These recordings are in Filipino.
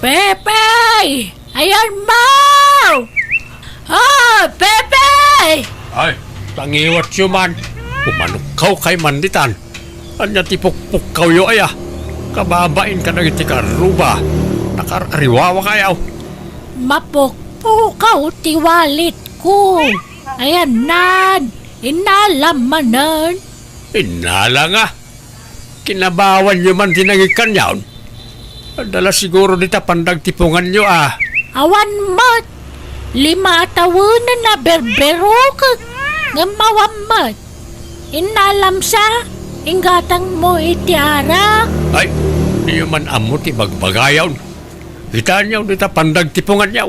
Pepe! Ayan mo! Pepe! Ay, tangiwat siyo man. Umanukaw kay manditan. Anya tipok-pukaw yo ay Kababain ka na iti karuba. Nakarariwawa kayaw. Mapukpukaw tiwalit ko. Ayan nan. Inalamanan. Inala nga. Kinabawan nyo man tinangikan yawn. Dala siguro dita pandagtipungan nyo Awan mat. 5 tawanan na berbero ka. Ngamawamat. Inalam sa. Inggatang mo itiara. Ay, di man amo ti bagbagayaw. Kita nyo dita pandagtipungan yaw.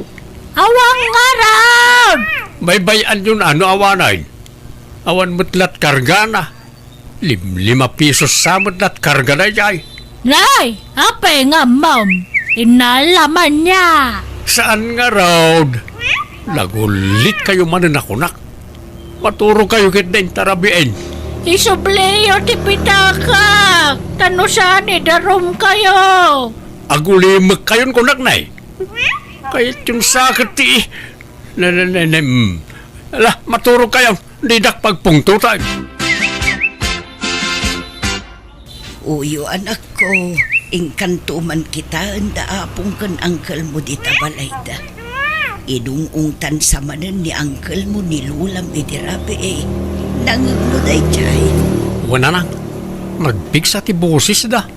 Awang araw! Baybayan yun awanay. Awan mutlat karga na. 5 pisos sa mutlat karga na jay. Nay, apay nga ma'am. Inalaman niya. Saan nga road? Nagulit kayo mananakunak. Maturo kayo kit din tarabiin. Isubleyo ti pitaka. Tanusan darom kayo. Agulimag kayon kunak nay. Kahit yung sakit ti. Ala, maturo kayo. Didak pagpungtutan. Uyo anak ko, ingkanto man kita ang daapong kan angkel mo di tabalayda. Idungungtan sa manan ni angkel mo ni lulam idirabe Nangagnuday jay. Wala na. Nagbigsa ti boses da.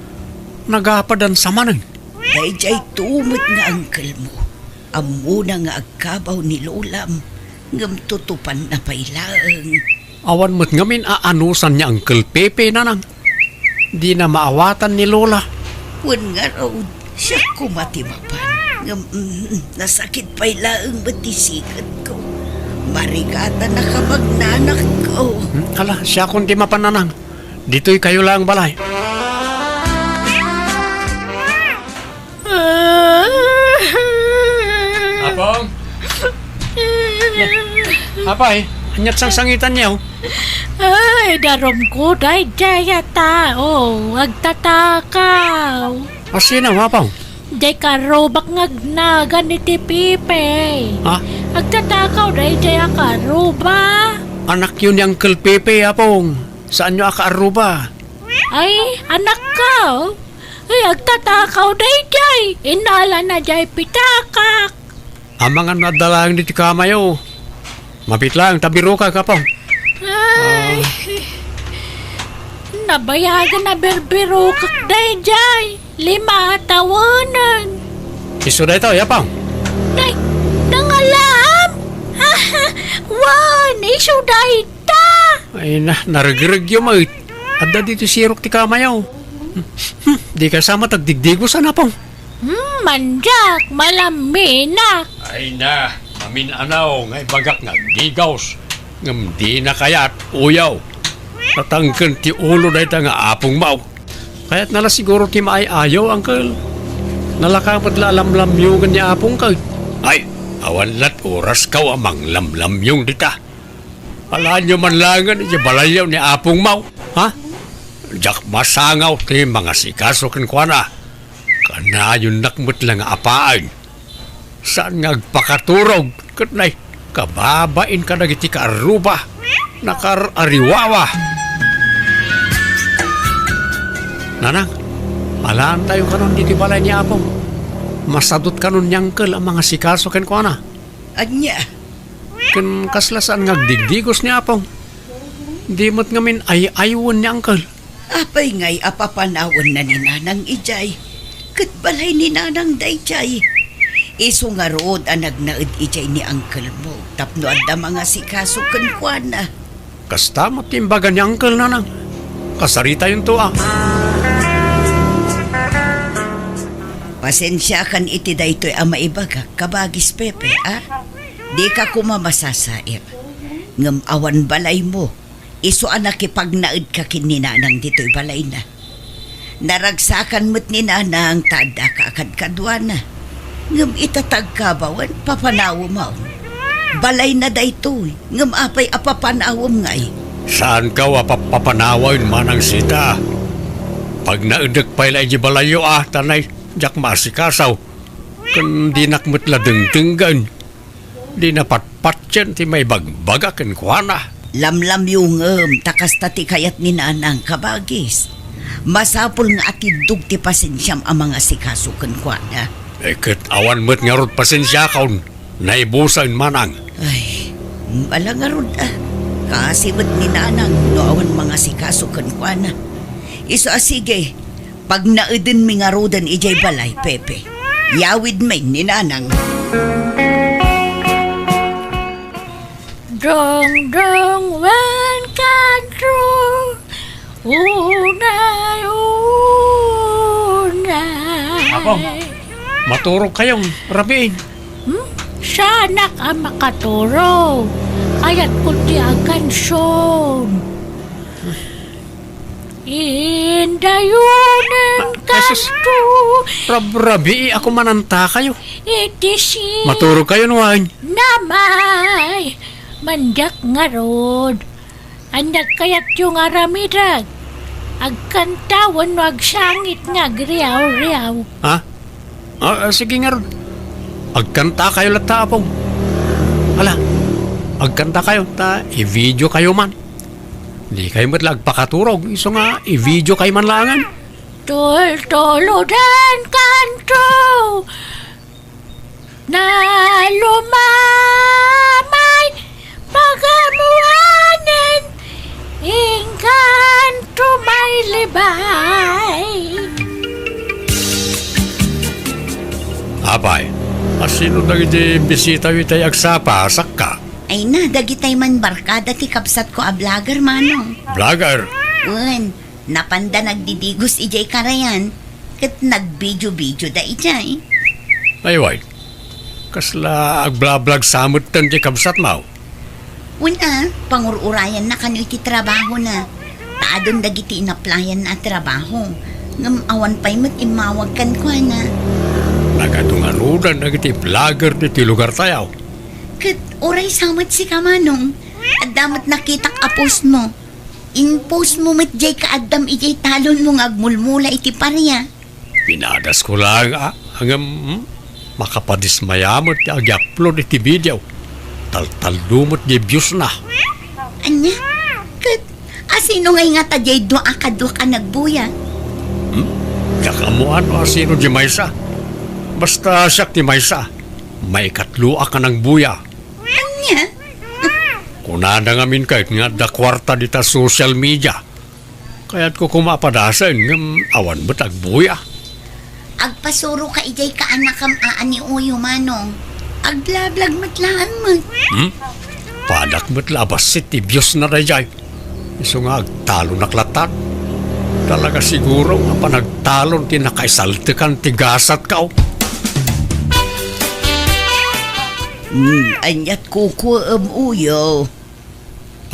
Nagapadan sa manan. Dayjay tumot nga angkel mo. Amuna nga agkabaw ni lulam. Ngam tutupan na pailaang. Awan mo't ngamin aanusan niya Uncle Pepe nanang. Di na maawatan ni Lola. Wan nga raw, siya kumatimapan. Ngam, nasakit pailaang batisikat ko. Marigata na kamagnanak ko. Ala, siya kundi mapananang. Dito'y kayo lang balay. Apong? Apay, anyat sang sangitan niyo. Ay, darom ko day yata. Agtatakaw. Asinaw, Apong? Day karobak ngagnagan ni ti Pipe. Ha? Agtatakaw day akaruba. Anak yun ni Uncle Pepe, Apong. Saan nyo akaaruba? Ay, anak ka. Ay, agtatakaw day. Inala na day pitakak. Ang mga nadalang dito kamayo. Mapit lang, tabiro ka, Kapong. Ay, nabayagan na berbero kak day. 5 tawanan. Iso na ito, Yapong. Nay, nangalam. Wan, iso day ta. Ay na, naragirag yung mga. Adda dito sirok ti kamayaw. Di kasama tagdigdigo sana, Pong. Manjak, malami na. Ay na, maminanaw, ngay bagak nga gigaws. Ngam di na kaya't uyaw. Natangkan ti ulo na ita nga apong mau. Kaya't nala siguro ti maayaw, Uncle. Nalakamad la alam-lamyungan ni apong kay. Ay, awan lat oras kaw amang lamlamyong dita. Alaan nyo man langan iti balayaw ni apong mau. Ha? Jak masangaw ti mga sikaso kankwana. Kanayon nakmut lang nga apaan. Saan nga agpakaturog? Katnay, kababain ka na iti kaaruba. Nakarariwawa. Nanang, alaan tayo kanon diti balay ni Apong. Masadot kanon nyangkel ang mga sikaso kankwana. Anya, Kan kaslasaan nga digdigos ni Apong. Di mo't ngamin ay-aywan ni Uncle. apay ngay apapanawon na ni nanang ijay. Katbalay ni nanang dayjay. Iso nga rood ang nagnaid ijay ni uncle mo. Tapno adda mga sikaso kankwana. Kasta matimbagan ni Uncle nanang. Kasarita yun to Pasensya kan iti daytoy ang maibaga, kabagis Pepe, Di ka kumamasasair. Ngam awan balay mo. Iso anak ipagnaid ka kininanang dito'y balay na. Naragsakan mo't ni nanang tada ka akad-kadwana. Ngam itatag kabawan, papanawo mo. Balay na daytoy, ngam apay apapanawom ngay. Saan ka wapapanawin manang sita? Pag naedag pa ilay di balayo tanay, jak masikasaw. Kung di nakmatla dengdenggan, di napatpatyan ti may bagbagakan ko na. Lamlam yung takas tati kayat ni nanang kabagis. Masapol nga atidug ti pasensyam ang mga sikasukan kwa na. Ket awan mo't nga rod pasensya kaon, naibusan manang. Ay, bala nga rod Kasi ba't ni nanang no awan mga sikasukan kwa na. Iso sige, pag naudin mi nga rodan ijay balay, Pepe. Yawid may ni nanang. Dong dong when can true. Unay. Abang, maturog kayong rabiin. Sana ka makaturo. Kaya't kundi agan son. Indayunan ka Jesus. true. Rabi, ako mananta kayo. Itisi. Maturog kayo nuwain. Namay. Mandak nga rod. Anak kayat yung aramidag. Agkantawan wag sangit nga griyaw-riyaw. Ha? Sige nga ron. Agkanta kayo lata apong. Hala, agkanta kayo. I-video kayo man. Di kayo matlag pakaturog. Iso nga, i-video kayo man langan. Tol-tolodan kanto na lumamay pagamuanan ingkanto may libay. Abay, asino na iti bisita yu tayo agsapa, sakka. Ay na, dagitay man barkada ti kapsat ko a vlogger manong. Vlogger. Napanda nagdidigos ijay karayan. Kat nag-video-video da ijay. Ay, wait. Kasla agblablag samot tan di kabsat mau. Una, pangururayan na kanyo iti trabaho na. Taadon dagiti inaplayan na trabaho. Ngam awan pa'y mat imawag kan ko na. Nagatungarudan na iti vlogger di ti lugar tayaw. Kat oray samot si kamanong. At damat nakitak a post mo. In-post mo mat jay kaadam ijay talon mong agmulmula iti parya. Pinadas ko lang hanggang makapadismayamot ti ag-upload iti video. Tal-talumot di views na. Anya? Kat asino ngay nga tajay doa ka nagbuya? Yakamuan o sino di Maysa. Basta siya ti Maysa. May katlua ka ng buya. Anya? Kunada nga min kahit nga da kwarta dita social media. Kaya't ko kumapadasan ng awan ba't agbuya. Agpasuro ka ijay ka anak kam aani uyo manong. Agblablag matlaan mo. Padak ba't labas si tibyos na rayay. Iso nga agtalo naklatan. Talaga siguro nga pa nagtalon ti nakaisaltikan tigasat ka. Anyat kuko uyo.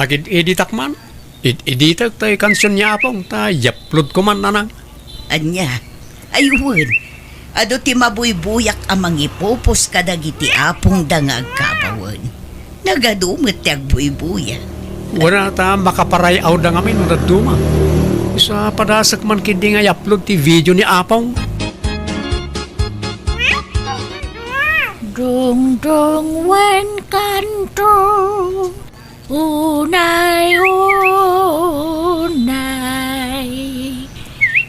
Agid editak man. Editak tayo kansyon niya apong. Yapload ko man nanang. Anya, ayun. Ado ti mabuy-buyak amang ipopos kadagiti apong dangag kabawan. Nagadumot ti agbuy-buya. Wala ta makaparayaw da nga min duma. Isa padasak man kindi nga upload ti video ni apong. Dong dong wen kanto unay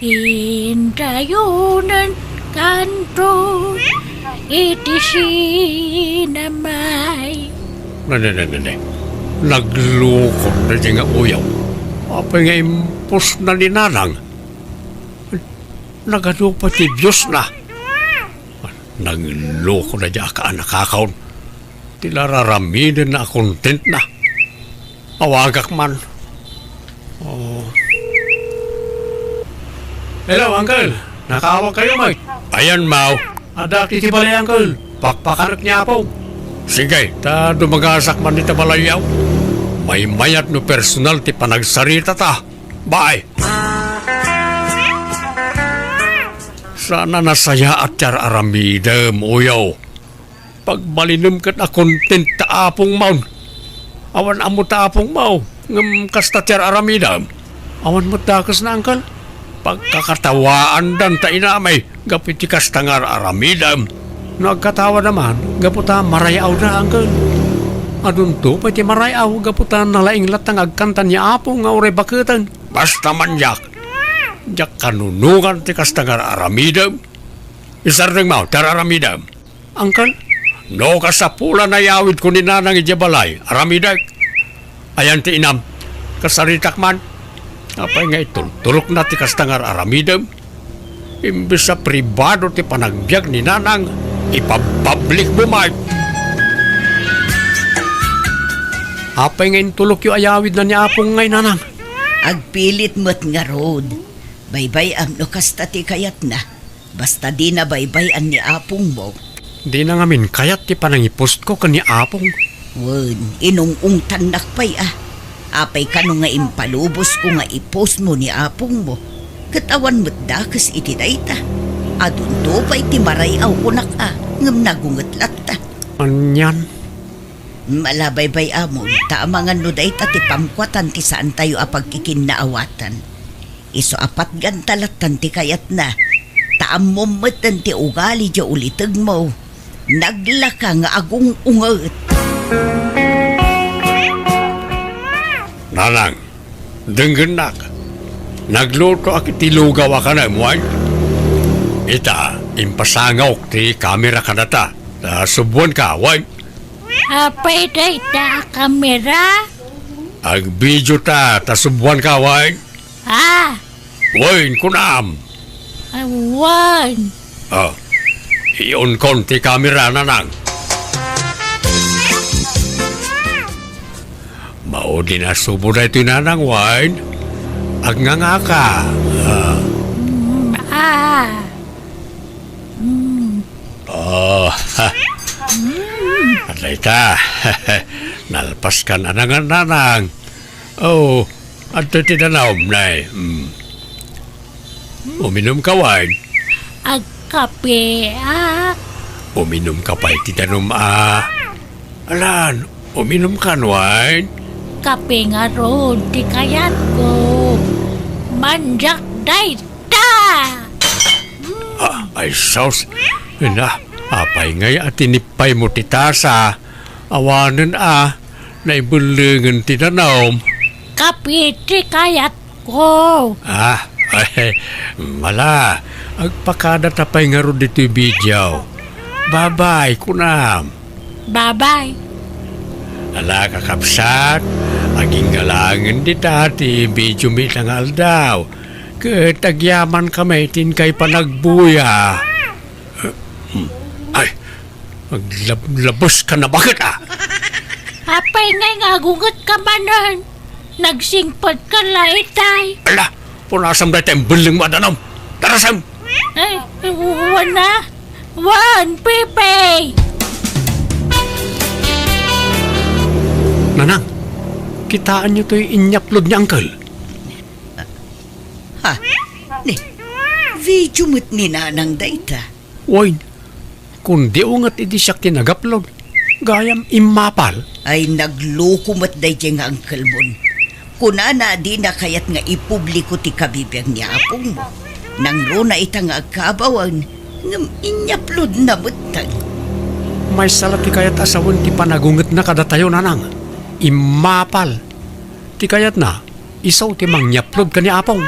indayunan kanto iti sinamay. Nane. Naglukot na di nga uyaw. Apa nga impos na ni nanang. Nagano pa ti Diyos na. Nagloko na di ka nakakaon. Tilararaminan na content na. Awagak man. Oh. Hello, Uncle. Nakawag kayo, mate. Ayan, Mau. Adak ti balay, Uncle. Pakpakanak niya po. Sige, dumagasak man dito balayaw. May mayat no personal ti panagsarita ta. Bye. Sana nasaya at yar aramidem, uyaw. Pagbalinam kat na content ta apong maun. Awan amo ta apong mau. Ngam kasta yar aramidem. Awan mo takas na, Uncle. Pagkakatawaan dan ta inamay. Gapiti kasta nga aramidem. Nagkatawa naman, gaputa marayaw na angkan. Adun to, pati marayaw, gaputa nalaing latang agkantan niya apo nga ure bakutan. Basta man jak. Jak kanunungan ti kastangar aramidam. Isar ng mau, tararamidam. Angkan, no kasapula na yawid ko ni nanang ijabalay, aramidag. Ayan ti inam, kasaritak man. Apay nga itulturok na ti kastangar aramidam. Imbis sa pribado ti panagbiag ni nanang, ipapablik bumay. Apay nga intulok yung ayawid na niya apong ngay nanang. Agpilit mo't nga rod. Baybay am no kasta ti kayat na. Basta di na baybayan ni apong mo. Di na ngamin kayat ti panangipost ko kani apong. Wen, inungungtan nakpay Apay ka no nga impalubos ko nga ipost mo ni apong mo. Katawan mo't dakas iti dayta. Adun to pa iti marayaw ko ngam nagungat latta. Anyan? Malabaybay amon, taamangan no dayta ti pamkwatan ti saan tayo apagkikinnaawatan. Iso apat gantalatan ti kayat na. Taam mo matan ti ugali dya ulitag mo. Naglaka nga agong ungat. Nanang, denggenak. Nagluto ak iti lugaw ka na muan. Ita, impasangok ti kamera ka na ta. Subuan ka, wan. Apay day ta kamera? Ag video ta, subuan ka, wan. Ah, Wan, kunam. awan. Iyon kon ti kamera nanang. Maudi na subo na ito nanang, wan. Ag nga ka. Atay ta. Nalpas ka na nanang. At ito tinanawm na Uminom ka, wan. Agkape, Uminom ka pa iti tanong, Alan, uminom ka, wan. kape nga ron, di kayat ko. Manjak day ta! Ay, sos. Na, apay ngay at tinipay mo titasa. Awanan naibulingan tinanawm. Kape, di kayat ko. Ay, mala. Agpakada tapay nga ron dito yung video. Bye-bye, kunam. Bye-bye. Ala kakapsat, aging galangan di dati, video mitangal daw. Ketagyaman kami tin kay panagbuya. Ay, maglabos ka na bakit Apay ngay nga gugat ka manan. Nagsingpad ka laitay. Ala, punasam dati ang buling madanam. Tarasam! Ay, wan na. Wan, Pepe! Nanang, kitaan niyo to'y inyaplod niya, uncle. Ni, video mo't ni nanang dayta. Wine, kung di ungat iti siya kinagaplod, gayam imapal. Ay nagloko mo't dayta nga ang kalbon. Kuna na di na kayat nga ipubliko ti kabibiyag ni apong mo. Nang rona ita nga agkabawan, ngam inyaplod na mutang. May salat ti kayat asawan ti panagunget na kadatayo, nanang. Imapal. Ti kayat na, isaw ti mangyaplod ka ni apong.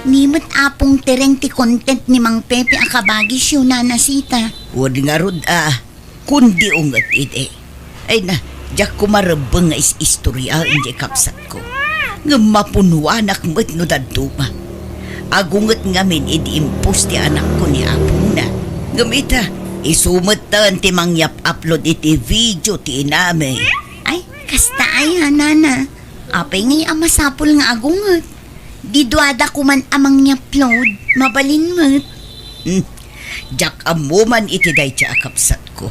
Nimot apong tereng ti content ni Mang Pepe akabagis yun na nasita. Wad nga rod kundi ungat ide. Ay na, jak kumarabang nga istorya hindi kapsat ko. Nga mapunuanak mo't no daduma. Agungat nga min idi-impos ti anak ko ni apong na. Gamita, isumatan ti mangyap upload iti video ti iname. Ay, kasta ay hanana. Apay ngay amasapol nga agungot. Di duada ko man amang upload. Mabalin mo't. Jak amuman iti day ti akapsat ko.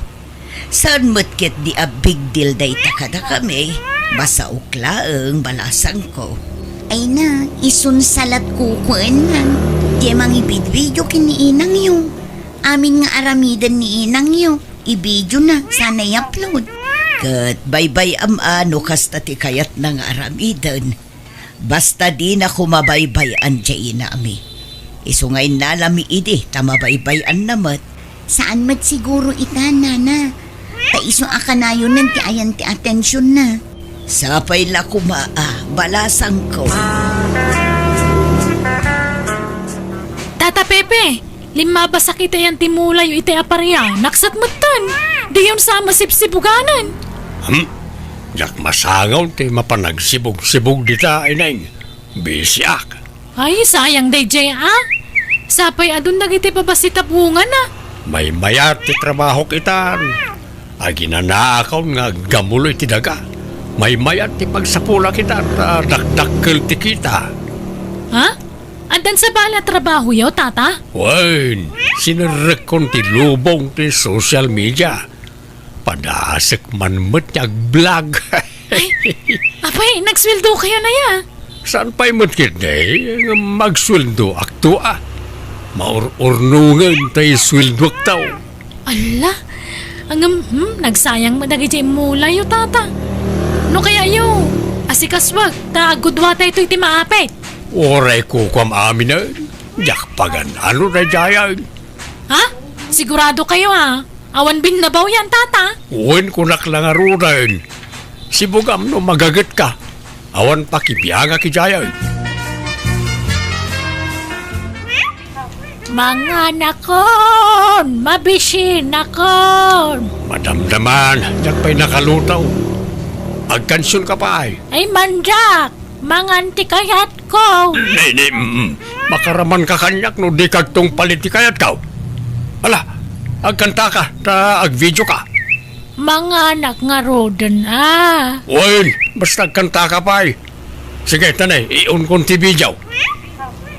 Saan mo't ket di a big deal day ta kada kami. Basa uklaang balasang ko. Ay na, isunsalat ko man. Di mang ibid-video kiniinang yun. Amin nga aramidan ni inang yun. Ibidyo na, sana i-upload. Kat baybay no kasta ti kayat ng aramidan. Basta di na kumabaybay anja inami. Isungay nalami idi, tamabaybayan namat. Saan mat siguro ita, nana? Taiso akanayon ng ti ayan ti atensyon na. Sapay la kumaa, balasang ko. Tata Pepe, lima ba sakit yan timulay iti aparya? Naksat matan. Di yun sama sipsibuganan. Jak masangaw ti mapanagsibog-sibog dita ineng. Bisyak. Ay, sayang DJ Sapay adun nagiti pabasita bunga na. May mayat ti trabaho kitan. Aginanaakaw nga gamuloy ti daga. May mayat ti pagsapula kita at dakdakkel ti kita. Ha? Andan sa bala trabaho yaw, tata? Wen, sinarekon ti lubong ti social media. Padasek man met nyag vlog. Apay, nagsweldo kayo na ya. Saan pa'y matkit nga magsweldo akto Maur-urnungan tayo sweldo aktaw. Ala, nagsayang madagiti mulay yo, tata. No kaya yo, asikaswag, ta gudwa tayo ito iti maapit. Oray ko kwam amin na. Jak pagan, ano na jayan? Ha? Sigurado kayo Awan bin nabaw yan, tata. Uwan ko naklangarunan. Si Bugam no magagat ka. Awan pa kibiyaga ki jayan. Mga nakon, mabisin nakon. Madamdaman, jak pa'y nakalutaw. Agkansyon ka pa ay. Ay manjak, manganti kayat ko. Nini, makaraman ka kanyak no di kagtong palitikayat ka. Ala, agkanta ka, ta agvideo ka. Mga anak nga rodan Uwan, basta agkanta ka pa ay. Sige, tanay, iun kong ti video.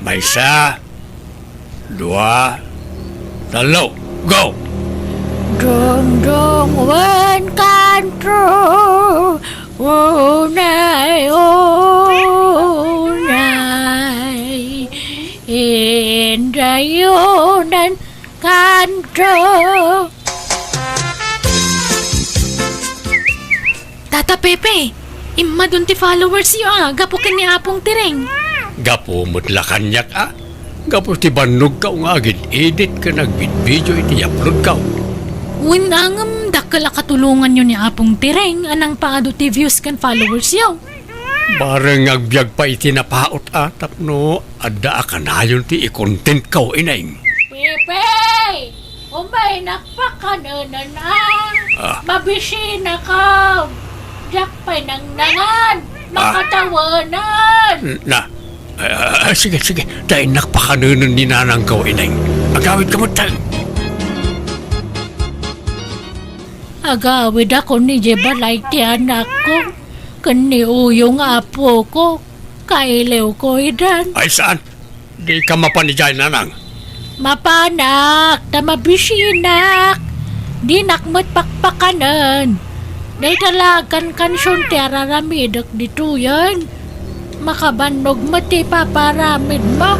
May isa, dua, talo, go! Dong dong wen kantro, unay, indayonan kantro. Tata Pepe, imma dun ti followers yo gapo kani apong tireng. Gapo mutla kanyak Gapo ti bannog ka nga agad edit ka nagbid-video iti upload ka. Winangam dakala katulungan nyo ni apong tireng anang paado ti views kan followers yo. Barang agbyag pa iti napaot tapno adda ka na yun ti i-content ka ineng. Pepe! Umay nakpakananan Mabisi na ka! Diyak pa'y nang nangan! Makatawanan! Sige, dahil nakpakanunan ni nanang ka ineng. Agawid ka mo tayo. Agawid ako ni Jebalay ti anak ko. Kani uyong apo ko. Kailew ko idan. Ay saan? Di ka mapanijay nanang. Mapanak, tamabisinak. Di nakmat pakpakanan. Day talagan kansyon ti araramidak dito yan. Makabanog mati paparamid mo.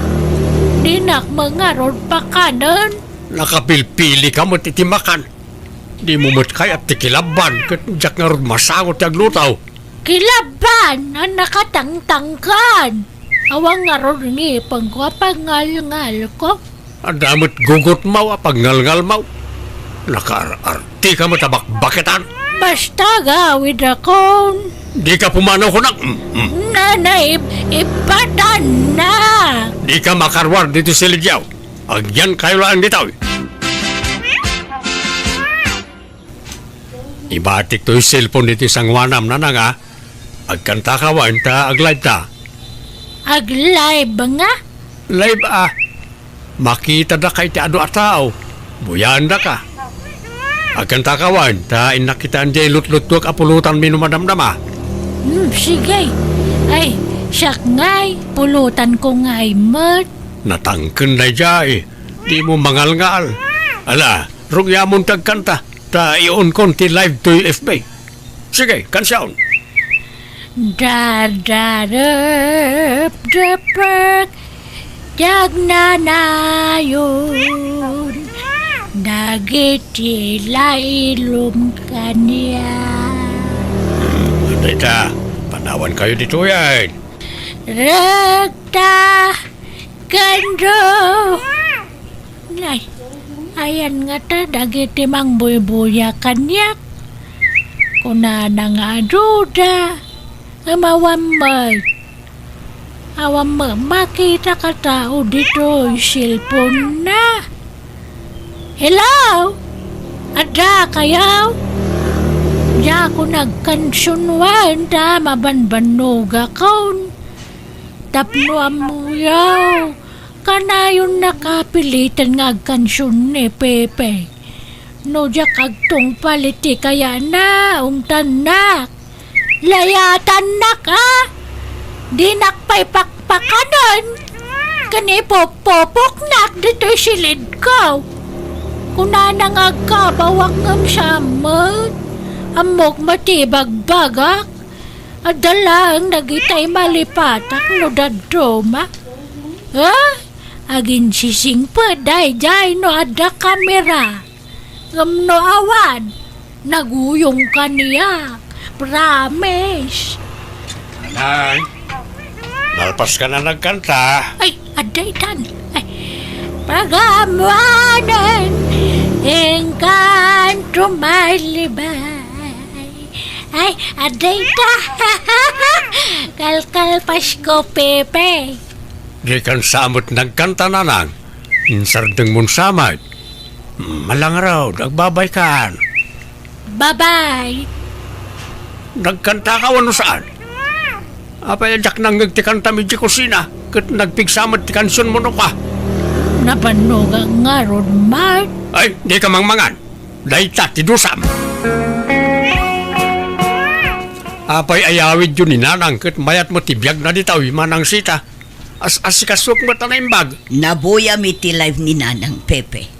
Di nakmangarod pakanan. Nakapilpili ka mo titimakan. Di mo mo't kaya ti kilaban kat jak nga ron masangot ti aglutaw. Kilaban ang nakatangtangkan. Awang nga ron ni pangkapangal-ngal ko. Ang damot gugot mo pagngal-ngal mo. Nakaarti ka mo tabak-baketan. Basta gawid ako. Di ka pumanaw ko na. Nanay, ipatan na. Di ka makarwar dito sa Ligyaw. Agyan kayo lang dito. Ibatik to yung cellphone dito isang wanam na nga. Agkanta ka wa, ta aglive ta. Aglive nga? Live Makita da kay ti ado ataw. Buyan da ka. Agkanta ka wa, ta inakitaan di lut-lutuk apulutan minumadamdama. Sige. Ay, siyak ngay. Pulutan ko ngay mat. Natangken na jay. Di mo mangal-ngal. Ala, rugyamon tagkanta. Ta iyon konti live to FB. Sige, kansyaon. Dadarap-dapak Jagnanayon Nagitilailum kanya Tita, panawan kayo dito yan. Rekta Gando! Nay, ayan nga ta, dagiti mang buy-buya kanyak. Kuna na nga duda, amawamay. Awam makita ka tao dito, cellphone na. Hello? Ada kayaw? Diya ko nagkansunwan ta, mabanbanog akon. Tapno amuyaw, kanayon nakapilitan nga agkansun ni Pepe. No diya kagtong paliti kaya na, tanak. Layatan na ka. Di nakpay pakpakanan. Kani popopok nak dito'y silid ko. Kuna nang agkabawak ng samot. Amok matibag-bagak. Adala ang nagitay malipatak no dadroma. Ha? Agin sising pa day no ada kamera. Ngam no awan. Naguyong kaniya. Promise. Anang, nalpas ka na nagkanta. Ay, aday tan. Ay, pagamuanan, engkanto malibay. Ay, aday ta. Kalkal Pasko, Pepe. Di kan samot nagkanta na nang. Insardeng mon samad. Malang raw, nagbabay kan. Bye-bye. Nagkanta ka wano saan? Apay jak nang nagtikanta mi di kusina. Kat nagpigsamad ti kansyon mo no ka. Napanog ang nga ron, Mart. Ay, di ka mangmangan. Dahita ti dusam. Apay ayawid yun ni nanang. Kat mayat mo tibiyag na ditaw. Manang sita. Asikasok mo tanay bag. Nabuya mi ti live ni Nanang Pepe.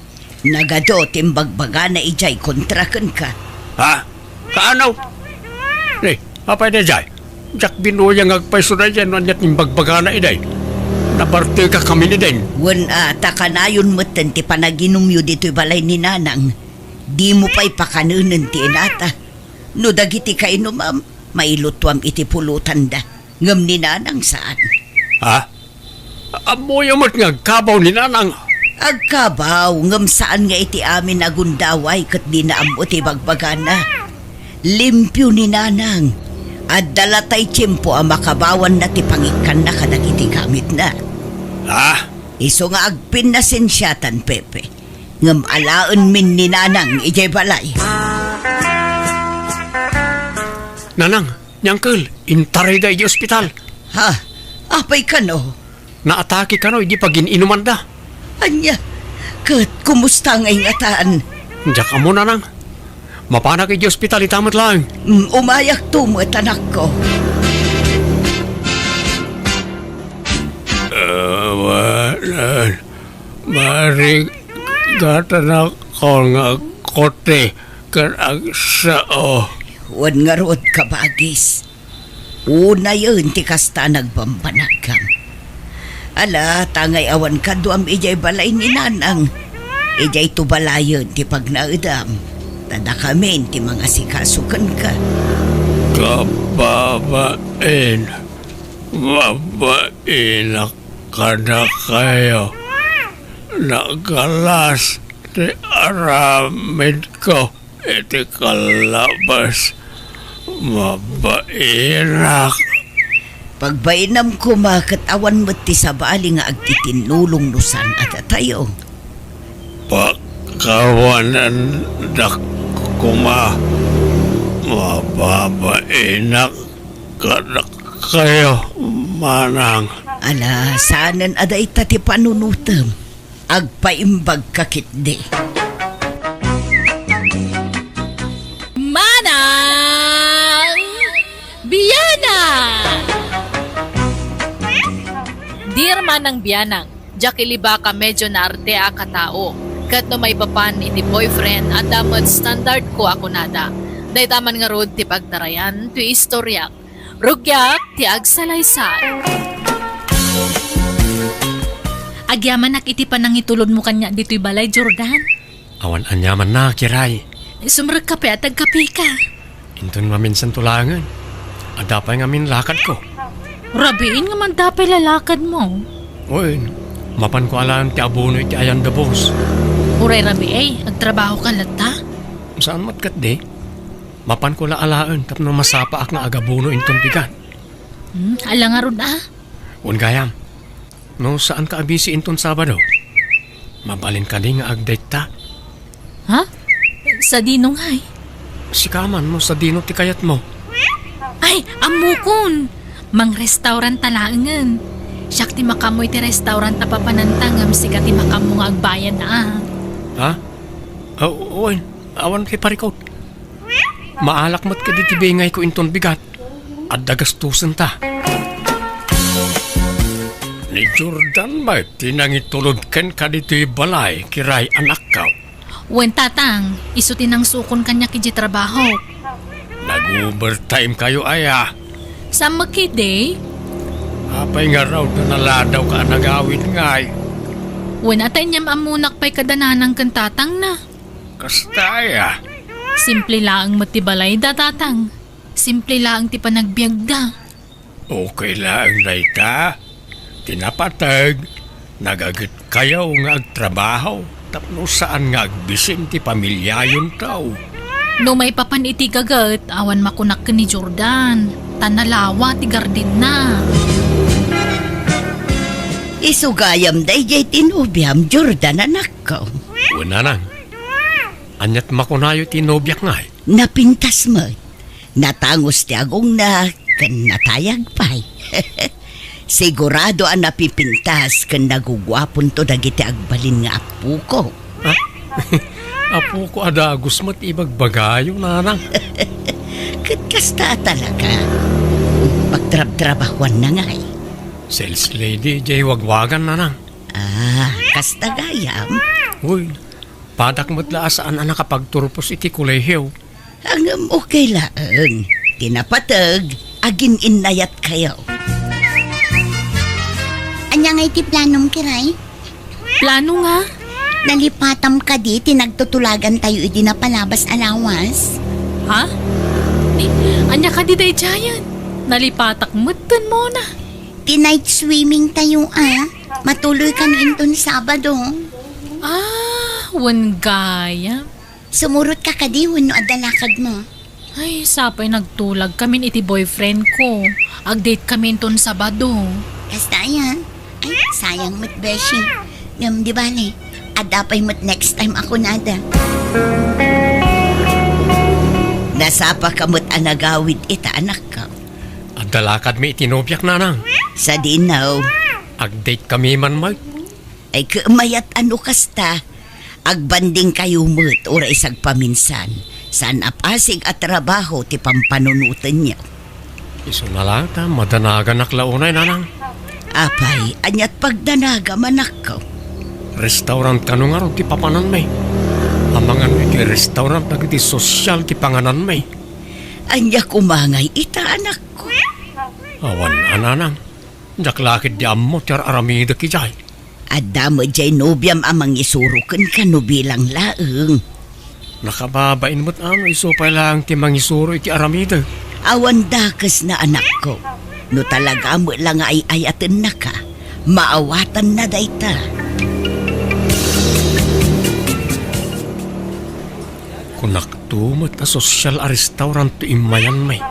Nagado timbagbaga na ijay kontrakan ka. Ha? Kaanaw? Ni, apay na jay. Jak binuyang agpaiso na dyan. Anyat ng bagbaga na iday. Nabarte ka kami ni din. Wan takanayon mo ti panaginom yu dito'y balay ni Nanang. Di mo pa'y pakanunan ti inata. No dagiti ka inumam, mailutwam iti pulutan da. Ngam ni Nanang saan? Ha? Amoy amat nga kabaw ni nanang. Agkabaw, ngam saan nga iti amin agundaway kat di naamot ti bagbagana. Limpyo ni Nanang. At dalatay tiyempo ang makabawan na ti pangikan na kadagiti gamit na. Ha? Iso nga agpin na sensyatan, Pepe. Ngam alaon min ni Nanang ijay balay. Nanang, nyangkel, intaray da iti ospital. Ha? Apay ka no? Naatake ka no, hindi pa gininuman da. Anya, kat kumusta nga ingataan? Diyak ka mo, nanang. Mapanak iti ospital, itamat lang. Umayak tumot, anak ko. Maring gata na ko nga kote kan ang sao. Wan nga rood ka bagis. Una yun, ti kasta nagbambanagam. Ala, tangay awan ka duam ijay balay ni Nanang. Ijay tubalayon ti pagnaudam. Tada kami ti mga sikasukan ka. Kababain. Mabain ka na kayo. Nagalas ti aramid ko. Iti kalabas. Mabainak. Pagbainam ko makat awan mo ti sabali nga agtitinulong nusan at tayo. Pagkawanan dak kuma. Mababainak ka na kayo, manang. Ala, saanan aday tati panunutam. Agpaimbag kakit di. Manang Biyana! Dear Manang Biyanang, jakiliba ka medyo naarte a katao. Kat no may papan iti boyfriend at damot standard ko ako nada. Day taman nga rod ti pagtarayan ti istoryak. Rugyak ti agsalaysay. Agyaman nak iti panang itulod mo kanya dito'y balay, Jordan. Awan anyaman na, kiray. Sumrag kape at agkape ka. Intun maminsan tulangan. Adapay ngamin lakad ko. Rabiin nga man dapay lalakad mo. Uy, Mapan ko alam ti abono iti ayan da boss. Uray rami agtrabaho ka lata. Saan matkat di? Mapan ko laalaan tapno masapa ak nga agabono inton bigan. Ala nga ron Un gayam, no saan ka abisi inton Sabado? Mabalin ka di nga agdate ta. Ha? Sa dinong hay. Sikaman mo sa dino ti kayat mo. Ay, amukon! Mang restaurant talaangan. Siyak ti makamoy ti restaurant na papanantangam siga ti makamo nga agbayan na Ha? Uy, awan kay parikot. Maalak mat ka di ti bingay ko inton bigat. At dagastusan ta. Ni Jordan ba tinangitulod ken ka dito'y balay kiray anak ka? Wen tatang, isutin ang sukon kanya kiji trabaho. Nag-overtime kayo aya. Sa makide, Apay nga raw na naladaw ka nagawid ngay. wen atay niyam amunak pa'y kadananang kan tatang na. Kastaya. Simple laang matibalay da tatang. Simple laang ti panagbiag da. Okay lang na ita. Tinapatag. Nagagat kayo nga agtrabaho. Tapno saan nga agbisin ti pamilyayon tao. No may papan iti gagat, awan makunak ka ni Jordan. Tanalawa ti gardin na. Isugayam day jay tinubiam Jordan anak ko. Una nang. Anyat makunayo tinobyak ngay. Napintas mo. Natangos ti agong na kan natayag pa'y. Sigurado ang napipintas kan nagugwapon to dagiti agbalin nga apu ko. Apo ko adagos mat ibagbagayo nanang. Katkasta talaga. Pagtrab-trabahuan na nga eh. Sales lady jay wagwagan nanang. Kasta gayam. Uy, padak mo't laasaan ang nakapagturpos iti kulehiyo. Ang okay lang. Tinapatag, agin inayat kayo. Anya nga iti planom kiray? Plano nga? Nalipatam ka di, tinagtutulagan tayo iti na palabas alawas. Ha? Anya ka di day jayan. Nalipatak mutan mo na. Ti-night swimming tayo Matuloy ka inton Sabado. Wan gaya. Sumurot ka kadi no adalakad mo. Ay, sapay nagtulag kami iti boyfriend ko. Agdate kami ton Sabado. Kasta yan. Ay, sayang mo't beshi. Di ba ne? Adapay mo't next time ako nada. Nasapa kamot anagawid ita anak ka. At dalakad mi itinobyak nanang. Sa dinaw, Agdate kami man mag. ay kamayat ano kasta. Agbanding kayo mo't ora isag paminsan. San apasig at trabaho ti pampanunutan niya. Iso na lang ta, madanagan naklaunay nanang. Apay, anyat pagdanaga manak ko. Restaurant ka nung araw ti papanan may. Amangan mo iti restaurant na iti sosyal ti panganan may. Anya kumangay ita anak ko. Awan ananang. Jaklakid di ammo ti aramida ki jay. Adamo jay nobyam amang isurukan ka no bilang laeng. Nakababain mo't ano isupay lang ti mangisuro iti aramida. Awan dakas na anak ko. No talaga mo lang ay ayaten na ka. Maawatan na dayta. Kunaktumot na sosyal a restaurant ti imayan may.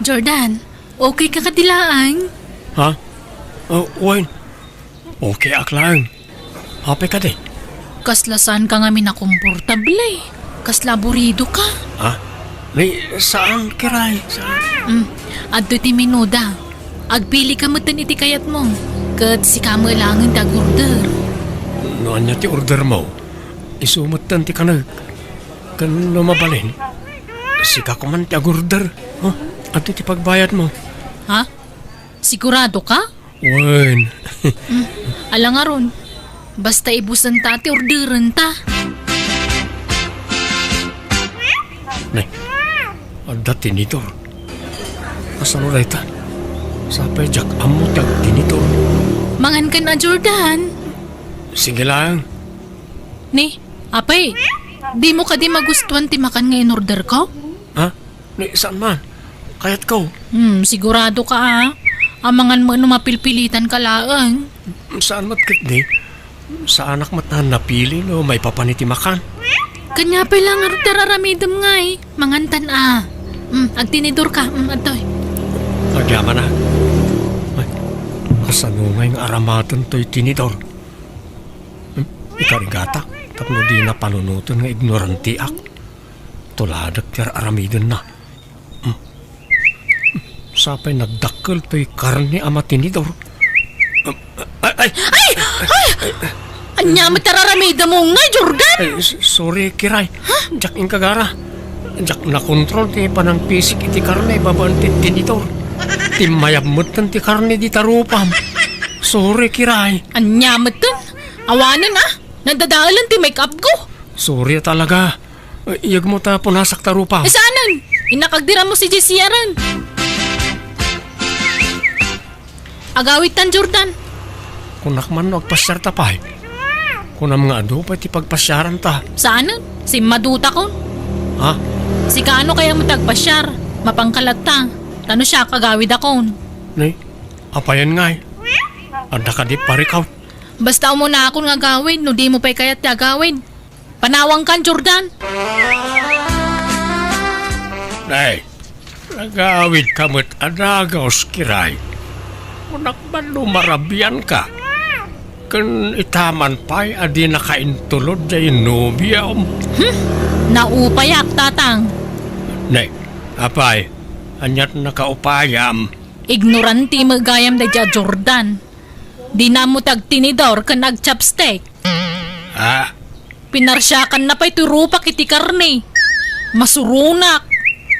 Jordan, okay ka kadilaan? Ha? Wayne. Okay aklang. Hape ka di. Kaslasan ka nga minakomportable. Kasla burido ka. Ha? Saan kiray? Saan? Adto ti minuda. Agpili ka mo iti kayat mo. Kat si kamo langan tag-order. Noan niya ti order mo. Isumutan ti kanag. Kan lumabalin. Sika ko man ti order. At ti pagbayad mo. Ha? Sigurado ka? Wayne. Ala nga ron. Basta ibusan ta ti orderan ta. Nay. Adda tinitor. Asano na ita? Sapay jak amo tag tinitor. Mangan ka na, Jordan. Sige lang. Ni, apay, di mo ka di magustuhan ti makan nga in-order ko? Ha? Saan man? Kayat ko. Sigurado ka Amangan mo mapilpilitan ka laang. Saan matkit di? Sa anak matan napili no may papanitimakan. Kanya pa lang arte raramidam nga eh. Mangantan agtinidor ka. Atoy. Nagyaman na. Ay, kasanungay nga aramatan to'y tinidor. Ikarigata, tapno di na panunutan nga ignorantiak. Tuladak tiyar aramidon na. Sapay nagdakkel to'y karne ama tinidor. Ay! Anya matararamida mo nga, Jordan! Ay, sorry, Kiray. Jak ing kagara. Jak na kontrol ti panang pisik iti karne babaan ti tinidor. Ti mayabmutan ti karne di tarupam. Sorry, Kiray. Anya matan? Awanan Nadadaalan ti make up ko. Sorry talaga. Iyag mo ta punasak tarupam. Saanan? Inakagdira mo si Jessie Aran. Agawit tan, Jordan. Kunak man magpasyar ta pay. Kunam nga ado pa ti pagpasyaran ta. Saanan? Si Maduta ko. Ha? Si kaano kaya mo tagpasyar? Mapangkalat ta. Tano siya kagawid akon. Ni, apayan ngay. Anda ka di parikaw. Basta mo na akong nga gawin, no di mo pa'y kaya't gawin. Panawang kan, Jordan. Nay, nagawid ka mo't adagaws, Kiray. Kunak man lumarabian ka. Kan itaman pa'y adi nakaintulod jay nobya. Naupayak, tatang. Nay, apay, anyat nakaupayam. Ignoranti magayam da dya, Jordan. Di na mo tagtinidor ka nag-chopstick. Ha? Pinarsyakan na pa'y turupak iti karne. Masurunak.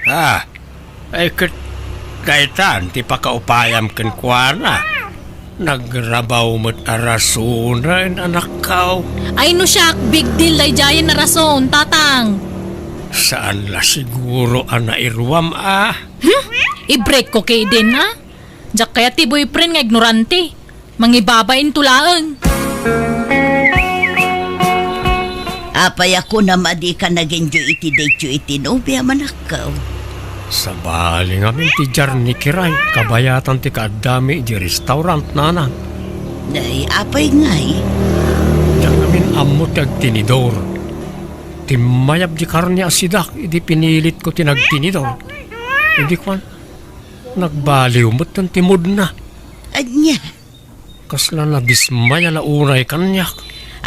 Ha? Ay kaitan, ti pakaupayam kan kuana. Nagrabaw mo't arasuna in anak kao. Ay no siya, big deal ay jayan na rason, tatang. Saan la siguro ang nairwam I-break ko kay din, ha? Diyak kaya ti boyfriend nga ignorante. Mangibabain tulaang. Apay ako na madi ka nag-enjoy iti date yu iti nobya manakaw. Sa bali nga min ti jar ni Kiray, kabayatan ti kaadami di restaurant nanan. Nay, apay ngay. Diyan namin amot ti agtinidor. Ti mayab di karne asidak, idi pinilit ko ti nagtinidor. Hindi kwan, nagbaliw mo't ng timod na. Anya, Kasla na dismaya na unay kanyak.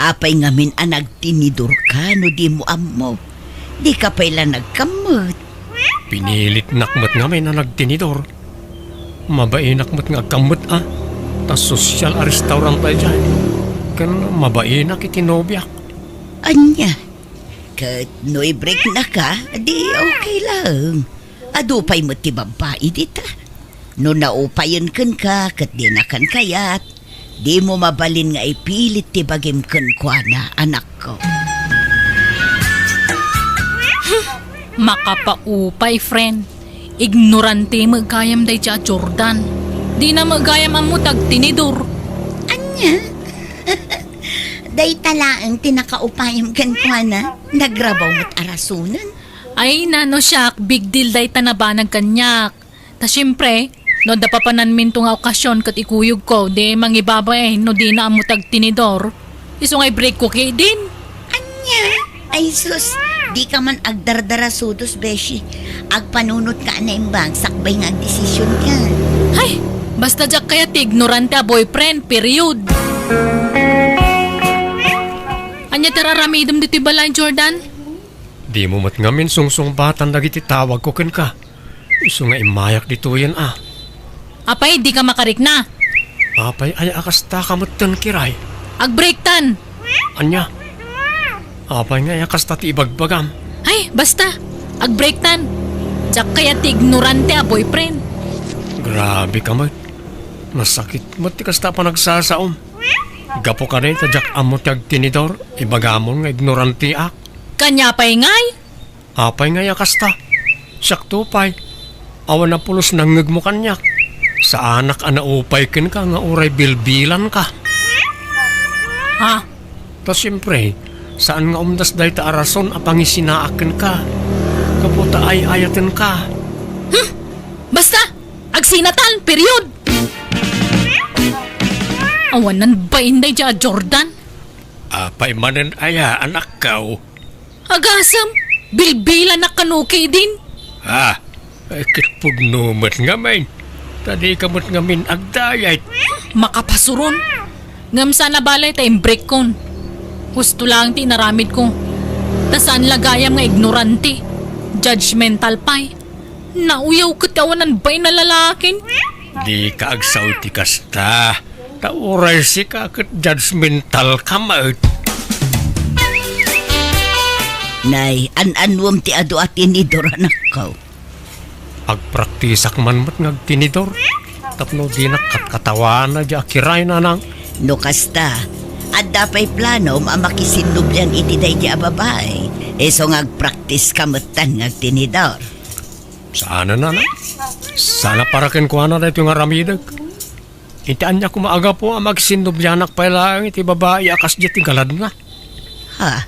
apay ngamin anag tinidor ka no di mo amo. Di ka pala nagkamot. Pinilit nakmat ngamin na nagtinidor. Mabae nakmat nga kamot Tas social a restaurant tayo dyan. Kan mabae na kitinobyak. Anya, kat no'y break na ka, di okay lang. Adupay mo ti babae dita. No naupayan kan ka, kat di na kan kayat. Di mo mabalin nga ipilit ti bagim kan kwa na anak ko. Makapaupay, friend. Ignorante magkayam day dya, Jordan. Di na magayam ang mutag tinidor. Anya? Day talaang tinakaupayam kan kwa na. Nagrabaw mo't arasunan. Ay, nano siya, big deal day tanabanag kanyak. Ta syempre, no da papanan minto nga okasyon kat ikuyog ko, di mangibabay, no di na amutag tinidor. Iso nga'y break ko kay din. Anya? Ay sus, di ka man agdardara sudos, Beshi. Agpanunot ka na imbang, sakbay nga agdesisyon ka. Ay, basta jak kaya ti ignorante a boyfriend, period. Anya tararamidam dito balay, Jordan? Di mo mat ngamin sungsung batan dagiti tawag ko ken ka. Iso nga imayak dito yan Apay, di ka makarik na. Apay ay akasta kamutan Kiray. Ag-break tan. Anya? Apay nga akasta ti ibagbagam. Ay, basta. Ag-break tan. Jak kaya ti ignorante a boyfriend. Grabe ka mat. Masakit mat ti kasta pa nagsasaom. Gapo ka na jak amot yag tinidor. Ibagamon nga ignoranti ak. Kanya pa'y ngay. Apay nga yakasta. Sakto pay. Awan na pulos nangag mo kanyak. Sa anak anaupay ken ka nga uray bilbilan ka. Ha? Ta siyempre, saan nga umdas dahi ta arason apang isinaaken ka. Kaputa ay ayaten ka. Basta. Agsinatan, period. Awanan ba inday dya, Jordan? Apay manen aya anak kau. Agasam, bilbila na kanuki din. Ay kitpugnumat nga main. Tadi kamot nga min agdayat. Makapasuron. Ngam sana balay tayong break kon. Gusto lang ti naramid ko. Tasaan lagayam nga ignorante. Judgmental pay. Nauyaw katawanan ba'y na lalakin? Di ka agsaw ti kasta. Tauray si ka kat judgmental kamaut. Nay, an-anwam ti adu at tinidor anak ko. Agpraktisak man mat ngagtinidor. Tapno di nakatkatawan na di akiray na nang. No kasta, at dapay plano mamakisindubyan iti day di ababay. So ngagpraktis kamutan ngagtinidor. Sana na. Sana parakin ko na dito yung aramidag. Itian niya kumaaga po ang magsindubyanak pa lang iti babae akas di tinggalad na. Ha?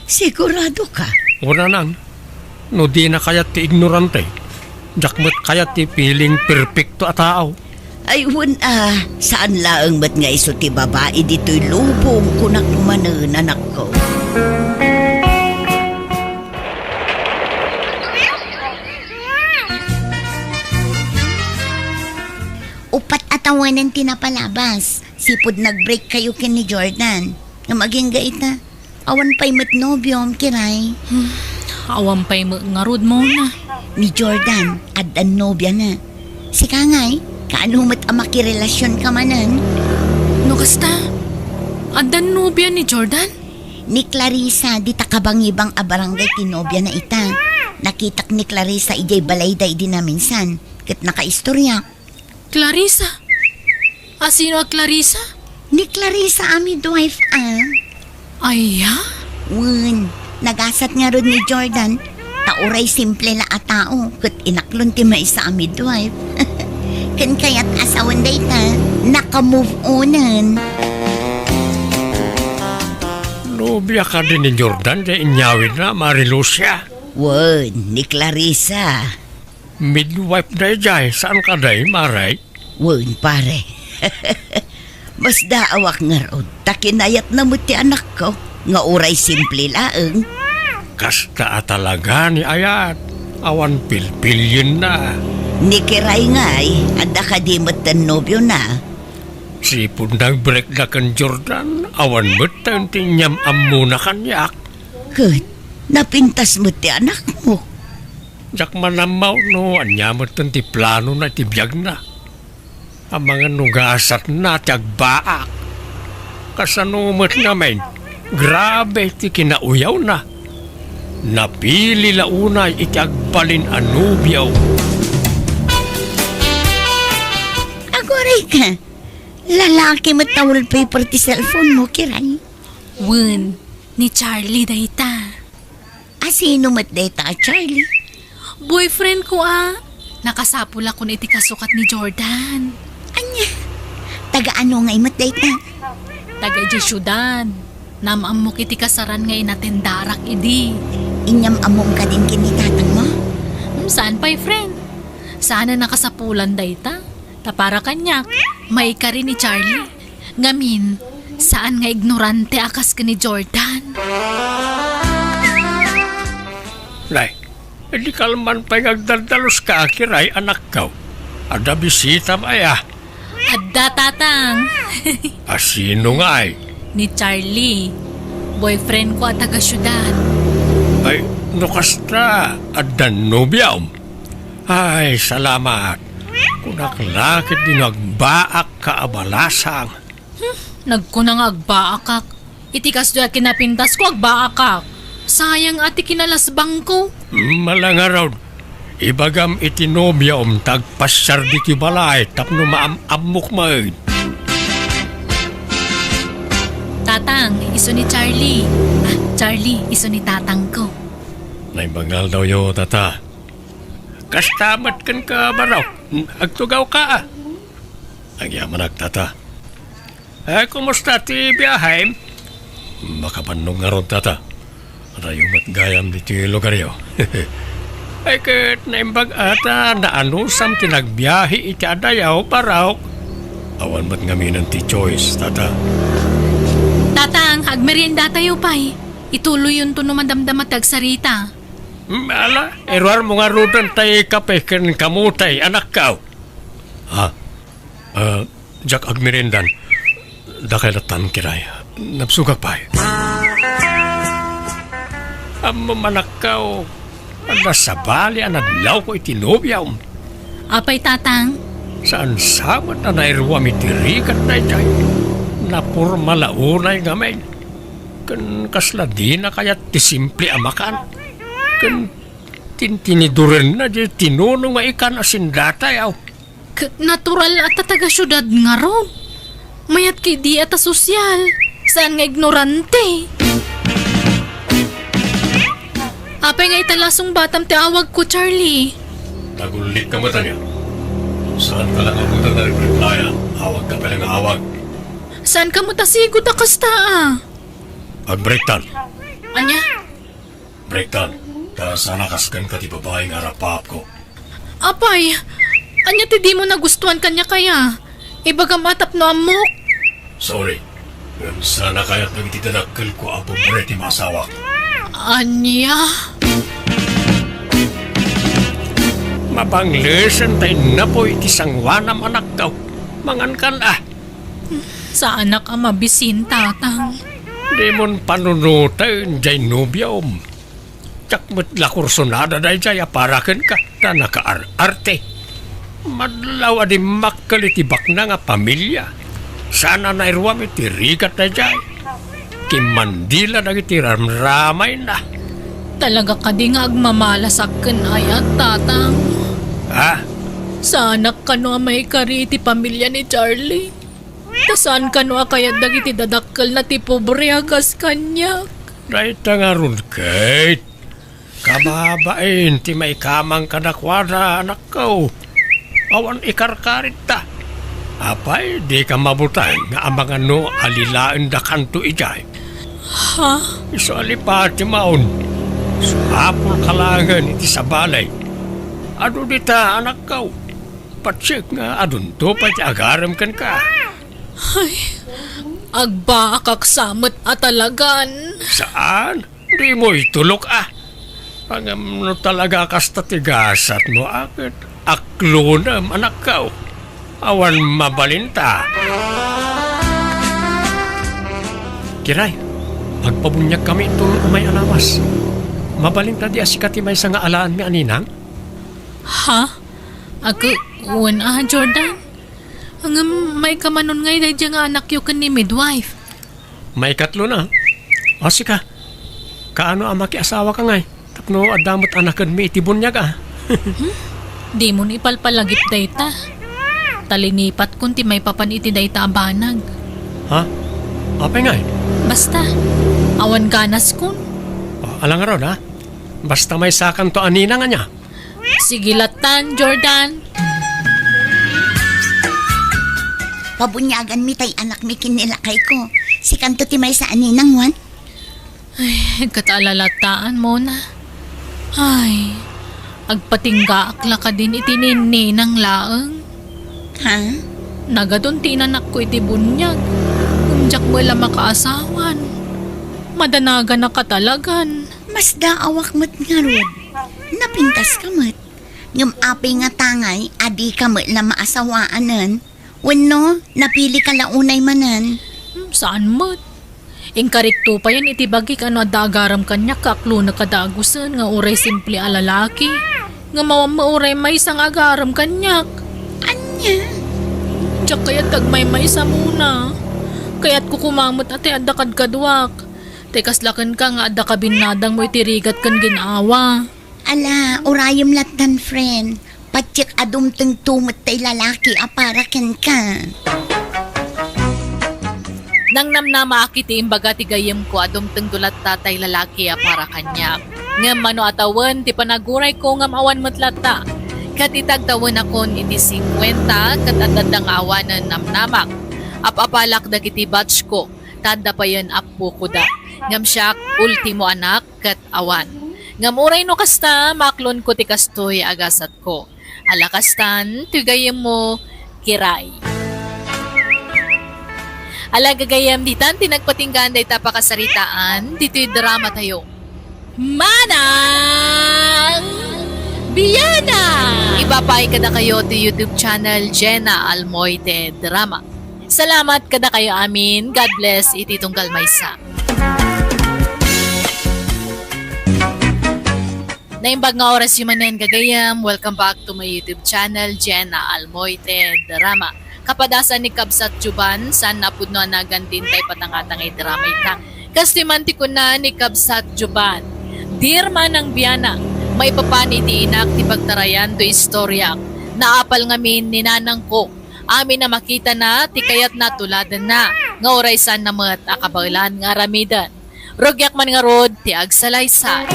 Sigurado ka? Una nang, no di na kaya ti ignorante. Jakmat kaya ti piling perfecto a tao. Ay, saan laang mat nga iso ti babae dito'y lubong kunak manan anak ko. Upat atawanan tinapalabas. Sipod nag-break kayo kin ni Jordan. Nga maging gaita. Awan pa'y matnobyom kiray. Awam pa'y ngarud mo na. Ni Jordan, adan nobya na. Si Kangay, kaano mat amakirelasyon ka manan? No kasta? Adan nobya ni Jordan? Ni Clarissa, di takabangibang abarangay tinobya na ita. Nakitak ni Clarissa ijay balayday din na minsan. Kat nakaistorya. Clarissa? Sino ang Clarissa? Ni Clarissa amid wife Aya? Nagasat nga ron ni Jordan. Tauray simple la a tao. Kat inaklon ti maisa a midwife. Kan kaya't asawan day ta, naka-move onan. Nobya ka din ni Jordan di inyawin na Marilucia. Ni Clarissa. Midwife day jay, saan ka day maray? Pare. Mas daawak nga rod. Takinayat na mo ti anak ko. Nga uray simple laeng. Kasta talaga ni Ayat. Awan pilpilyin na. Ni Kiray ngay, anda ka di matan nobyo na. Sipod nag-break na kan Jordan. Awan mo't tinyam amu na kanyak. Kat, napintas mo ti anak mo. Jak manamaw no, anya mo't ti plano na tibiyag na. Ang mga nugasat na tiyagbaak. Kasanumot namin, grabe ti kinauyaw na. Napili launay itiagbalin anubyaw. Agoray ka. Lalaki mo tawal paper ti cellphone mo, kiray. Ni Charlie dayta. Sino mat data, Charlie? Boyfriend ko Nakasapul ako na iti kasukat ni Jordan. Anya? Taga-ano nga mat data? Taga di syudad. Namam mo kiti kasaran nga inatendarak idi. Inyam among ka din kinitatang mo? Saan pa'y friend? Sana nakasapulan dayta. Tapara kanyak, may ka rin ni Charlie. Ngamin, saan nga ignorante akas ka ni Jordan? Nay, hindi kalman pa ngagdaldalos ka akiray anak ka. Ada bisita maya. Adda tatang. Sino nga ay? Ni Charlie. Boyfriend ko at taga syudad. Ay, nukasta. Adan nobyam. Ay, salamat. Kunaklakit din nagbaak ka abalasang. Nagkunang agbaakak. Iti kasya kinapintas ko agbaakak. Sayang ati kinalasbang ko. Malangaraw. Ibagam itinobya tagpasyar di ti balay tapno maamamok maid. Tatang, iso ni Charlie. Charlie, iso ni tatang ko. Naibangal daw yo, tata. Kastamat kan ka baraw. Agtugaw ka Agyaman tata. Kumusta ti biyahe? Makabanong nga ron, tata. Rayumat gayam di ti lugar yo. Ay kat naimbag ata na anusam tinagbiyahe iti adayaw baraw. Awan mat ngaminan ti Joyce, tata. Tatang, agmerienda tayo pa'y. Ituloy yun to no madamdamatag sarita. Ala, erwar mo nga rudan tayo kape ken kamutay, anak ka. Ha? Jack agmirendan. Dakalatan kiray. Napsuga pa. Mamanakaw. Nasabali ang adlaw ko itinobyaw. Apay tatang, Saan samat na nairwa mitirikat na itay. Napurmalaunay gamay. Kan kasla di na kaya ti simple amakan. Kan tintiniduren na di tinunong nga ikan asindata yaw. natural at taga syudad nga ron. Mayat kay di ata sosyal. Saan nga ignorante? Apay nga italasong batam ti awag ko, Charlie. Nagulit ka mata niya. Saan ka lang abutan na replaya? Awag ka palang awag. Saan ka mo tasigot na kasta Pag-breaktan. Anya? Breaktan. Ta sana kaskan ka ti babaeng harapap ko. Apay, anya ti di mo nagustuhan kanya kaya? Ibaga matap no amok. Sorry. Sana kaya't nagtitadakkel ko ang pobre ti masawa. Anya? Mabanglesan tayo na po iti sangwanam anak ka. Mangan kan Sa anak ang mabisin, tatang. Di mon panunutan jay nobyom. Takmat lakursonada day jay aparakan ka na nakaar-arte. Madlaw adi makalitibak na nga pamilya. Sana nairwam iti rigat na jay. Kimandila na iti ramramay na. Talaga ka di nga agmamalasakken ayat, tatang. Ha? Sa anak ka no may kariti pamilya ni Charlie. Tasaan ka no kaya dagiti dadakkel na ti pobre agas kanya. Daita nga ron, Kate. Kababain, ti may kamang kadakwada, anak ko. Awan ikarkarit ta. Apay, di ka mabutay nga amang ano alilain da kanto ijay. Ha? Iso alipati maun. Suapol kalangan iti sa balay. Ado dita, anak ko. Patsik nga adun to pa ti agaram kan ka. Ay, agba akaksamot at talagan. Saan? Di mo itulok Pangam no talaga kasta tigasat mo akit. Aklonam, anak ka. Awan mabalinta. Kiray, magpabunyag kami tulong umay alawas. Mabalinta di asikati may nga alaan mi aninang? Ha? Ako, Jordan? Hanggang may kamanon ngay na dyan nga anak yu kan ni midwife. May katlo na. O sika, kaano ang makiasawa ka ngay? Tapno adamot anakan mi itibunyag Di mo ni palpalagip dayta. Talinipat kun ti may papan iti dayta abanag. Ha? Apay ngay? Basta, awan ganas kun. Alang ron Basta may sakan to anina nga niya. Sige latan, Jordan. Pabunyagan mi tay anak mi kinilakay ko. Si kanto ti may sa aninang wan. Ay, katalalataan mo na. Ay, agpatingga akla ka din itinini ng laeng. Ha? Nagadun tinanak ko iti bunyag. Umjak mo lang makaasawan. Madanaga na katalagan. Mas daawak mo't nga rod. Napintas ka mo't. Ngam apay nga tangay, adi ka mo't na maasawaanan. Wano, napili ka launay manan. Saan mo't? Inkarikto pa yan itibagi ka no adagaram kanya kaklo na kadagusan nga uray simple alalaki. Nga mauray may isang agaram kanyak. Anya? Diyak kaya't tagmay sa muna. Kaya't kukumamot ate adakad kadwak. Tekas lakan ka nga adda kabinadang mo itirigat kan ginawa. Ala, urayom latan friend. Patsik adumteng tumot tay lalaki aparakan ka. Nang namnama akiti imbaga ti gayem ko adumteng dulat tatay lalaki para kanya. Ngam mano atawan ti panaguray ko ngam awan matlata. Kat itagtawan akon iti 50 kat adadang awanan namnamak. Apapalak dagiti batch ko. Tanda pa yan apo ko da. Ngam siya ultimo anak kat awan. Ngam uray no kasta maklon ko ti kastoy agasat ko. Alakastan tigayem mo kiray. Alagagayam ditan tinagpatinggan day tapakasaritaan, dito'y drama tayo. Manang Biyana! Ibapay kada kayo to YouTube channel Jenna Almoite Drama. Salamat kada kayo amin. God bless iti tunggal maysa. Naimbag nga oras yung manen gagayam. Welcome back to my YouTube channel Jenna Almoite Drama. Kapadasan ni Kabsat Juban, san napudno na gantintay patangatang drama itang. Kastimanti ko na ni Kabsat Juban. Dear Manang Biyana, may papani ti inak ti pagtarayan to istorya. Naapal ngamin ni nanang ko. Amin na makita na ti kayat na tuladan na. Nga oray san namat akabalan nga ramidan. Rogyak man nga rod ti agsalaysay.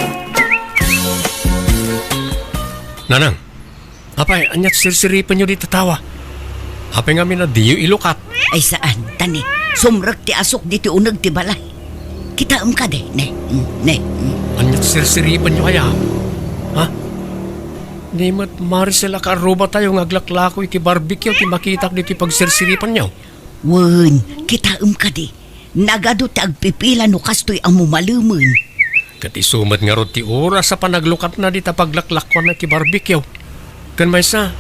Nanang, apay, anyat sirsiripan nyo di tatawa. Apay nga na diyo ilukat. Ay saan, tani, sumrag ti asok di ti unag ti balay. Kitaam ka de, ne. Anyat sirsiripan nyo kaya. Ha? Di mat Maricel akaruba tayo ngaglaklako iti barbecue ti makitak di ti pagsirsiripan nyo. Wen, kitaam ka de. Nagado ti agpipila no kastoy amu malumun. Kat isumat nga ro ti oras sa panaglukat na di ta paglaklakwan na ti barbecue. Kan may sa,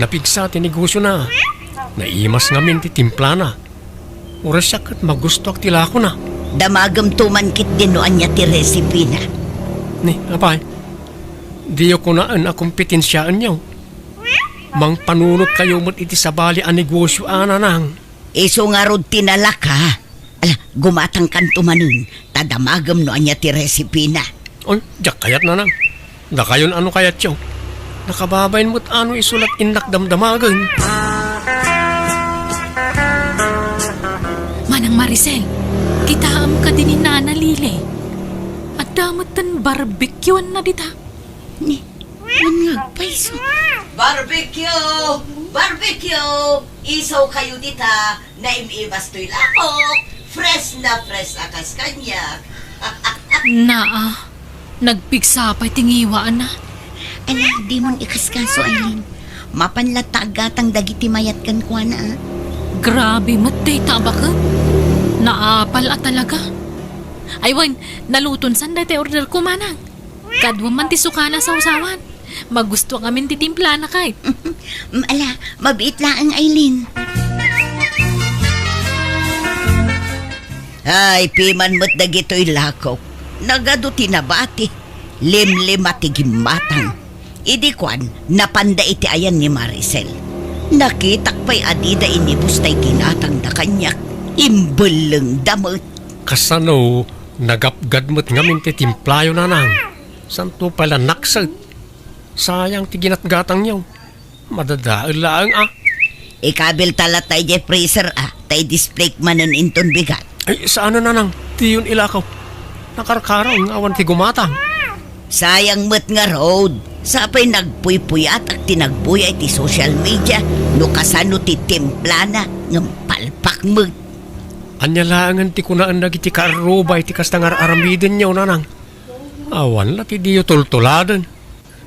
napigsa ti negosyo na. Naimas ngamin ti timpla na. Oras siya kat magusto ak tilako na. Damagam tumankit din no anya ti recipe na. Ni, apay, diyo ko naan a kompetensyaan nyo. Mang panunot kayo mo't iti sabali a negosyo ananang. Iso nga rod tinalaka. Ala, gumatang kan tumanun. Tadamagam no anya ti recipe na. Oy, diyak kayat nanang. Da kayon ano kayat yaw. Nakababayin mo't ano isulat inak damdamagan. Manang Maricel, kitaam ka din ni Nana Lile. At damot tan barbecuean na dita. Ni, managpaiso. Barbecue! Barbecue! Isaw kayo dita na imibas to'y lakok. Fresh na fresh akas kanya. Naa, nagpigsapay tingiwaan na. Ala, di mon ikaskaso, Aileen. Mapanlatagatang dagiti mayat kan kwa na. Grabe mo't day taba ka. Naapal at talaga. Aywan, naluton san dati order ko manang. Kadwa man ti sukana sa usawan. Magusto kami titimpla na kahit. Ala, mabiit lang ang Aileen. Ay, piman mo't dagito'y lakok. Nagado tinabati. Limlim at tigimatang. Idi kwan, napanda iti ayan ni Maricel. Nakitak pa'y adida inibus ta'y kinatang na kanyak. Imbuleng damot. Kasano, nagapgad mo't ngamin ti timplayo nanang. Santo pala naksag. Sayang ti ginatgatang nyaw. Madadaal lang Ikabil talat tayo di freezer tay display manon inton bigat. Ay, saan na nanang? Di yun ilakaw. Nakarkaraw ng awan ti gumatang. Sayang mo't nga road. Sapay nagpuy-puyat at tinagbuya iti social media no kasano ti templana ng palpak mo't. Anyalangan ti kunaan nagiti karubay ti kastangar aramiden nyaw nanang. Awan la ti diyo tultuladan.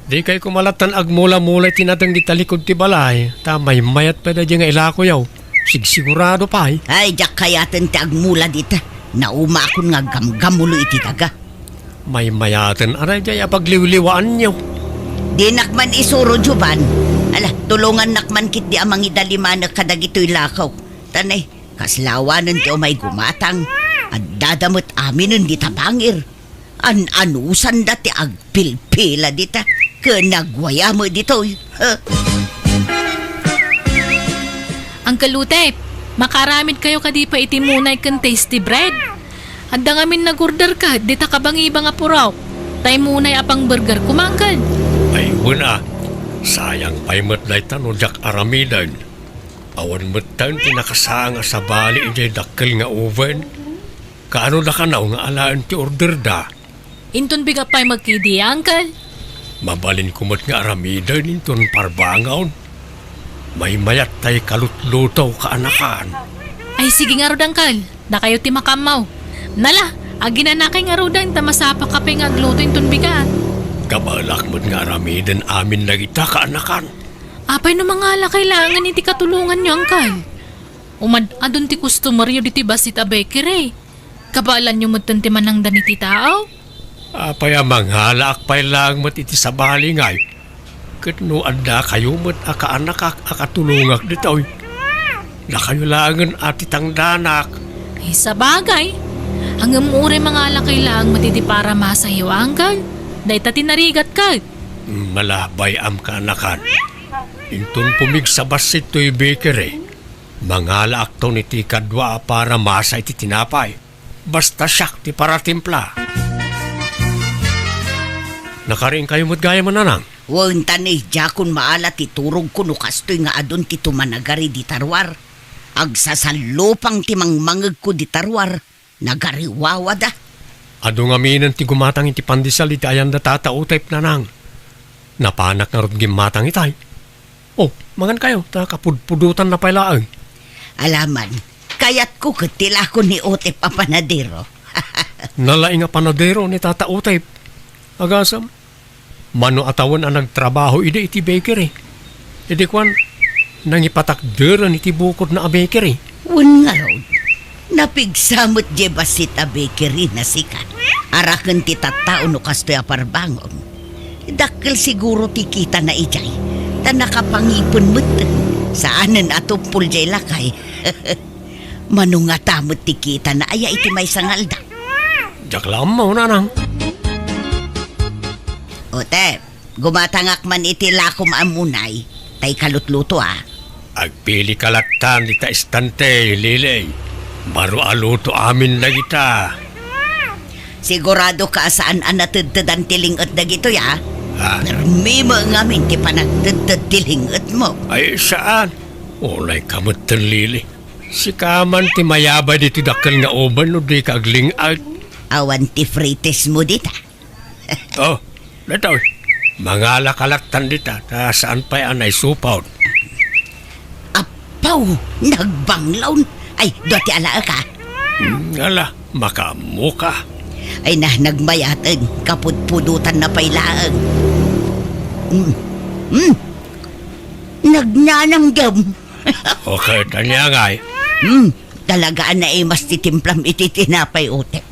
Di kay kumalatan agmula-mulay tinatang di talikod ti balay. Tamay mayat pa na di nga ilako yaw. Sigurado pa eh. Ay, jak kayatan ti agmula dita. Naumakon nga gamgamulo iti taga. May mayatan aray jaya pagliwliwaan nyaw. Di nakman isuro juban. Ala, tulungan nakman kit di amang idaliman kadagito'y lakaw. Tanay, kaslawanan ti umay gumatang. At dadamot aminon di tabangir. Anusan dati agpilpila dita. Kanagwaya mo dito. Ang kalutep, makaramid kayo kadi pa iti munay kan tasty bread. Handa ngamin nag-order ka, di ta kabang-ibang apuraw. Tay munay apang burger kumangkad. Ay, wala. Sayang pa'y matlay tanong jak aramidan. Awan matan tinakasanga sa bali injay dakkel nga oven. Kaano na kanaw nga alaan ti order da. Inton biga pa'y magkidi, angkal. Mabalin kumot nga aramidan inton parbangaw. May mayat tay kalutlutaw kaanakan. Ay sige nga rod, angkal. Na kayo ti makamaw. Nala, aginanakay nga rodan tamasapa ka pa nga agluto inton biga. Kabalak mo't nga aramidan amin nagita kaanakan. Apay no mga ala kailangan iti katulungan nyo, angkal. Umad, adun ti customer yu diti basit a bakery. Kabalan nyo matunti man ang daniti tao? Apay amang halak pay lang mat iti sa balingay. Kat no anda kayo mat akaanak akatulungak dito. Na kayo langan ati tangdanak. Eh, sa bagay. Ang umure mga lakay lang matiti para masayo anggal. Dahil tati narigat ka. Malabay am kaanakan. Intun pumig sa basit to'y bakery. Mangala akto ni ti kadwa para masa iti tinapay. Basta siyak ti para timpla. Nakaring kayo mo't gaya mananang. Wan tanay jakon maala ti turog ko no kastoy nga adon ti tumanagari di tarwar. Agsasalupang ti mangmangag ko di tarwar. Nagariwawa da. Ado nga minan ti gumatang iti pandisal iti ayan da tatautayp nanang. Napanak nga rod gimatang itay. Oh, mangan kayo, ta kapudpudutan na pailaang. Alaman, kayat ko katila ko ni Otep a panadero. Nalaing nga panadero ni Tata Utay. Agasam. Mano atawan ang nagtrabaho iti bakery. Idi kwan, nangipatakderan iti bukod na a bakery. Wan nga raw, napigsamot je basit a bakery na sika. Arakan ti tattao no kastoy a parbangon. Dakkel siguro ti kita na ijay. Ta nakapangipon mutten. Saanan ato puljay lakay. Manungatamot ti kita na aya iti may sangalda. Jak lamaw nanang. Otep, gumatangak man iti lakom amunay. Tay kalutluto ah. Agpili kalatan ita istante, lilay. Baro aluto amin na kita. Sigurado ka saan anatudtudan tilingot na gito ya. Ha? May mga ngamin ti panagtudtud tilingot mo. Ay saan? Ulay kamot tan lili. Si kaman ti mayabay dito dakal nga oban no di kagling out. Awan ti frites mo dita. Oh, lataw. Mga lakalatan dita. Ta saan pa'y anay supaw. Apaw, nagbanglaw. Ay, doon ala ka. Ngala, makamuka. Ay nagmayatan, kapudpudutan na pailaan. Nagnananggam. Okay, tanya nga eh. Talagaan na mas titimplam ititinapay Otep.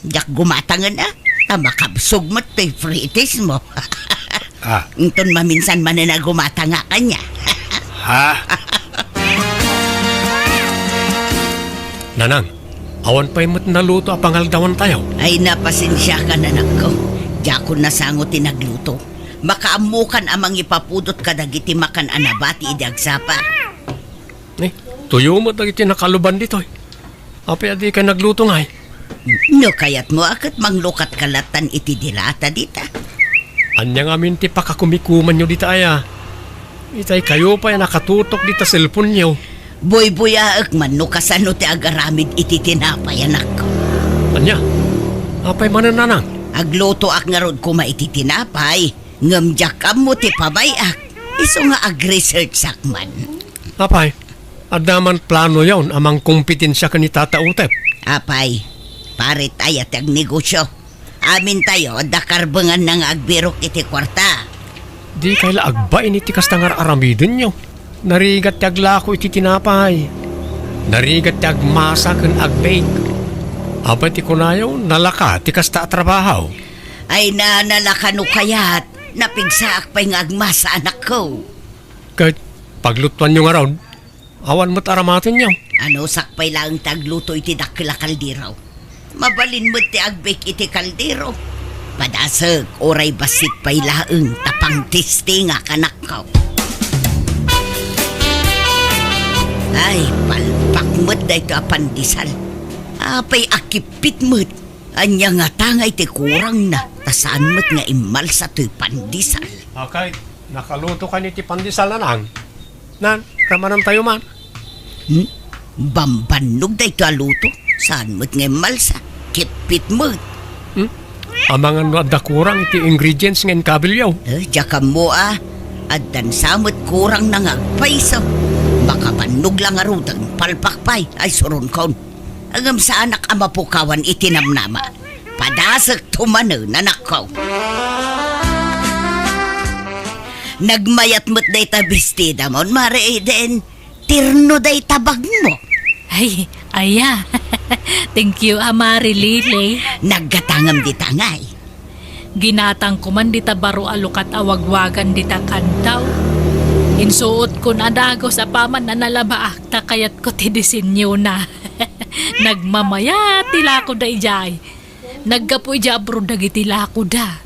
Jak gumatangan na. Makabsog mo to'y frites mo. Ah, Inton maminsan man na gumatanga ka niya. ha? Nanang, awan pa'y mo't naluto a pangaldawan tayo. Ay napasensya ka na nako. Jakon na sangot tinagluto. Makaamukan amang ipapudot ka dagiti makan anabati idagsapa. Eh, tuyo mo dagiti nakaluban dito eh. Apay adi ka nagluto nga eh. No kayat mo akat manglukat kalatan iti dilata dita. Anya nga minti pakakumikuman nyo dita aya. Itay kayo pa nakatutok dita cellphone nyo. Boy-boyaak man no kasano ti agaramid iti tinapay anak ko. Anya, apay manananang. Agluto ak nga rod kuma iti tinapay. Ngamjakam mo ti pabayak. Iso nga ag-research sakman. Apay, adaman plano yawn amang kompetensya ka ni Tata Utep. Apay, parit ayat ang negosyo. Amin tayo, dakarbangan ng agbirok iti kwarta. Di kayla agbain iti kastangar aramidin nyo. Narigat ti aglako iti tinapay. Narigat ti agmasa ken agbake. Aba ti kunayaw, nalaka ti kasta trabaho. Ay nanalakano kayat, napigsaak pa'y nga agmasa anak ko. Kahit paglutuan nyo nga raw, awan mo't aramatin nyo. Ano sakpay lang tagluto iti dakila kaldiraw. Mabalin mo ti agbake iti kaldiro. Padasag, oray basit pa'y laeng tapang tisti nga kanak ko. Ay, palpak mo't da ito apandisal. Apay akipit mo't. Anya nga tangay ti kurang na. Tasaan mo't nga imal sa to'y pandisal. Okay, nakaluto ka ni ti pandisal na nang. Nan, ramanan tayo man. Bambanog da ito aluto. Saan mo't nga imal sa kipit mo't. Amangan no adda kurang iti ingredients ng kabilyaw. Diya mo at dan samot kurang na nga paisaw. Baka panog lang arutang palpakpay ay suron kon. Agam sa anak ama pukawan itinamnama. Padasak tumano na nakaw. Nagmayat mo't day ta bestida mon mare eden. terno day tabag mo. Ay, aya. Thank you, Amari Lily. Naggatangam di tangay. Ginatang ko man dita baro alukat awagwagan dita kantaw. Insuot ko na dago sa paman na nalabaak ta kayat ko ti disenyo na. Nagmamaya tila ko da ijay. Naggapo ija bro dagiti lako da.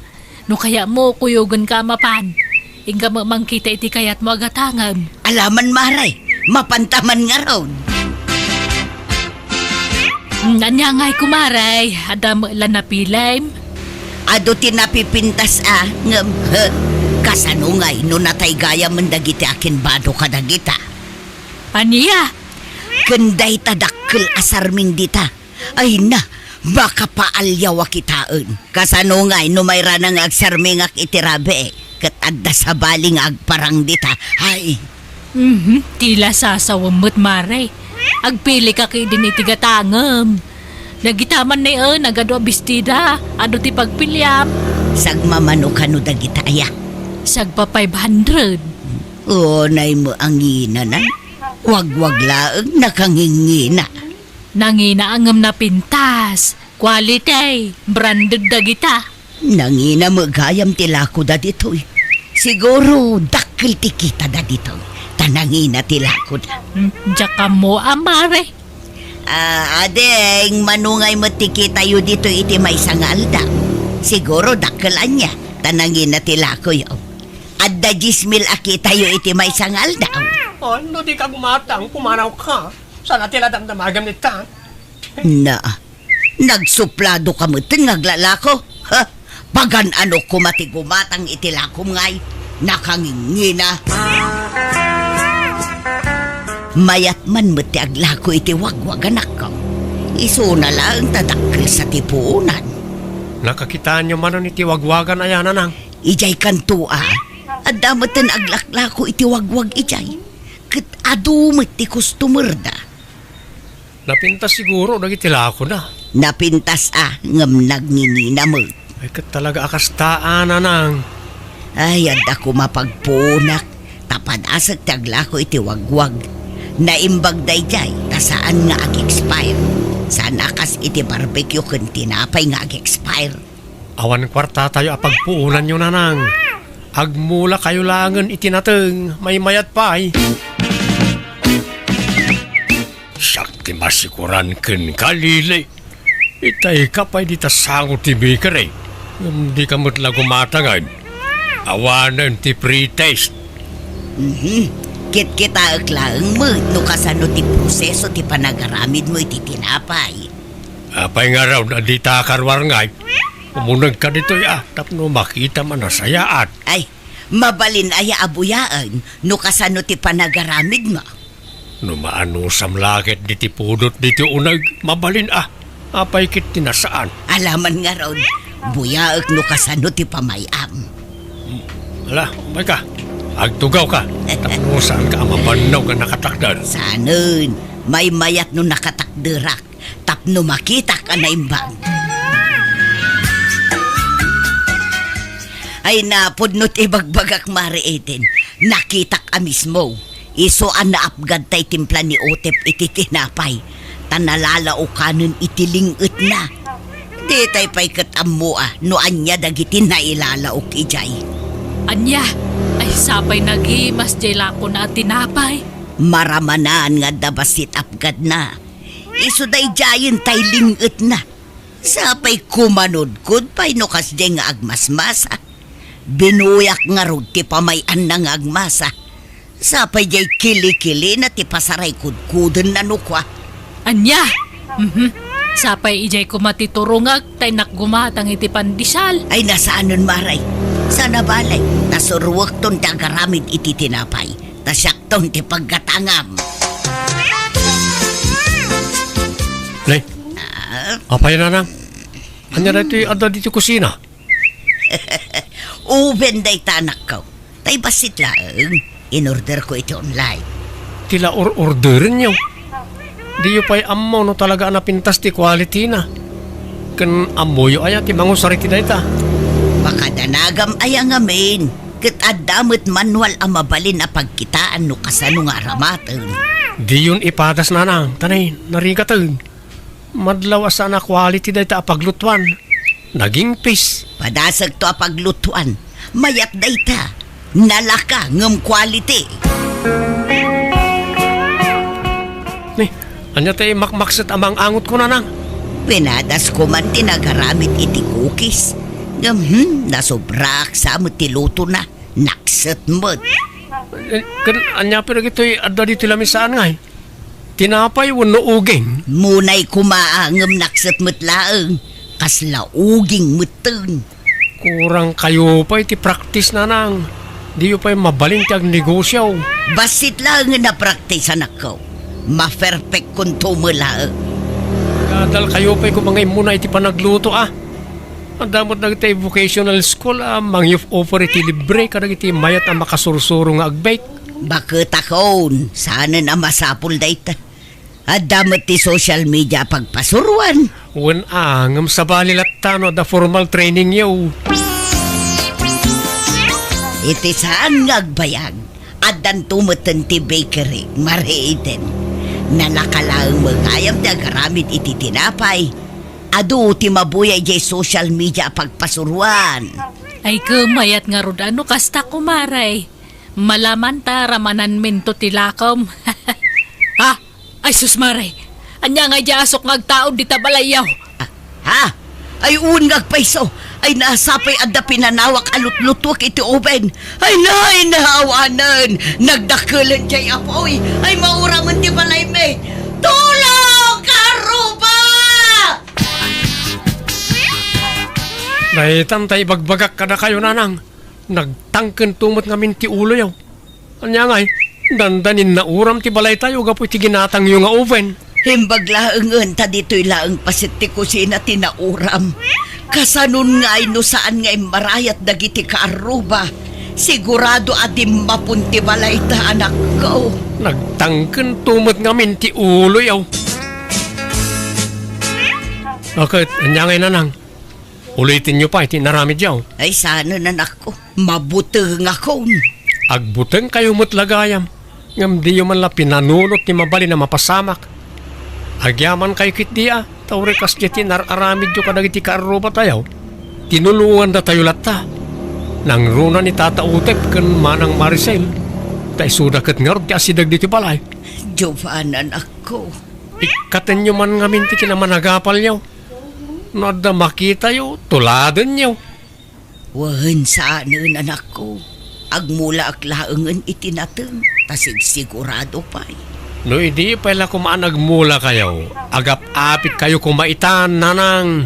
No kaya mo kuyugan ka mapan. Inga mamangkita iti kayat mo agatangam. Alaman maray, mapantaman nga raw. Anya nga'y kumaray, adam lan napilaym. Ado tinapipintas ngam kasanungay no natay gaya mendagiti akin bado kadagita. Aniya, Kenday tadakkel asarming dita. Ay na, baka paalyaw kitaan. Kasanungay no may ranang agsarmingak itirabe. Kat adda sa baling agparang dita. Ay, tila sasawamot maray. Agpili ka kay din itigatangam. Nagitaman na nagadwa bestida, ano ti pagpilyam. sagmamano kano dagita aya. Sagpa 500. Nay mo ang inanan. Wag-wag laeng nakangingina. Nangina angam na pintas. Quality, branded dagita. Nangina mo gayam tilako da ditoy. Siguro dakkel tikita da ditoy. Tanangina tilako da. Jaka mo amare. Adeng, manungay mo tikita yu dito iti may sangalda. Siguro dakkelan niya. Tanangin na tilako yu. Adda 10,000 akita yu iti may sangalda. Ano di ka gumatang, pumanaw ka. Sana tila damdamagam nita. Na, nagsuplado ka mo ngaglalako. Ha? Pagan ano kumati gumatang itilakom ngay. Nakangingina. Mayat man mo ti aglako iti wagwaganak ko. Iso na lang tadakkel sa tipuunan. Nakakitaan nyo man iti wagwagan ayan nang. Ijay kantua. At damatan aglaklako iti wagwag ijay. Kat adumit ti customer da. Napintas siguro nagitila ko na. Napintas ngam nagninina mo. Ay kat talaga akastaan nang. Ay, adda ko mapagpunak. Tapad asag taglako iti wagwag. Naimbag dayjay, tasaan nga ag-expire. Saan akas iti barbecue kun tinapay nga ag-expire. Awan kwarta tayo apagpuunan nyo nang. Agmula kayo langan itinateng, may mayat pa ay. Sakti masikuran ken kalili. Itay ka pa'y di tasangot ti baker eh. Hindi ka mutla gumatangad. Awanan ti pre-taste. Kit-kita aglaang mo, no kasano ti proseso ti panagaramid mo iti tinapay. Apay nga raw na di takarwar ngay. Umunag ka dito tapno makita man na sayaat. Ay, mabalin aya abuyaan, no kasano ti panagaramid mo. No maano samlakit di ti pudot di ti unag, mabalin Apay kit tinasaan. Alaman nga raw, buyaak no kasano ti pamayam. Ala, umay ka. Agtugaw ka. Tapno saan ka mabanaw ka nakatakdan. Sanon, may mayat no nakatakderak. Tapno makita ka na imbang. Ay napod no tibagbagak mariitin. Nakitak a mismo. Isuan na apgad tay timpla ni Otep iti tinapay. Tanalala o kanon itilingit na. Di tay pa'y katamo no anya dagiti na ilalaok ijay. Anya, ay sapay nagimas jaylako na tinapay. Maramanan nga dabasit apgad na. Iso day jayin tay lingit na. Sapay kumanod-kod pa'y no kasde nga agmasmasa. Binuyak nga rod ti pamayan na nga agmasa. Sapay jay kili-kili na ti pasaray kudkudon na nukwa. Anya, sapay ijay ko matiturungag tay nakgumatang iti pandisal. Ay nasaanon maray. Sana balay. Tasurwak ton tagaramid iti tinapay. Tasyak ti paggatangam. Lay, apay na nang. Anya na ito ada dito kusina. Uben day tanak ko. Tay basit lang. In-order ko ito online. Tila orderin nyo. Di yu pa'y ammo no talaga napintas ti quality na. Kan amoyo aya ti mangusari ti dayta. Baka danagam aya nga men. Kat adamot manual ang mabalin na pagkitaan no kasano nga aramaten. Di yun ipadas na nang, tanay, narigatan. Madlaw asa na quality day ta paglutuan. Naging pis. Padasag to paglutuan. Mayat dayta. Nalaka ngem quality. Ni, anya tayo makmaksat amang angot ko na nang. Pinadas ko man tinagaramit iti cookies. Ngem, nasobrak sa mo tiluto na. Nakset mo. Kan anya pero gito'y adda dito lamin saan nga eh. Tinapay wano uging. Munay kumaangam nakset mo't laeng. Kasla uging mutun. Kurang kayo pa iti practice na nang. Di yo pa'y mabaling tiyag negosyo. Basit lang nga na-practice anak ko. Ma-perfect kung tumulaeng. Kadal kayo pa'y kumangay muna iti panagluto ah. Ang damot na iti vocational school mang youth offer iti libre kadag iti mayat ang makasursuro nga agbake. Bakit akon? Sana na masapul dayta. At damot ti social media pagpasuruan. Wen angam sa balilatano da formal training yo. Iti saan nga agbayag. At dan tumutan ti bakery. Mariiten. Nanakalaang magayam ti agaramid iti tinapay. Adu ti mabuyay jay social media pagpasuruan. Ay kumayat nga rod ano kasta kumaray. Malaman ta ramanan minto tilakom. Ha? Ay susmaray. Anya nga asok ngagtaod di tabalayaw. Ha? Ay ungag paiso. Ay nasapay adda pinanawak alut-lutok iti oben. Ay naay nahawanan. Nagdakulan jay apoy. Ay mauraman ti balay me. Tulong! Karuba! Naitan tay bagbagak kada kayo nanang. Nagtangken tumot ngamin ti ulo yaw. Anya ngay, dandanin na uram ti balay tayo gapoy ti ginatang yung nga oven. Himbag laengen ta dito'y laeng pasit ti kusina tinauram. Kasanun nga no saan nga marayat dagiti kaaruba. Sigurado adim mapunti balay ta anak ko. Nagtangken tumot ngamin ti ulo yaw. Bakit, anya ngay nanang? Ulitin nyo pa iti naramid yaw. Ay sana nanak ko. Mabuti nga kon. Agbuteng kayo mo't lagayam. Ngam di yo man la pinanunot ni mabali na mapasamak. Agyaman kayo kit di Tawre kas jeti nararamid yo kadag iti kaaruba tayo. Tinulungan da tayo latta. Nang runa ni Tata Utep kan manang Maricel. Tay suda kat ngarod ti asidag dito balay. Jovan anak ko. Ikaten nyo man ngamin ti kinamanagapal nyo. Nada makita yo, tuladan nyo. Wahan saanan anak ko. Agmula ak laengen itinateng. Tasig sigurado pa. No, hindi pala kumaanagmula kayo. Agap-apit kayo kumaitan, nanang.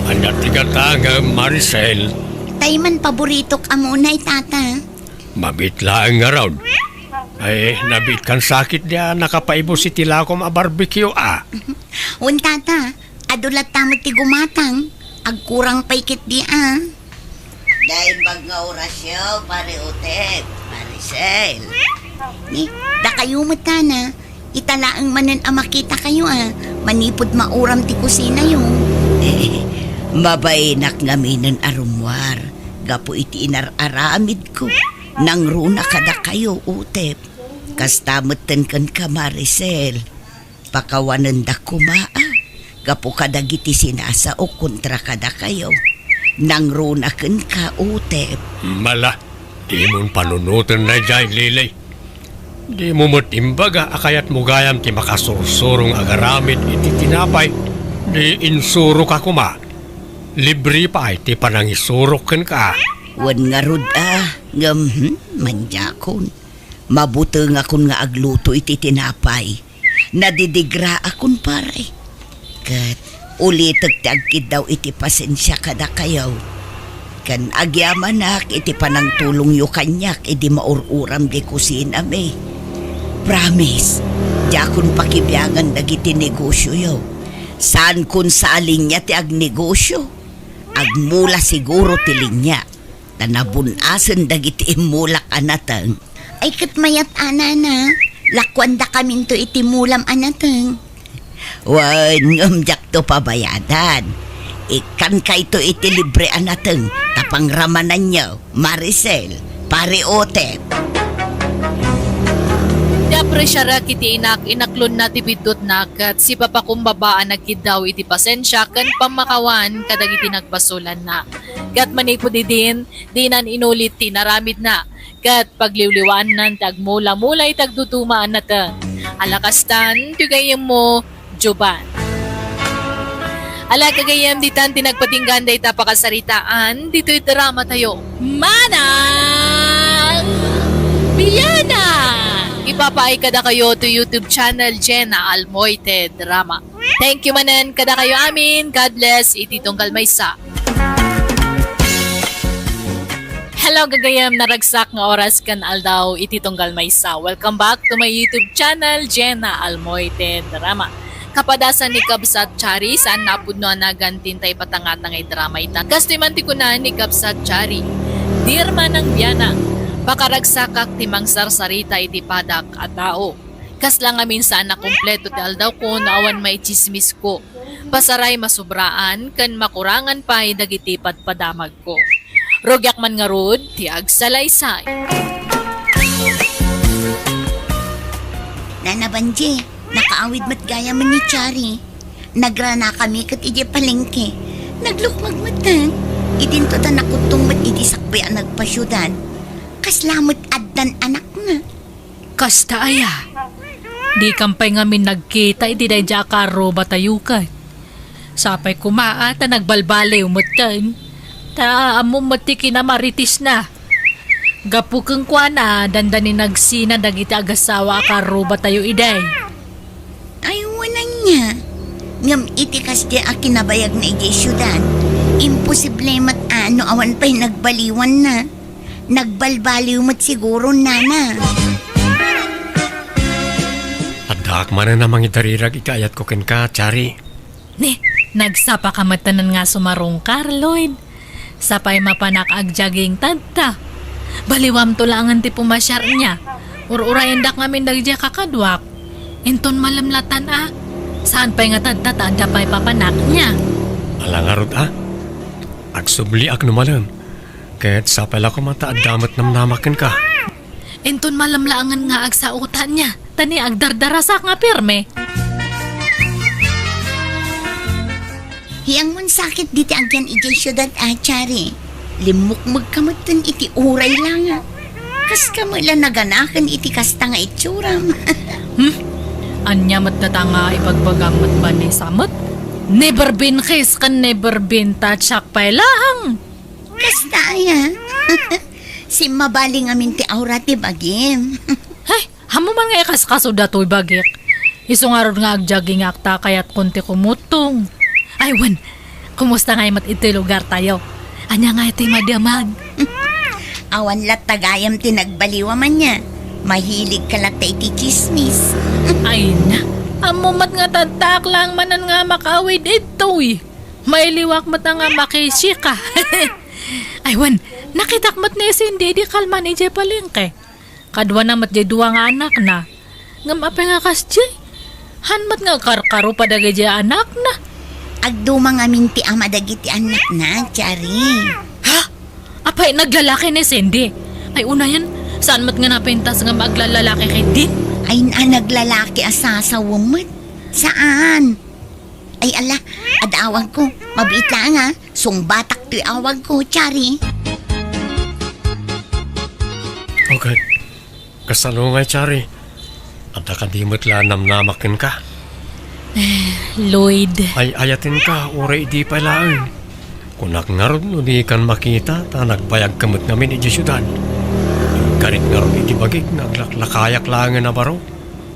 Anya tigatanga, Maricel. Tay man paborito ka munay, tata. Mabitla ang araw. Ay, nabit kan sakit niya, nakapaibo si Tilakom a barbecue Un tata, adulat tamot ti gumatang. Agkurang paikit di Dahil mag nga orasyon, pare Utep, Maricel. Ni, da kayo matana. Italaang manan makita kayo Manipod mauram ti kusina yung. Mabainak nga minan arumwar. Gapo iti inararamid ko. Nang runa kada kayo, Utep. Kastamutan kan ka, Maricel. Pakawanan da kumaa. Gapo kada giti sinasa o kontra kada kayo. Nang runa kan ka, Utep. Mala, di mong panunutan na dyan, Lilay. Di mo mo't imbaga, akayat mo gayam ti makasursurong agaramid iti tinapay. Di insuro ka kuma. Libre pa ay ti panangisurok kan ka. Wan nga rod ngam manjakon. Mabuti nga kun nga agluto iti tinapay. Nadidigra akon pare. Kat ulitek ti agkid daw iti pasensya kada kayaw. Kan agyamanak iti panang tulong yu kanyak iti maururam di kusina me. Promise, jakon pakibiyangan dagiti negosyo yo. Saan kun sa alinya ti agnegosyo? Agmula siguro ti linya. Tanabunasan dagiti imulak anatang. Ay kat mayat anana. Lakwanda kamin to itimulam anatang. Wan ngamjak to pabayadan. Ikan kay to iti libre anatang. Tapang ramanan nyo, Maricel, pare Otep. Siyempre siya ra kiti inaklon na ti bidot na kat si papakumbabaan nagkidaw iti pasensya kan pamakawan kadag iti nagbasulan na. Kat manipo din inulit ti naramid na. Kat pagliwliwan nan tagmula-mula itagdutumaan na ta. Alakastan, tugayem mo, Joban. Ala kagayam ditan tinagpatinggan day tapakasaritaan, dito'y drama tayo. Manang Biyana! Ipapaay kada kayo to YouTube channel Jenna Almoite Drama. Thank you manan kada kayo amin. God bless. Ititong Kalmaysa. Hello gagayam, naragsak nga oras kan aldaw ititong Kalmaysa. Welcome back to my YouTube channel Jenna Almoite Drama. Kapadasan ni Kabsat Chari saan napudno na gantintay patangatangay drama ita. Kastimanti ko na ni Kabsat Chari. Dirma ng biyana, pakaragsakak timang sarsarita iti padak at tao. Kaslang amin saan na kompleto ti aldaw ko naawan may chismis ko. Pasaray masubraan kan makurangan pa dagiti padamag ko. Rogyak man nga rod, ti agsalaysay. Nanabanji, nakaawid mat gaya man ni Chari. Nagrana kami kat iti palengke. Naglukmag matan. Idinto ta nakutong mat iti sakbay ang nagpasyudan. Kaslamot addan anak nga. Kasta aya. Di kampay ngamin nagkita iti day jakaro batayukan. Sapay kumaa ta nagbalbalay umatan. Ta amo matiki na maritis na. Gapukeng kwa na dandani nagsina dagiti agasawa karo batayo iday. Ay, wala niya. Ngam iti kasdi a kinabayag na iti syudan. Imposible mat ano awan pa'y nagbaliwan na. Nagbalbaliw mat siguro nana. Adak man na namang itarirag ikayat ko ken ka, Chari. Ne, nagsapa ka matanan nga sumarong Lloyd. Sapay mapanak agjaging tadta. Baliwam tulangan ti pumasyar niya. Ur-urayan dak ngamin dagja kakadwak. Inton malamlatan Saan pa'y nga tadta tadda pa'y papanak niya. Alangarod agsubli ak numalam. Kaya't sapay la ko mataad damat namnamakin ka. Inton malamlaangan nga agsautan niya. Tani agdardarasak nga pirme. Hiyang mun sakit diti agyan iti syudad Chari. Limukmag kamatan iti uray lang. Kas kamala naganakan iti kasta nga itsuram. Anya mat nga ipagbagang mat ba ni samot? Never been kiss kan never been touchak pa lang. Kasta ya. Si mabaling amin ti aura ti bagim. Hay, hamo man nga kaskaso datoy bagik. Isungarod nga agjaging akta kayat konti kumutong. Ay wan, kumusta nga mat iti lugar tayo? Anya nga iti madamag. Awan lat tagayam ti nagbaliwa man niya. Mahilig ka lat iti chismis. Ay na, amumat nga tatak lang manan nga makawid ito May liwak mat nga makisika. Ay wan, nakitakmat ni Cindy di kalman ni Jay Palengke. Kadwa na mat Jay duwa nga anak na. Ngam apa nga kas Jay? Hanmat nga karkaro padagay Jay anak na. Agdumang amin ti ama dagiti anak na, Chari. Ha? Apay naglalaki ni Cindy. Ay unayan, saan mat nga napintas nga maglalaki kay Din? Ay naglalaki asasawang mat. Saan? Ay ala, adawag ko. Mabait lang sungbatak to'y awag ko, Chari. Okay. Kasalungay, Chari. Anta ka di mo't namnamakin ka. Lloyd. Ay ayatin ka, oray di palaan. Kunak nga ron, di kan makita, ta nagbayag kamot namin iti syudad. Karit nga ron iti bagig, naglaklakayak lang na baro.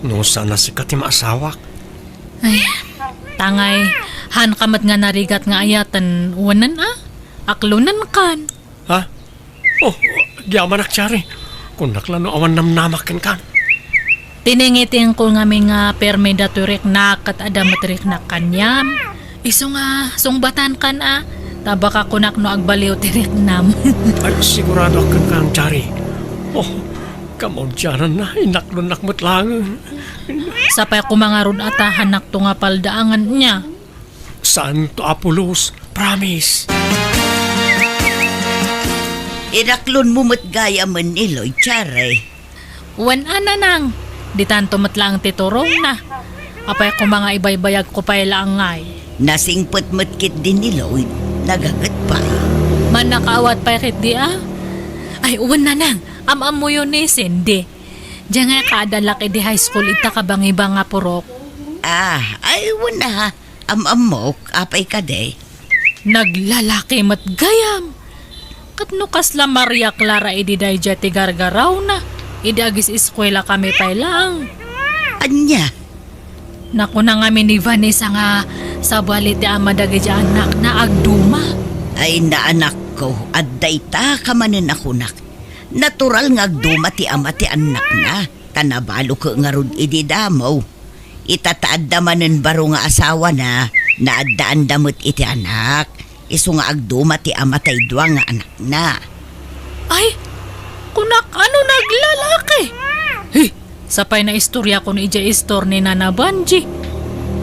No sana si katim asawak. Ay, tangay. Han kamat nga narigat nga ayatan. Wanan aklunan kan. Ha? Oh, gyaman ak, Chari. Kunak lang no awan namnamakin ka. Tiningitin ko nga mga perme daturik na kat adamatrik na kanyam. Iso nga, sungbatan kan tabaka kunak no agbaliw tirik nam. Ay, sigurado akan kang, Chari. Oh, kamon dyanan na, inaklon mo't lang. Sapay kumangaron atahan to nga paldaangan niya. Saan to Apulos? Promise. Inaklon mo mat gaya man ni Lloyd, Chari. Wan nang, Di tanto matlang titurong na. Apay ko mga ibaybayag ko pa ilang ngay. Nasingput-mutkit din ni Lloyd. Nagagat pa. Man nakaawat pa kit di ah. Ay uwan na nang. Am-am mo yun ni Cindy. Diyan nga kada laki di high school ita ka bang iba nga purok. Ay wala. Am-amok, apay ka de. Naglalaki mat gayam. Katnukas la Maria Clara ididay jati gargaraw na. Idagis eskwela kami pa lang. Anya? Naku na nga ni Vanessa nga sa baliti amadagi dyan anak na agduma. Ay naanak ko, at dayta ka manin akunak. Natural nga agduma ti ama ti anak na. Tanabalo ko nga rod ididamaw. Itataad damanin baro nga asawa na naadaan damot iti anak. Iso nga agduma ti ama tay dua nga anak na. Ay, kunak ano naglalaki? Hey, sapay na istorya ko ni Ija Istor ni Nana Banji.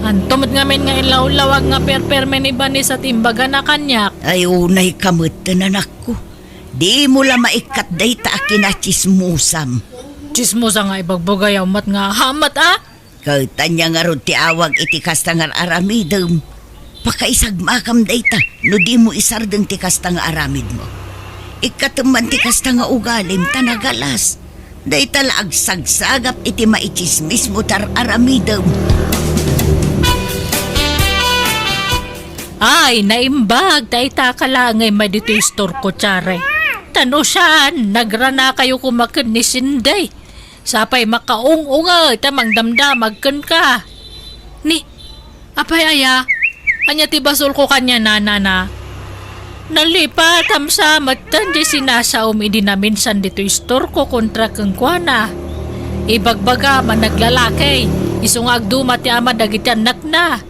Antomot nga men nga ilaw-lawag nga perpermen iba ni sa timbaga na kanyak. Ay unay kamot anak ko. Di mo la maikat dayta kinachismusam. Chismosa nga ibagbugayaw mat nga hamat ah. Kautanya nga rod ti awag iti kastangar aramidem. Pakaisagmakam dayta no di mo isardeng ti kastang aramid mo. Ikatuman ti kastang ugalim tanagalas. Dayta laag sagsagap iti maichismis mo tar aramidem. Ay, naimbag, dayta ka lang ngay madito istor ko tsare. Tano saan, nagrana kayo kumakin ni Sinday. Sapay makaung-unga, tamang damdamag ka. Ni, apay aya, anya ti basol ko kanya na. Nalipat am sa matan di sinasaom idi namin san dito istor ko kontra kang kuana. Ibagbaga man naglalaki, isungag duma ti ama dagiti anak na.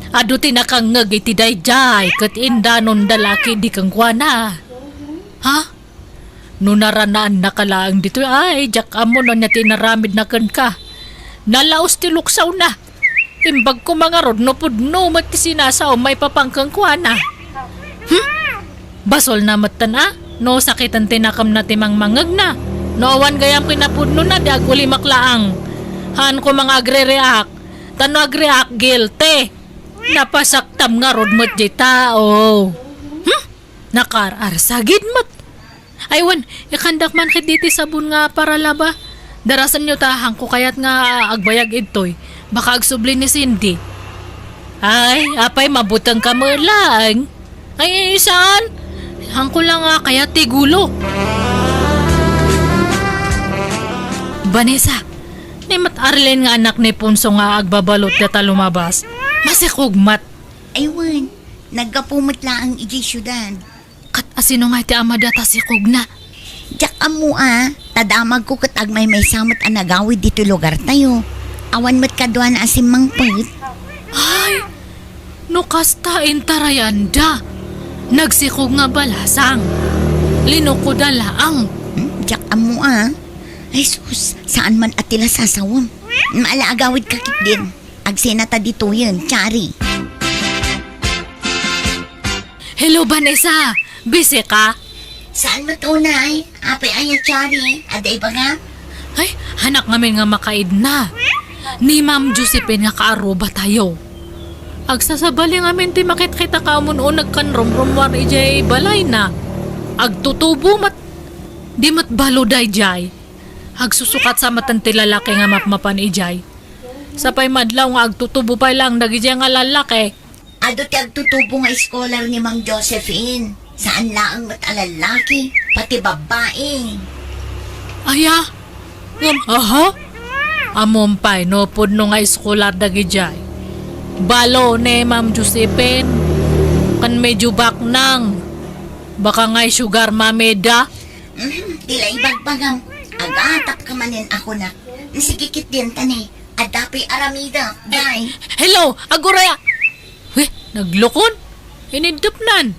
Adu ti nakangag iti dayjay kat indanon dalaki di kang kuana. Ha? Nunaranaan na kalaang dito ay jak amo na niya tinaramid na kan ka. Nalaos ti luksaw na. Imbag ko mga rod no pudno mat ti sinasaw may papangkang kuana. Basol na matan ah. No sakitan tinakam na timang mangag na. No awan gayam kinapudno na di aguli maklaang. Han ko mga agre-react. Tano agre-react guilty. Napasaktam nga rod mat di tao. Nakararsagid mat. Aywan, ikandak man kit diti sabon nga para laba. Darasan nyo tahang ko kayat nga agbayag itoy. Baka agsubli ni Cindy. Ay, apay mabutang ka mo lang. Ay, saan? Hangko lang nga kaya tigulo. Vanessa, ni Mat Arlen nga anak ni Punso nga agbabalot data lumabas. Masikugmat. Aywan, nagkapumot lang ang iji syudad. Kat asino nga iti ama data si Kugna. Diyak amo tadamag ko kat agmay may samot ang nagawid dito lugar tayo. Awan mat kadwa na asim mangput. Ay, no kasta intarayanda. Nagsikog nga balasang. Linuko dalaang. Diyak amo Ay sus, saan man atila sasawam. Maalaagawid kakit din. Agsenata dito yun, Chari. Hello, Vanessa. Busy ka? Saan mo tunay? Apay aya, Chari. Aday ba nga? Ay, hanak ngamin nga makaid na. Ni Ma'am Josephine nga kaaruba tayo. Agsasabali ngamin ti makit-kita ka mo noon nagkanrom-romwar ijay balay na. Agtutubo mat. Di mat baluday jay. Agsusukat sa matan ti lalaki nga mapmapan ijay. Sapay madlaw nga agtutubo pa lang dagijay nga lalaki. Ado ti agtutubo nga scholar ni Mang Josephine. Saan laang mat alalaki, pati babae. Aya? Aha? Amumpay no pudno nga eskolar dagijay. Balo ne Ma'am Josephine. Kan medyo baknang. Baka nga'y sugar mameda. Tila ibagbagam. Agatap ka manin ako na. Nasigikit din tani. Adapi aramida. Day. Hello, aguraya. Weh, naglukon. Inidupnan.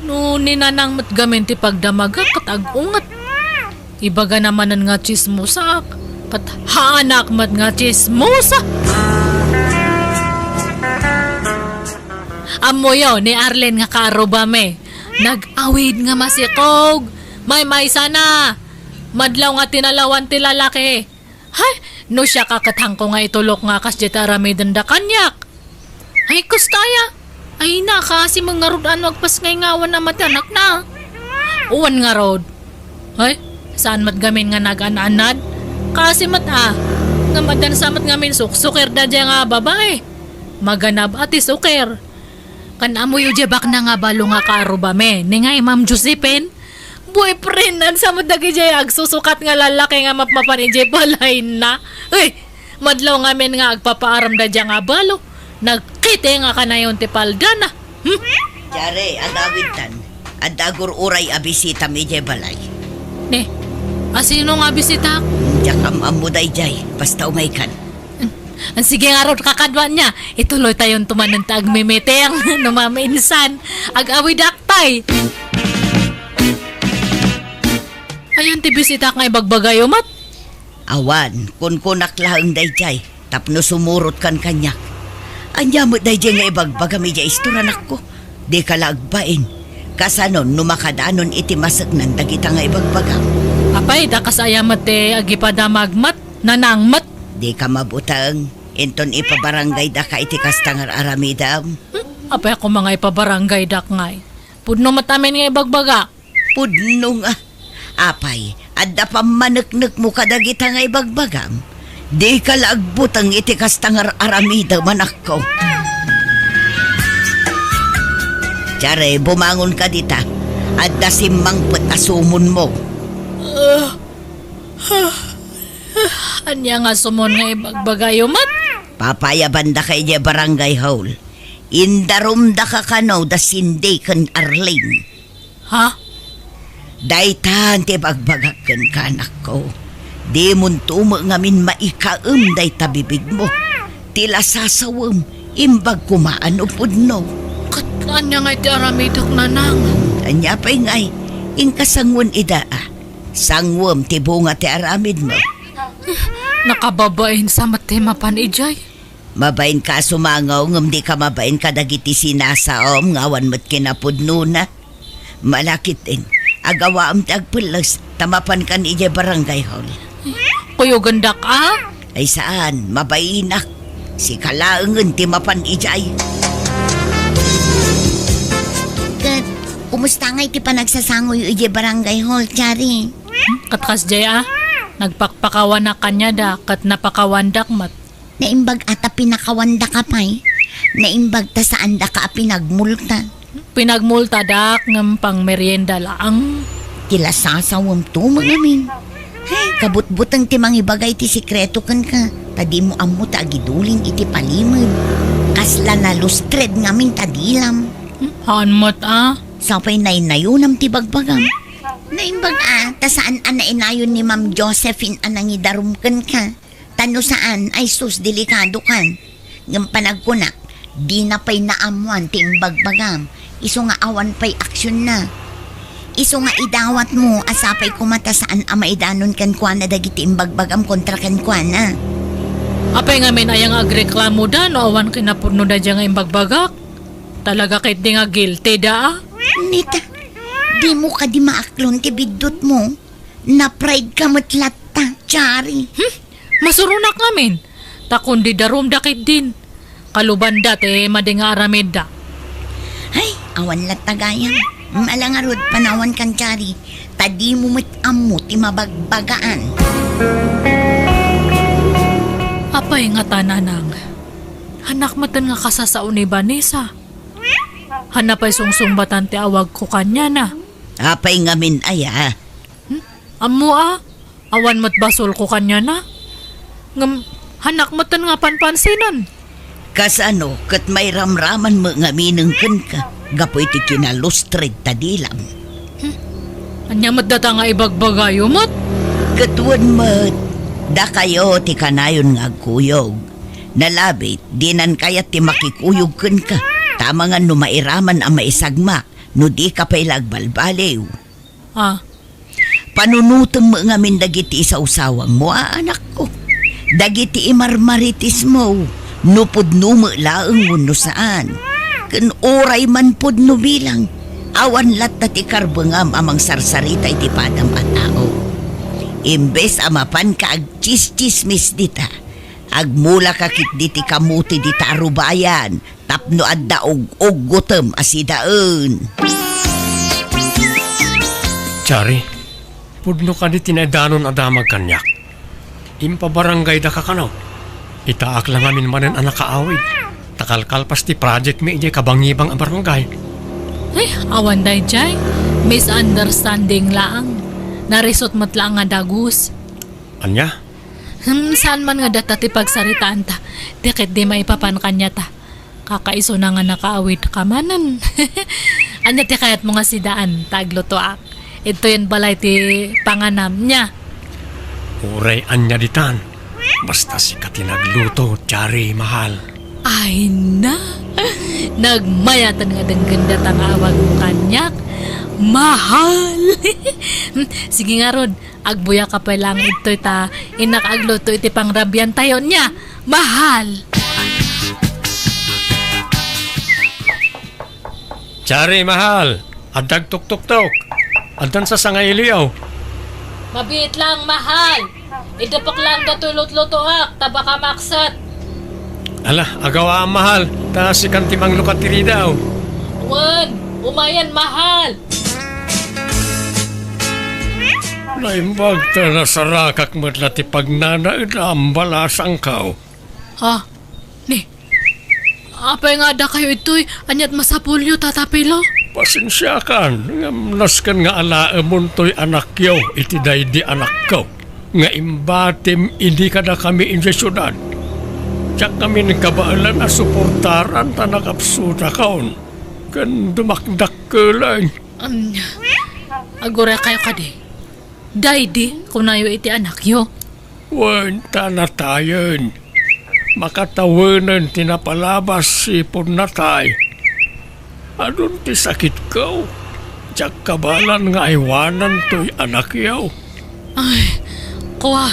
No, ninanang matgamin ti pagdamaga kat agungat. Ibaga namanan nga chismosa. Pat hanak mat nga chismosa. Amoyo ni Arlen nga karobame. Nag-awid nga masikog. May sana. Madlaw nga tinalawan ti lalaki. Hay, no siya kakatang ko nga itulok nga kas jeta ramidan da kanyak. Ay, kustaya. Ay na, kasi mga rodan wagpas ngay ngawan na matanak na. Uwan nga road. Ay, saan mat gamin nga nag-ananad? Kasi mata, nga madan samat ngamin suker da dya nga babae. Maganab ati suker. Kan amoy ujebak na nga balo nga karo ba me. Ni nga Ma'am Josephine, boyfriend nan sa dagi jay agsusukat nga lalaki nga mapapan ijay balay na. Uy, madlaw nga men nga agpapaaram da dya nga balo. Nagkite nga kanayon ti paldana. Jare, adawitan. Adagur uray abisita mi jay balay. Ne, asino nga bisita? Jakam amuday jay, basta umaykan. Ang sige nga ron kakadwan niya. Ituloy tayong tumanan ta agmimiteng. Numaminsan. Ag-awi daktay. Ayan ti bisita nga ibagbagayo mat. Awan, kun kunak lahang dayjay, tapno sumurot kan kanyak. Anya mo dayjay nga ibagbagami jay isturanak ko. Di ka lagbain. Kasanon, numakadanon iti masagnan dagita nga ibagbagam. Apay, da kasayamat te agipadamagmat. Nanangmat. Di ka mabutang. Inton ipabarangay da ka iti kastangar aramidam. Apay ako mga ipabarangay dak ngay. Pudno matamin nga ibagbaga. Pudno nga. Apay, adda pa maneknek mo kadagita nga ibagbagam. Di ka laagbutang iti kastangar aramidam anak ko. Tsare, bumangon ka dita. Adda simmang patasumon mo. Anya nga sumon nga ibagbagayo mat. Papaya banda kay di barangay hall. Indarum da ka kano da sinday kan Arlene. Ha? Daytan ti bagbagaken ka anak ko. Di mun tumo ngamin maikaem day tabibig mo. Tila sasawem imbag kumaan upod no. Kat anya nga iti aramidak nanang. Anya pa'y ngay, ingkasangwan idaa. Sangwam ti bunga ti aramid mo. Nakababain sa matimapan ijay. Mabain ka sumangaw ngam di ka mabain ka dagiti sinasaom ngawan mo't kinapudno na. Malakit din. Agawaam ti agpulas tamapan kan ije barangay hall. Kuyo ganda ka? Ay saan, mabainak. Si kalaangan ti mapan ijay. Kat, kumusta nga iti panagsasangoy iti barangay hall, Chari? Katkas jaya, nagpakpakawan na kanya da, kat napakawandak mat. Naimbag ata pinakawanda ka pa'y. Naimbag ta saan da ka pinagmulta. Pinagmulta dak ng pang merienda laang. Tila sasawam to magamin. Hey, kabut-butang ti mangibagay ti sikreto kan ka. Tadi mo amo ta agiduling iti palimod. Kasla na lustred ngamin tadilam. Hanmot ah. Sapay nainayunam ti bagbagam. Naimbag ta saan inayon ni Ma'am Josephine anangidarumkan ka. Tano saan ay sus delikado kan. Ng panagkunak, di na pa'y naamuan ti imbagbagam. Iso nga awan pa'y aksyon na. Iso nga idawat mo asapay kumata saan maidanon kan kwa na dagiti imbagbagam kontra kan kwa na. Apay nga min ayang agreklamo da, no awan kinapurno da dyan nga imbagbagak. Talaga kahit di nga guilty da ah. Nita, di mo ka di maaklon ti bidot mo. Na-pride ka matlata, Chari. Masurunak ngamin. Takundi darum dakit din. Kaluban da te madinga aramid da. Ay, awan lat tagayan. Malangarod panawan kan, Chari. Tadi mo amo ti mabagbagaan. Apay nga tananang. Hanak matan nga kasasaon ni Vanessa. Hanapay sungsungbatan ti awag ko kanya na. Apay ngamin aya. Amo ah. Awan mat basol ko kanya na. Ngam, hanak matan nga panpansinan. Kasano, kat may ramraman mo ngaminang kan ka. Gapoy ti kinalustred tadilam. Anya mat data nga ibagbagayo mat. Katuan mat, da kayo ti kanayon nga agkuyog. Nalabit, dinan kayat ti makikuyog kan ka. Tama nga no mairaman ang maisagmak, no di ka pa'y lagbalbaliw. Ah, Panunutang mo nga min dagiti sa usawang mo, anak ko. Dagiti imarmaritis mo, no pudno mo laang no saan. Kan oray man pudno bilang, awan lat ti karbangam amang sarsarita iti padam at tao. Imbes amapan ka ag chis-chismis dita. Agmula ka kit diti kamuti dita arubayan. Tapno adda og gutom asidaon. Chari, pudno ka di tinadanon adamag kanyak. Impabarangay da ka kanaw. Itaak lang amin manen anak kaawid. Takalkalpas ti project mi ije kabangibang ang barangay. Ay, awan day jay. Misunderstanding lang. Narisot mo't lang nga dagus. Anya? Saan man nga data ti pagsaritaan ta? Dikit di maipapan kanya ta. Kakaiso na nga nakaawid kamanan. Anya ti kayat mo nga sidaan, taglutoak. Ito yan balay ti panganam niya. Uray anya ditan. Basta si katinagluto, Chari, mahal. Ay na, nagmayatan nga ng ganda tang awag mo kanyak. Mahal! Sige nga Rod, agbuya ka pa lang ito ta, inakagluto iti pangrabyan tayo niya. Mahal! Chari, mahal. Adag tuk-tuk-tuk. Adan sa sangayliyaw. Mabit lang, mahal! Idapak lang datulot-lutoak, tabaka maksat. Ala, agawa ang mahal. Ta si kantimang lukatiri daw. Wan, umayan mahal! Naimbag ta na sarakak mo't lati pagnanaid ang balasang kao. Ha? Ni, apay nga da kayo ito'y anyat masapulyo tatapilo? Pasensya kan. Naskan nga alaamon to'y anak yaw. Iti day di anak ko. Nga imbatim hindi ka na kami in syudad. Tiyak kami nagkabaalan na suportaran ta nakapsuta kaon. Kan dumakdak ka lang. Agora kayo ka di. Day di, kung nayo iti anak yo. Wanta na tayon. Makatawanan tinapalabas sipon na tay. Anong ti sakit ko? Tiyak kabalan nga iwanan to'y anak yaw. Ay, kuwa.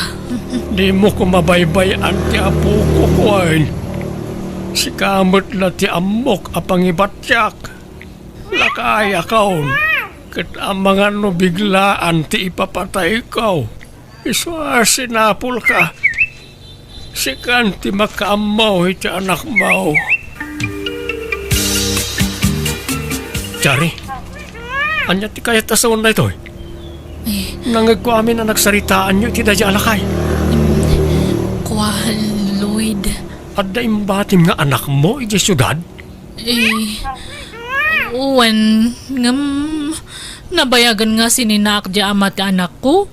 Di mo ko mabaybayan ti apo ko kuwain. Si kamot na ti amok apang ibatyak. Lakaya kaon. Kat ang mga no biglaan ti ipapatay ko. Iswa sinapul ka. Si kanti makaamaw iti anak mo. Chari, anya ti kayat asawan na ito eh. Nangagko amin na nagsaritaan nyo iti dadya alakay. Kuwa, Lloyd. At da imbatim nga anak mo iti syudad? Uwan, nabayagan nga sininak di amat anak ko.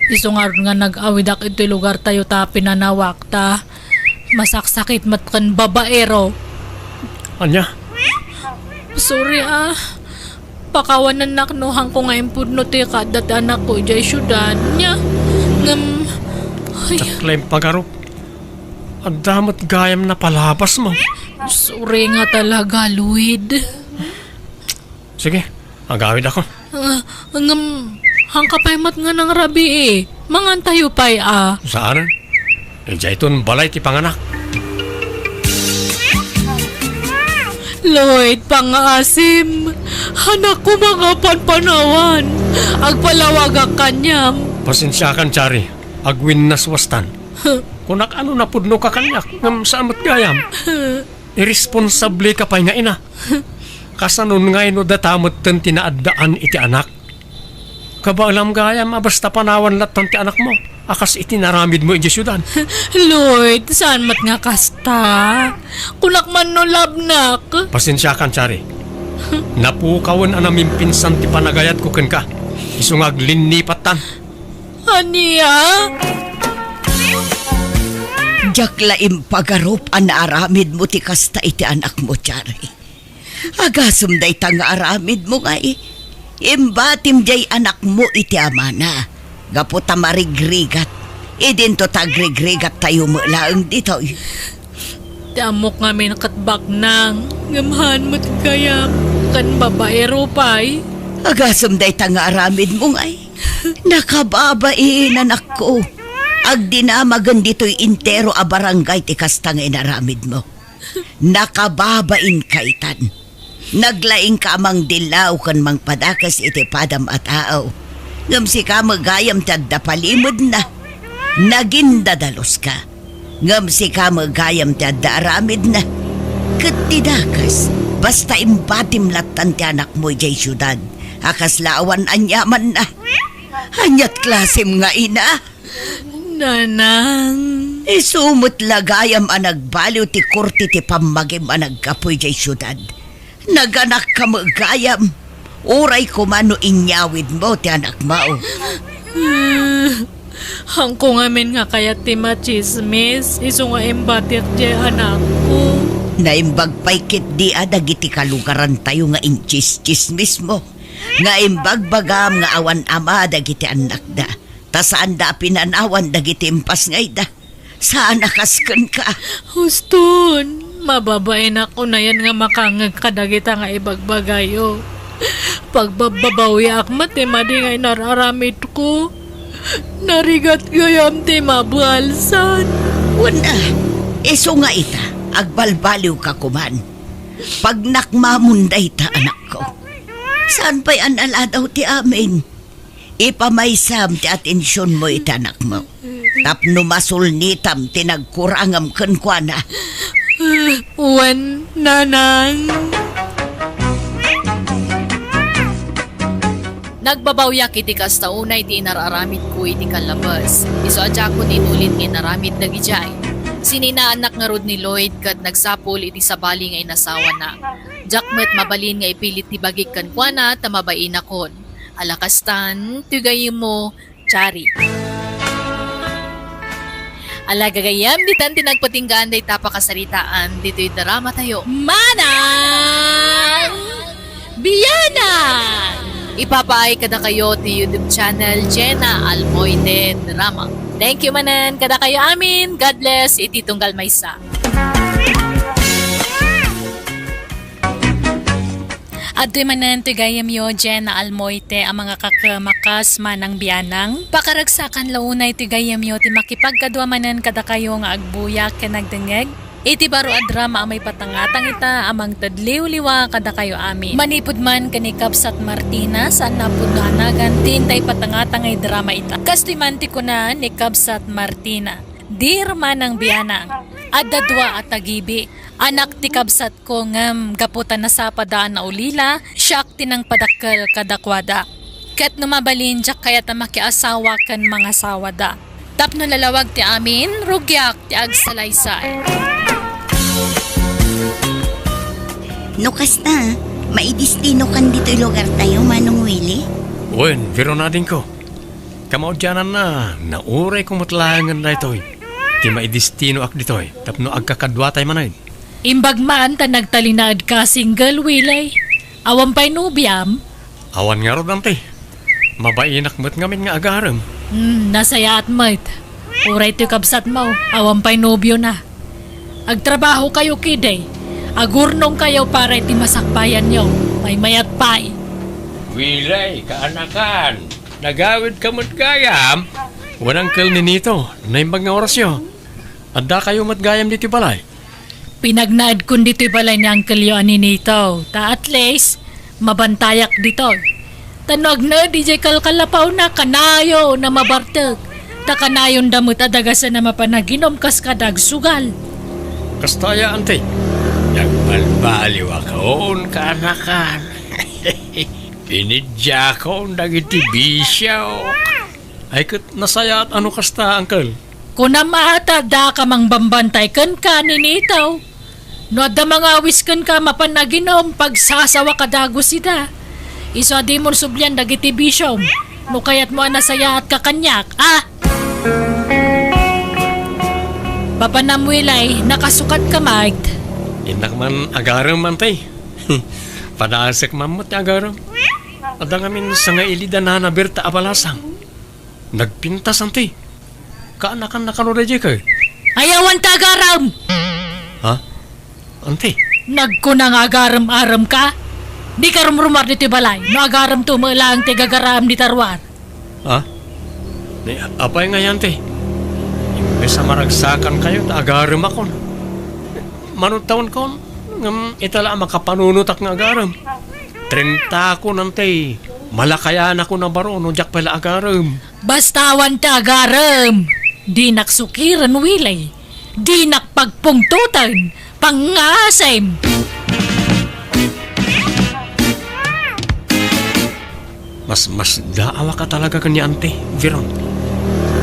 Isungar nga nag-awidak ito lugar tayo ta pinanawak ta. Masaksakit matkan babaero. Anya? Sorry pakawanan naknuhang ko nga impudno ti kadat anak ko jay syudad niya. Ay, Tsaklaim pagarup. Ang damot gayam na palabas mo. sorry nga talaga, Lloyd. Sige, agawid ako. Hangkapaymat nga ng rabi eh. Mangan tayo pa'y Saan? Diya iton balay ti panganak. Lloyd, pangasim. Hanak ko mga panpanawan. Agpalawag ang kanyam. Pasensya kan, Chari. Agwin na swastan. Kunak ano na pudno ka kanyak. Ngam saamot gayam. Irresponsable ka pa'y nga ina. Kasanon nga ino datamot ten tinaaddaan iti anak. Kabalam gayam, basta panawan latan ti anak mo. Akas itinaramid mo iti syudad. Lloyd, saan mat nga kasta? Kunak man no labnak. Pasensya kan, Chari. Napukawan anaming pinsan ti panagayat ko ken ka. Isungag linipatan. Aniya? Jaklaim pagarup ang naaramid mo ti kasta iti anak mo, Chari. Agasum day tang aramid mo nga eh. Imbatim jay anak mo iti amana. Gaputa marigrigat. Idin to tagrigrigat tayo mo laang dito. Damok nga may nakatbak nang. Ngamhan mo't kaya kan babaero pa'y. Agasum day tang aramid mo nga eh. Nakababain anak ko. Agdinamagan dito'y intero a barangay ti kasta nga inaramid mo. Nakababain kaitan. Naglaing ka amang dilaw kan mang padakas iti padam at aaw. Ngam si ka magayam tadda palimod na. Naging dadalos ka. Ngam si ka magayam tadda aramid na. Katidakas, basta imbatim latan ti anak mo jay syudad. Akas laawan anyaman na. Hanyat klasim nga ina. Nanang. Isumot lagayam anagbaliw ti kurti ti pamagim anagkapoy jay syudad. Naganak ka magayam. Uray kumano inyawid mo ti anak mao. Hangko ngamin nga kaya ti machismis. Iso nga embatir di anak ko. Naimbag pa'y kit di dagiti kalugaran tayo nga inchis-chismis mo. Nga imbag bagam nga awan ama dagiti anak da. Ta saan da pinanawan dagiti impas ngay da. Saan nakaskan ka? Huston, mababain ako na yan nga makangag kadagita nga ibagbagayo. Pagbababawi akmat ti madi nga nararamit ko. Narigat gayam ti mabalsan. Wala, iso nga ita, agbalbaliw ka kuman. Pag nakmamunday ta anak ko, saan pa'y anala daw ti amin? Ipamaysam ti atensyon mo ita anak mo. Tapno masulnitam tinagkurangam kenkwana. Wen, nanang. Nagbabawyak iti kas taunay ti inararamit ko iti kalabas. Iso adya ko tinulit ni naramit dagijay. Sininaanak nga rod ni Lloyd kat nagsapol iti sabali nga inasawa na. Jakmet mabalin nga ipilit ti bagik kankwana tamabain akon. Alakastan, tugayim mo, Chari. Alagagayam, ditan tinagpatinggaan day tapakasaritaan, dito'y drama tayo. Manang! Biyanang! Ipapaay kada kayo ti YouTube channel Jenna Almoide Drama. Thank you manan kada kayo amin. God bless. Iti tunggal maysa. Adoy manan to gayam yo Jenna Almoite ang mga kakamakas manang biyanang. Pakaragsakan launay to gayam yo ti makipagkadwa manan kada kayo nga agbuyak kanagdengeg. Iti baro a drama ang may patangatang ita amang tadliw-liwa kada kayo amin. Manipod man kani Kabsat Martina saan napod na anagan tintay patangatang ay drama ita. Kastoy manti ko na ni Kabsat Martina. Dir manang biyanang. Adadwa at tagibi. Anak ti Kabsat ko ngam gaputan na sa padaan na ulila. Siyak tinang padakkel kadakwada. Ket numabalin jak kaya ta makiasawa kan mga sawada. Tapno lalawag ti amin, rugyak ti agsalaysay. No kasta, maidistino kan dito'y lugar tayo, Manong Willie. Wen, pero natin ko. Kamao dyanan na, nauray kong matlangan na ito'y. Di maidistino ak dito'y, tapno agkakadwa tayo manay. Imbag man ta nagtalinad ka single wilay. Awan pa'y nubiam. Awan nga ro dante. Mabainak mo't ngamin nga agaram. Nasaya at mait. Uray ti Kabsat mo, awan pa'y nobyo na. Agtrabaho kayo kiday. Agurnong kayo para iti masakbayan nyo. May mayat pa'y. Wilay, kaanakan. Nagawid ka mo't gayam. Walang kal ni nito, naimbag nga orasyo. Adda kayo matgayam dito balay. Pinagnaad kun dito'y balay ni Uncle Yo aninito. Ta at least, mabantayak dito. Tanog na DJ kalkalapaw na kanayo na mabartag. Ta kanayon damot adagasan na mapanaginom kas kadag sugal. Kastaya ante. Nagbalbaliw akon, kaanakan. Pinidya ko dagiti bisyo. Ay kat nasaya at ano kasta, uncle? Kuna maata da ka mang bambantay kan ka ninitaw. No da mga wiskan ka mapanaginom pagsasawa kadago sida. Iso di mo sublyan dagiti bisyom. No kayat mo nasaya at kakanyak, ah? Papanamwilay, nakasukat ka mag. Inak man agaram man tay. Padasak mamot agaram. Ada ngamin sa nga ilida na nabirta abalasang. Nagpintas ante. Kaanakan na kanura di ka. Ayawan tagaram! Ha? Ante? Nagkunang agaram-aram ka? Di ka rumrumar dito balay. No agaram tumalang ti gagaram di tarwar. Ha? Ni apay nga yan te. Imbes sa maragsakan kayo, agaram ako. Manong taon ko, ngam itala makapanunutak nga agaram. 30 ako nante. Malakayan ako na baro no jak pala agaram. Bastawan ta agaram. Di naksukiran wilay. Di nakpagpungtutan. Pangasem. Mas daawa ka talaga ka ni ante, Veron.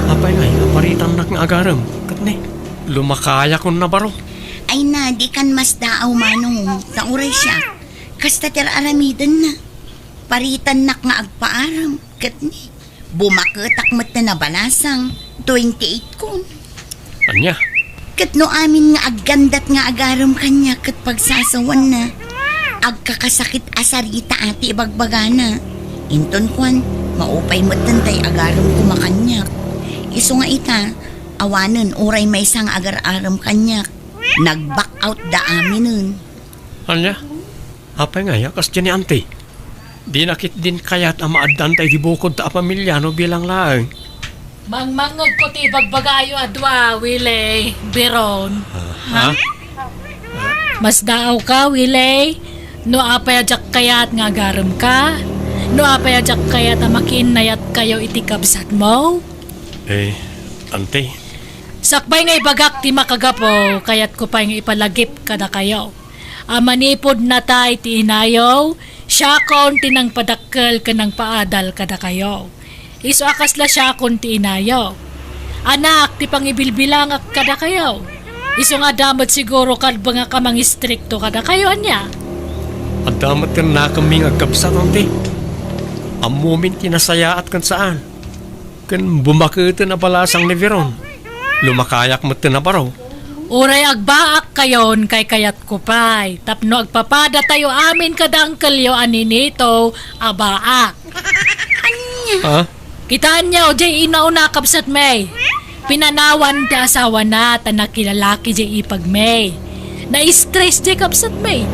Apay ngay, aparitan nak nga agaram. Katne, lumakaya ko na baro. Ay na, di kan mas daaw manong. Nauray siya. Kasta tira aramidan na. Paritan nak nga agpaaram. Katni, bumaketak mat na nabalasang. 28 kun. Anya, Kat no amin nga aggandat nga agaram kanya kat pagsasawan na. Agkakasakit asarita ati ibagbagana. Inton kwan, maupay mo tantay agaram kumakanyak. Iso nga ita, awanan uray may isang agar-aram kanyak. Nag-back out da amin nun. anya, apay ngay, kas dyan ni ante. Di nakit din kaya't amaaddan tayo di bukod ta pamilyano bilang laang. Mangmangog ko ti bagbagayo adwa, Willie. Beron. Ha? Mas daaw ka, Willie. No apay ajak kayat nga garam ka. No apay ajak kayat makinayat kayo iti kabsat mo. Eh, ante, Sakbay nga ibagak ti makagapo, kayat ko pa nga ipalagip kada kayo. Amanipod na tay ti inayaw, siya kon tinang padakkel kanang paadal kada kayo. Iso akasla siya kon ti inayaw. Anak ti pangibilbilang ak kada kayo. Iso nga damot siguro kalba nga kamang istrikto kada kayo anya. at damat kan na kami nga kapsat ante. Ang moment kinasayaat kan saan. Kan bumakita na palasang ni Veron. Lumakayak mo na baro. Uray agbaak kayon kay kayat ko pay. Tapno agpapada tayo amin kadangkalyo aninito abaak. Ha? Kitaan niya o jay inauna kapsat may. Pinanawan ti asawa na tanakilalaki jay ipag may. Na-stress jay kapsat may.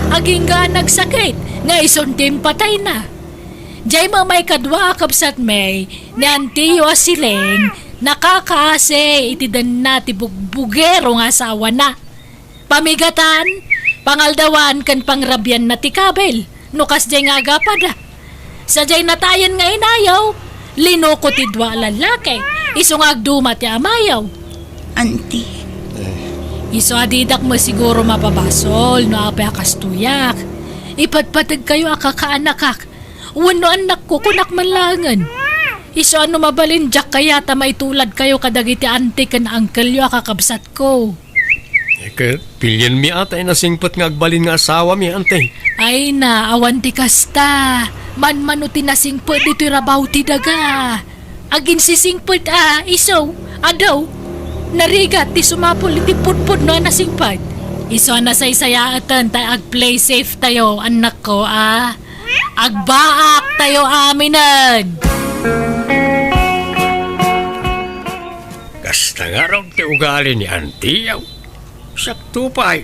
Aging nga nagsakit. Nga isuntim patay na. Jay mamay kadwa kapsat may. Ni antiyo asileng. Nakakaase itidan na ti bugbugero nga asawa na. Pamigatan. Pangaldawan kan pangrabyan na ti kabel. Nukas jay nga agapada. Sa jay natayan nga inayaw. Linoko ti dwa lalaki. Iso nga agduma ti amayaw. Auntie, Iso adidak mo siguro mapabasol no apay akastuyak. Ipadpatag kayo akakaanakak. Wano anak ko kunak manlangan. Iso ano mabalin jak kaya ta maitulad kayo kadagiti ante kan angkel yo akakabsat ko. Eka, pilyan mi ata nasingpot nga agbalin nga asawa mi ante. Ay na, awan ti kasta. Man-mano tinasingpot dito'y rabaw ti daga. Agin sisingpot iso, adaw. Narigat ti sumapol iti putput no nasingpot. Iso na saysayaatan tayo ag-play safe tayo, anak ko Agbaak tayo aminan. Kasta nga raw ti ugali ni Antiyaw. Sakto pa'y.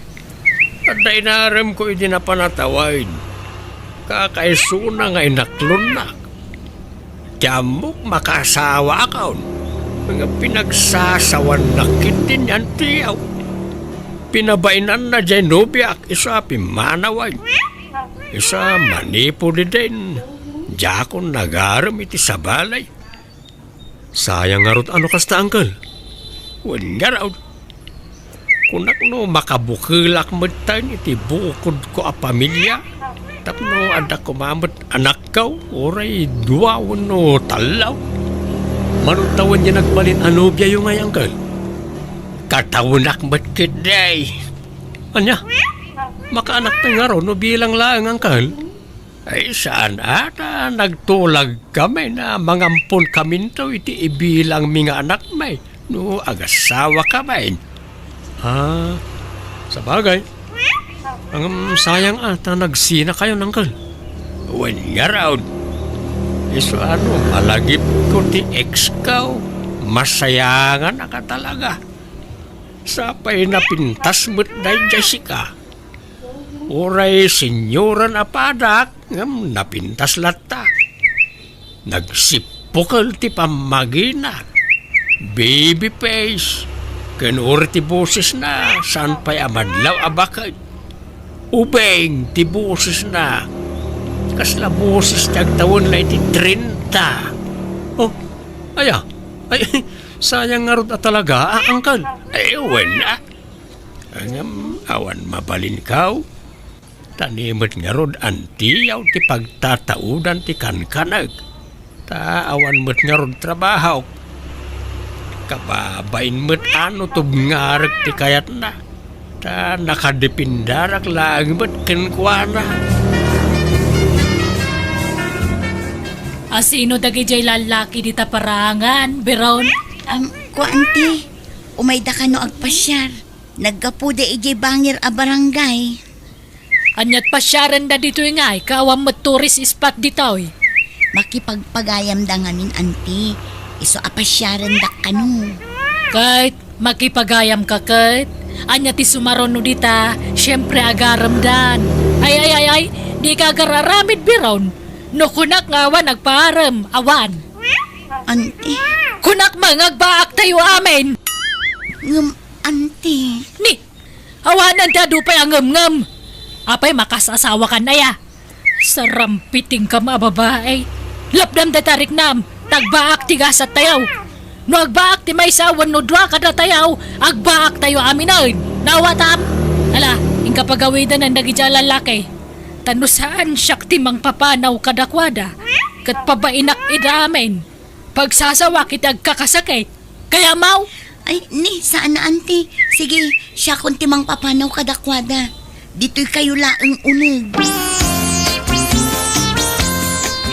At dainaram ko hindi na panatawid. Kakaisuna nga inaklon na. Tiyamok makasawa akaw. Mga pinagsasawan na kitin ni Antiyaw. Pinabainan na dyan nubiak. Isa pimanaway. Isa manipo di din. Diyakon nagaram iti sa balay. Sayang nga rot ano kasta, Uncle? Wan nga raw. Kunak no makabukilak matan iti bukod ko a pamilya. Tapno ada kumamot anak kaw. Oray duwawon no talaw. Manutawan niya nagbalin anubya yung ngay, Uncle. Katawunak mat kiday. Anya? Makaanak na nga raw no bilang lang, Uncle. Ay saan ata nagtulag kami na mangampon kami to iti ibilang mga anak may no agasawa kami. Sa bagay. Ang sayang ata nagsina kayo, Uncle. Wan nga raw. Iso ano, malagip ko ti ex kaw. Masayangan na ka talaga. Sapay na pintas mo't na Jessica. Uray senyora na padak, ngam napintas lata. Nagsipukal ti pamagina. Baby face. Kanur ti boses na, saan pa'y amadlaw abakay. Ubeng ti boses na. kasla boses tiyag taon na iti 30. Oh, aya. Ay, sayang nga ron talaga, angkal. Ay, wala. Ang awan mabalin kaw. Tanimot nga ron, antiyaw ti pagtataudan ti kankanag. Awan mo't nga ron trabaho. Kababain mo't ano tubngarag ti kayat na. Nakadepindarak lang mo't kenkwana. Asino dagi jay lalaki di taparangan, Beron? Ko auntie, umayda ka no agpasyar. Naggapuda ijay bangir a barangay. Anyat pasyaran da dito nga, kawam mo tourist spot dito eh. Makipagpagayam da ngamin auntie. Iso apasyaran da kanu. Kahit makipagayam ka kahit, anya ti sumaron no dita, syempre agaram dan. Ay, di ka agararamid Beron. No kunak nga awan nagparam, awan. Auntie, Kunak mangagbaak tayo amin. auntie. Ni, awanan da dupay ang ngam-ngam. Apay makasasawa ka na ya. Sarampiting ka mababae. Lapdam da tarik nam, tagbaak ti gasat tayaw. No agbaak ti may sawan no dwa kada tayaw, agbaak tayo amin. Nawatam. Ala, ingka pagawidan ang nagidya lalaki. Tano saan siyak timang papanaw kadakwada. Kat pabainak idamin. Pagsasawa kitag kakasakit. Kaya mau, Ay, ni, saan na auntie? Sige, siya kung timang papanaw kadakwada. Dito'y kayo laang unig.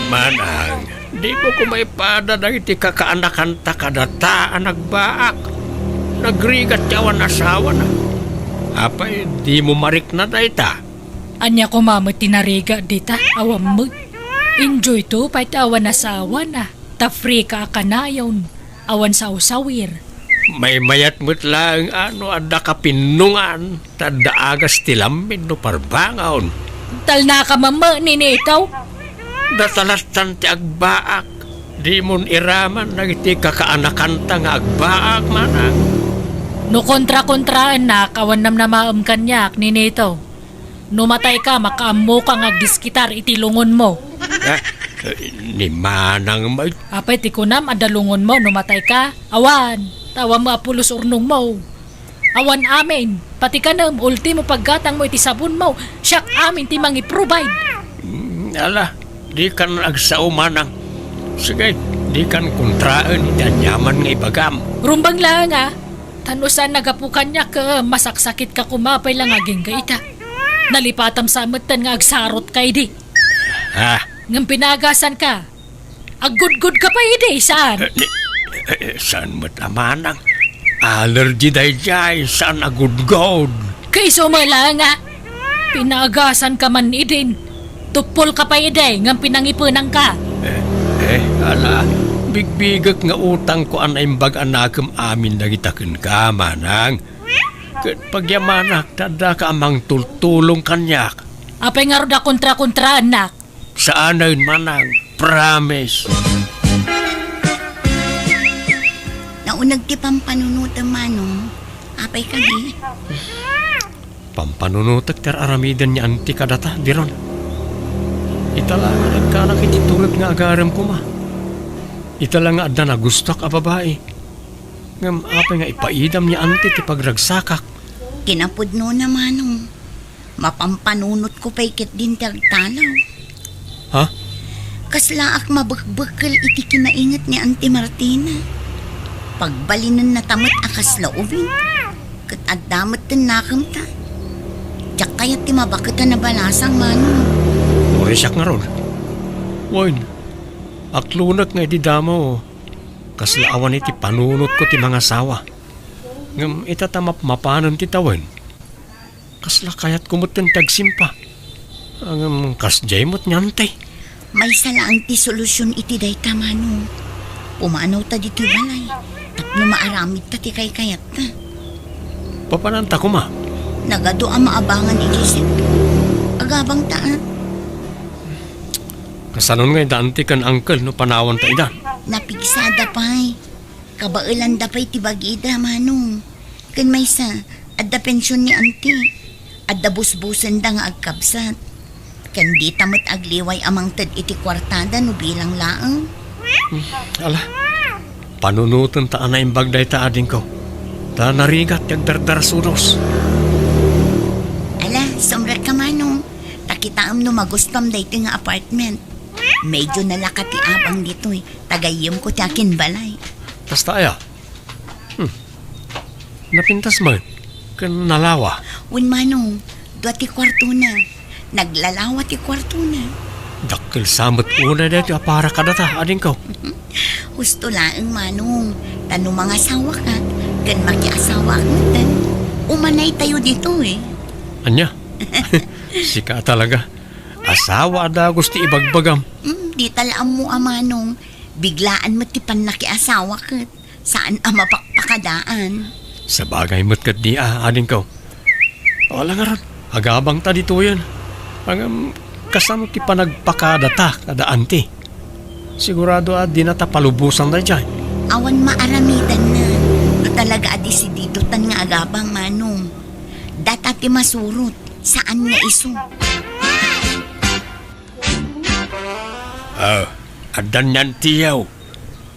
Manang, di ko kumaipada na iti kakaanakan ta kadataan nagbaak. Nagrigat yawan asawa na. Apay, di mo marik na dayta. anya ko mama tinariga dita, awam mo. Enjoy to, pait awan asawa na. Ta-free ka akanayon, awan sa usawir. May mayat mo't lang ano ada kapinungan. Tadaagas tilamin no parbangaon. Tal na ka mama, ninitaw. Datalastan ti agbaak. Di mon iraman nagiti kakaanakan ta nga agbaak manang. No kontra-kontraan na, kawan nam na maam kanyak, ninitaw. Numatay ka, makaammo ka nga diskitar itilungon mo. Ni manang may Apay ti kunam, adalungon mo, numatay ka. Awan, tawa mo apulos urnong mo. Awan amin, pati ka nam, ultimo paggatang mo iti sabon mo, siyak amin ti mangi provide. ala, di kan agsao manang. Sige, di kan kontraan iti anyaman nga ibagam. Rumbang lang tanusan nagapukan niya ka, masaksakit ka kumapay lang aging ka ita. Nalipatam sa amatan nga agsarot kay di. Ngam pinagasan ka. Agud-gud ka pa ide, saan? Saan mo't amanang? Allergy day jay, saan agud-god? Kay sumala nga. Pinagasan ka man idin. Tupol ka pa ide, ngam pinangipunang ka. Ala, bigbigak nga utang ko an imbag anakam amin nagitakin ka, manang. Kat pagyamanak, tada ka amang tultulong kanyak. Apay nga roda kontra-kontra anak. Saan na yun, manang? Promise. Naunag ti pampanunutan manong. Apay ka di. Pampanunutak ter aramidan niya anti kadata, diron. Itala nga nagkanak iti turot nga agaram ko ma. Itala nga adda na gustok a babae. Ngam apay nga ipaidam niya anti ti pagragsakak. Kinapudno na manong. Mapampanunot ko pa ikit din tagtalaw. Ha? Kaslaak mabagbakal iti kinaingat ni Auntie Martina. Pagbalinan na tamat akas laubin. Kat addamat tin nakam ta. Tsak kaya ti mabakita na balasang manong. Orisyak nga ron. Wain, aklunak nga iti damo. Kaslaawan iti panunot ko ti mga sawa. Ngam itatamap mapanan ti tawan. Kasla kayat kumutin tagsimpa. Ang kasjay mo't nyante. May salaang ti solusyon iti dayta manong. Pumanaw ta dito balay. Tapno maaramid ta ti kay kayat ta. Papananta ko ma. Nagado ang maabangan igisip. Agabang taan. Kasanon nga dante kan angkel no panawan ta ida. Napigsada pa'y. Kabailan da pa'y tibagida manong. Kan may sa, adda pensyon ni auntie. Adda busbusan da nga agkabsat. Kan di tamot agliway amang tad iti kwartada no bilang laang. Ala, panunutan ta na imbagday ta ading ko. Ta narigat kag dardarsunos. Ala, sumrat ka manong. Takitaam no magustom dito nga apartment. Medyo nalakati abang dito eh. Tagayim ko tiyakin balay. Tas tayo. Napintas man. Kan nalawa. Un manong, dua ti kwarto na. Naglalawa ti kwarto na. Dakil samot una dito para kadata ading ko. Husto laang manong. Tanong mga asawa ka. Kan makiasawa ka tan. Umanay tayo dito eh. Anya? Sika talaga. Asawa da gusto ibagbagam. Di talaam mo amanong. Biglaan mo ti nakiasawa ka. Saan ang mapakpakadaan? Sa bagay mo't kat di ading ko. Wala nga ron. Agabang ta dito yan. Ang kasano ti panagpakadata kada anti. Sigurado di na ta palubusan na dyan. Awan maaramidan na. Do talaga adisidido tan nga agabang manong. Data ti masurot. Saan nga iso? Adan yan tiyaw.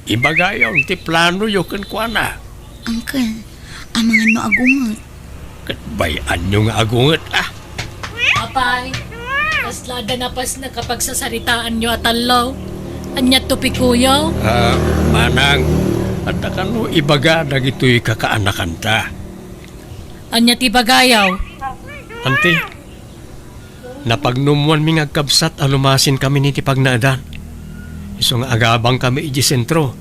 Ibagayaw ti plano yo kan kuana. Uncle, ang mga no agungot. Katbayan nyo nga agungat Apay, kaslada na pas na kapag sasaritaan nyo at alaw. Anya to pikuyaw? Manang, at no ibaga dagito'y kakaanakan ta. Anya ti bagayaw? Anti, napagnumuan mi ngagkabsat alumasin kami ni ti pagnaadan. Iso nga agabang kami iji sentro.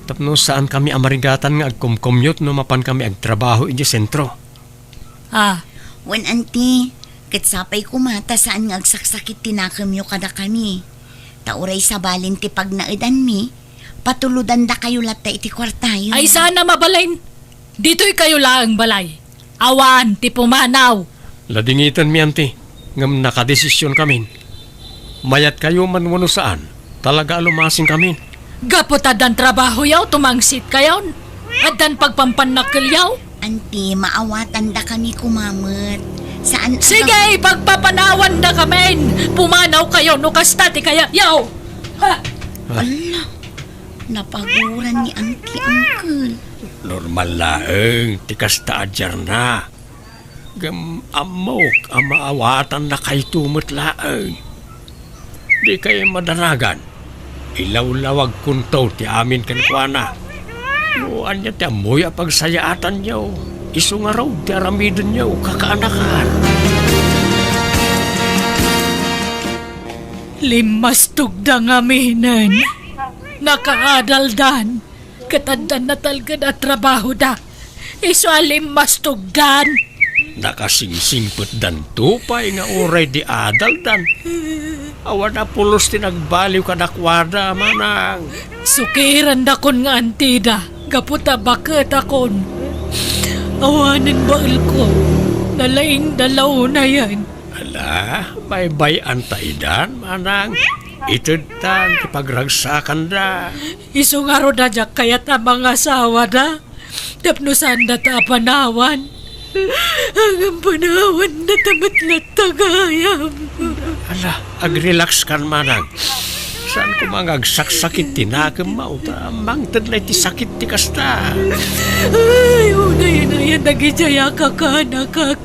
Tapno saan kami amarigatan nga agkumkumyot no mapan kami agtrabaho iji sentro. Wan anti, katsapay kumata saan nga agsaksakit tinakamyo kada kami. Tauray sa balin ti pagnaadan mi, patuludan da kayo lata iti kwartayo. Ay sana mabalain. Dito'y kayo laang balay. Awan, ti pumanaw. Ladingitan mi anti, ngam nakadesisyon kami. Mayat kayo man wano saan, talaga alumasin kami. Gapotadan trabaho yaw, tumangsit kayaw. At dan pagpampanakil yaw. Anti, maawatan da kami kumamot. Saan Sige, pagpapanawan na kami. Pumanaw kayo, no kastati kaya yaw. Ha? Napaguran ni Auntie Uncle. Normal laeng, tikas ta adyar na. Amok, amaawatan na kay tumot laeng. Di kayo madaragan. Ilaw-lawag kuntaw ti amin kan kuana. Nuan niya ti amoy pagsayaatan niyo. Iso nga raw ti aramidin niyo kakaanakan. Limas tugda nga minan. Nakaadaldan. Katandan na talga na trabaho da. Iso limas tugdan. Nakasingsingput dan tupay nga oray di adaldan. Awan na pulos tinagbaliw kadakwada manang. Sukiran da kon nga antida. Gaputa bakit akon. Awanin bail ko. Nalaing dalaw na yan. Ala, bay-bay antaidan manang. Itudtan, kipagragsakan da. Iso nga ro da jak kayat ang mga asawa da. Tapnusan da ta panawan. Ang panawan na tamat na tagayam. Ala, ag-relax kan manang. Saan ko mangagsakit tinakam mauta, mangtad na iti sakit ti kasta. Ay, unay na yan nagijaya ka kanakak.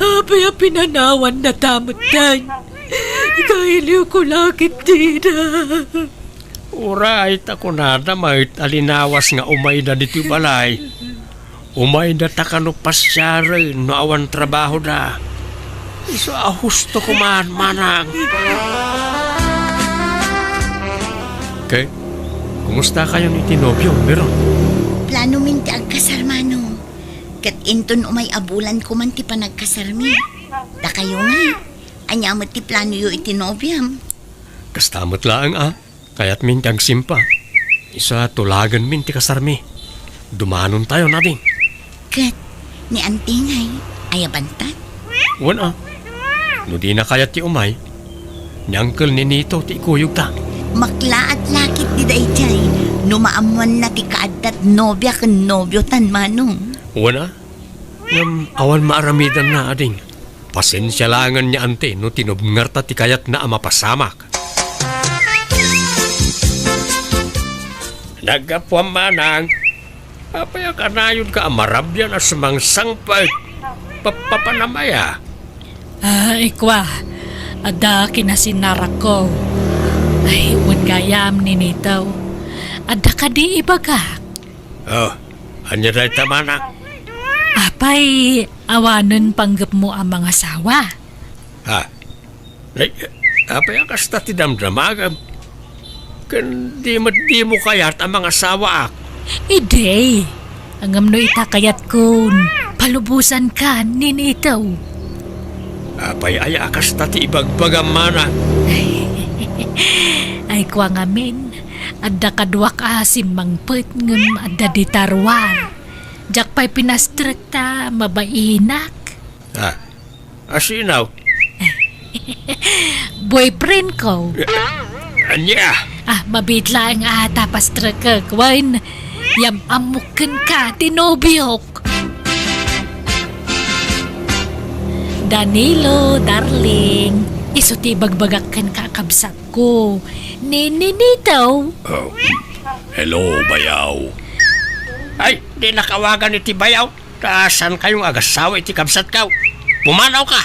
Apay pinanawan na tamot dan. Kailiw ko lakit dina. Uray, tako nada, mahit alinawas nga umay da dito balay. Umay da takano pasyari, no awan trabaho da. Iso ahusto ko manang. Okay, kumusta kayo ni Tinobyo, meron? Plano min ti agkasarmano. Kat inton umay abulan ko man ti panagkasarmi. Da kayo nga. Anyamot ti plano yo itinobyam. Kastamot lang kaya't min ti agsimpa. Isa tulagan min ti kasarmi. Dumanon tayo natin. Kat, ni antingay, ayabantat. Wan no di na kayat ti umay. Ni Uncle ni Nito ti ikuyog ta. Makla at lakit di dayjay. Numaamuan na ti kaadat nobya kan nobyo tan manong. Wana? Ngam awan maaramidan na ading. Pasensya langan niya ante no tinubngar ta ti kayat na mapasamak. Nagkapuan manang, apaya ka na yun ka amarabyan as mangsang papanamaya. Ay, kwa. Ada kinasinarak ko. Ay, uwan gayam ni Nitaw. Ada ka di ibaga. Oh, anya day tamana. Apay, awanan panggap mo ang mga asawa. Ha? Ay, apaya kasta ti damdamagam. Kan di mo kayat ang mga asawa ak. Ide, ang amno itakayat kun. Palubusan ka ni Nitaw. Apay aya kasta ti ibagbagam mana. Ay, kwa ngamin. Ada kadwa ka mangpet ngem ada di tarwar. Jak pa'y pinastrekta mabainak. Ha? Asinaw? Boyfriend ko. Anya? Mabitla ang pastreka kwan. Yam amukin ka, tinobiok. Danilo, darling. Isuti bagbagakan ka kabsat ko. Ninitaw. Oh. Hello, bayaw. Ay, di nakawagan iti bayaw. Taasan kayong agasawa iti kabsat kaw. Pumanaw ka.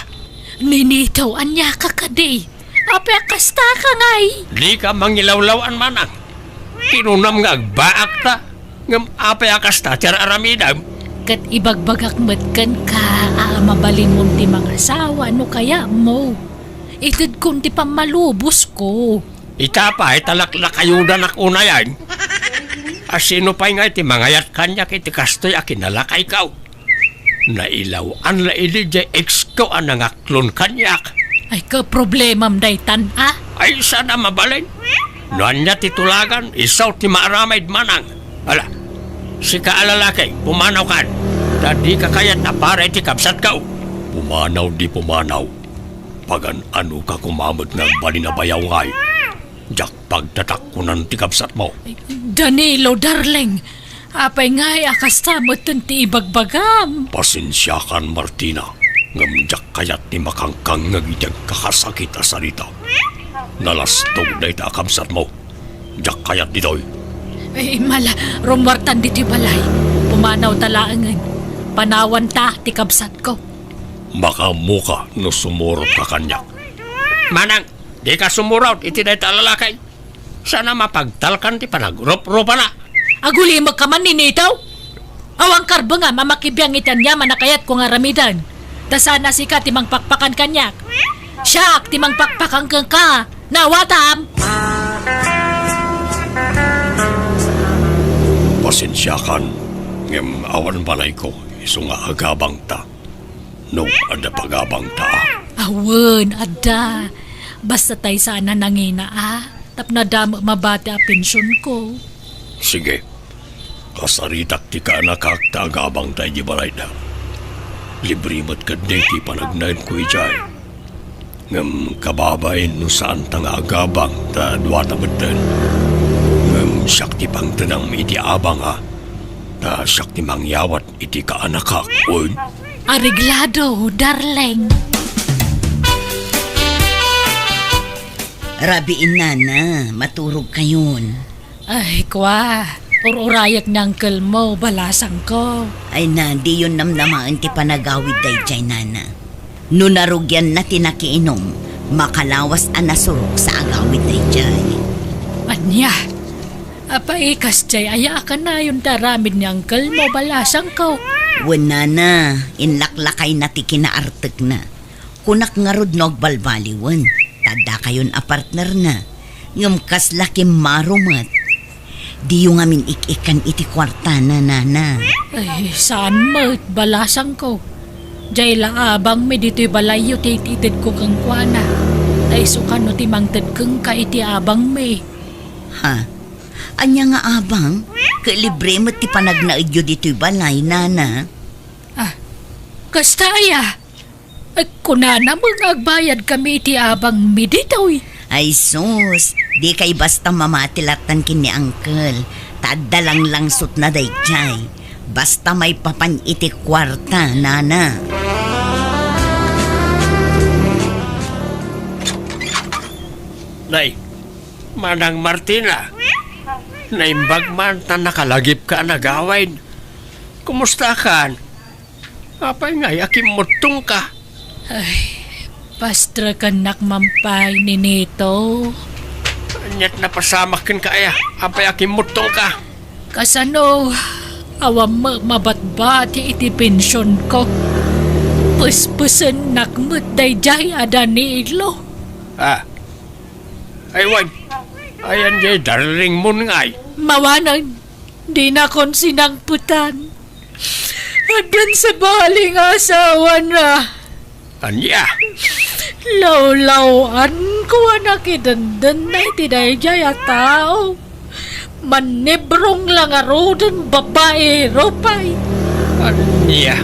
Ninitaw, anya ka kadi. Ape kasta ka ngay. Di ka mangilawlawan manang. Tinunam nga agbaak ta. Ngam ape akasta tiyar aramidam. Kat ibagbagak matkan ka, mabalin mo ti mga asawa, no kaya mo. Itid kung ti pamalubos ko. Itapa ay talaklak ayudan ak unayan. Asino pa'y nga iti mangayat kanya kiti kastoy akinalakay kaw. Nailaw an la ili jay ex ko ang nangaklon kanyak. Ay ka problemam daytan Ay sana mabalin. Noan niya titulagan, isaw ti maaramaid manang. Ala, si kaalalaki, pumanaw kan. Tadi kakayat na para iti kapsat kaw. Pumanaw di pumanaw. Pagan ano ka kumamot ng bali na bayaw ngay. Jak pagtatakkunan ti kapsat mo. Danilo, darling. Apay ngay akasamot ti ibagbagam. Pasensya kan, Martina. Ngamjak kayat ni makangkang ngagitag kakasakit a sarita. Nalastog na ita kamsat mo. Jak kayat ditoy. Ay mala, rumwartan dito balay. Pumanaw talaangan. Panawan ta ti kabsat ko. Makamuka no sumurot ka kanyak. Manang, di ka sumurot iti na italalakay. Sana mapagtalkan ti panagrup-rupa na. Aguli magkaman ninitaw? Awang karbo nga mamakibiyang itan niya manakayat ko nga ramidan. Tasana si ka timang pakpakan kanyak. Siyak timang pakpakan kang ka. Nawatam! Pasensyakan. Ngem awan balay ko. Iso nga agabang ta. No, ada pagabang ta. Awan, ada. Basta tay sana nangina Tap na damo mabati a pensyon ko. Sige. Kasaritak ti ka nakakta agabang tayo di balay na. Libre mat kadeti panagnain ko ijay. Ngam kababain no saan tang agabang ta duwata bedan. Ngam syakti pang tenang iti abang ta syakti mangyawat iti kaanakak. Uy. Ariglado, darling. Rabiin na, maturog kayon. Ay, kwa. Ururayak ng uncle mo, balasang ko. Ay na, di yun namnamaan ti panagawid day jay nana. No narugyan na tinakiinom, makalawas ang nasurok sa agawid day jay. Anya, apaikas jay, aya ka na yung daramid ni uncle mo, balasang ko. Wala na, inlaklakay na ti kinaartek na. Kunak nga rod balbaliwan, tada kayon a partner na. Ngam kas laki marumat. Di yung amin ik-ikan iti kwarta na nana. Ay, saan mo, balasang ko. Jay laabang me dito'y balayo tititid ko kang kwana. Ay sukan no timangtid kang ka iti abang me. Ha? Anya nga abang? Kalibre mo ti panagnaidyo dito'y balay nana. Kasta aya. Ay kunana mo agbayad kami iti abang me dito'y. Ay sus, di kay basta mamatilatan kini uncle. Tadalang langsot na dayjay. Basta may papan iti kwarta, nana. Nay, Manang Martina. Naimbag man na nakalagip ka nagawain. Kumusta ka? Apay nga, akim mutong ka. Pastra ka nakmampay ni Nito. Anyat na pasamakin ka aya. Apay akim mutong ka. Kasano, awam mabatbat iti pensyon ko. Puspusan nakmut dayjay ada ni Ilo. Aywan. Ayan jay darling mo ngay. Mawanan, di na kon sinangputan. Adan sa baling asawa na. Anya? Lawlawan ko nakidandan na iti dayjay a tao. Manibrong lang arodan babae ropay. Anya?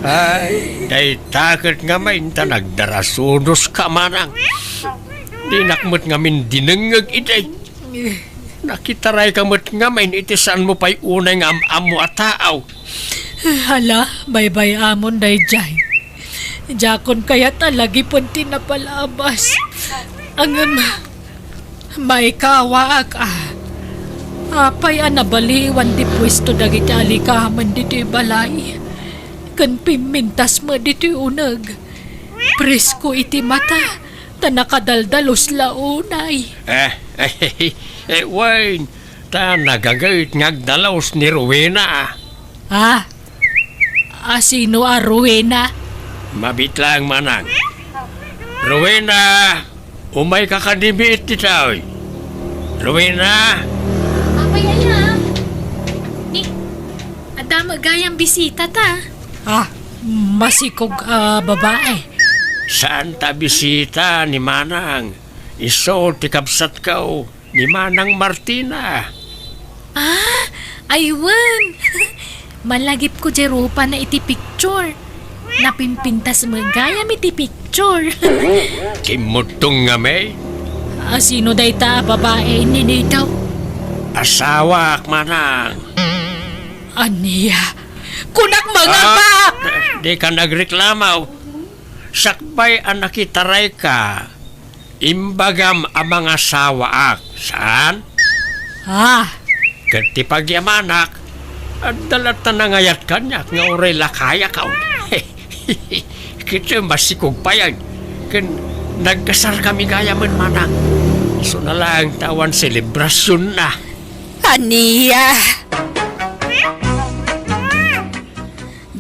Ay, day takot nga mainta nagdarasunos ka manang. Di nakmut nga min dinengeg iday. Nakitaray kamut nga main iti saan mo pa'y unay nga am-amo at tao. Hala, baybay amon dayjay. Jakon kaya talagi pun tinapalabas. Ang may kawaak Apay nabaliwan di pwesto dagiti alikaman diti balay. Kan pimintas mo diti unag. Presko iti mata. Tanakadaldalos launay. Wayne, ta nagagayit ngagdalaos ni Rowena. Sino Rowena? Mabitlang manang. Rowena, umay ka kanibit ti tao. Rowena, Ada magayang bisita ta. Masikog babae. saan ta bisita ni Manang? Iso ti kapsat kao ni Manang Martina. Aywan. Malagip ko jerupa na iti picture. Napimpintas magayam iti picture. Kimutong nga may Sino day ta babae ni Nito? asawa Manang. Aniya. Kunak mga pa! Di ka nagreklamaw. Sakbay ang nakitaray ka. Imbagam ang mga sawaak. Saan? Kati pagyamanak. At dalat na nangayat kanyak nga uray lakaya ka. Kita masikog pa yan. Nagkasar kami gaya man Manang. So na lang tawan selebrasyon na. Aniya!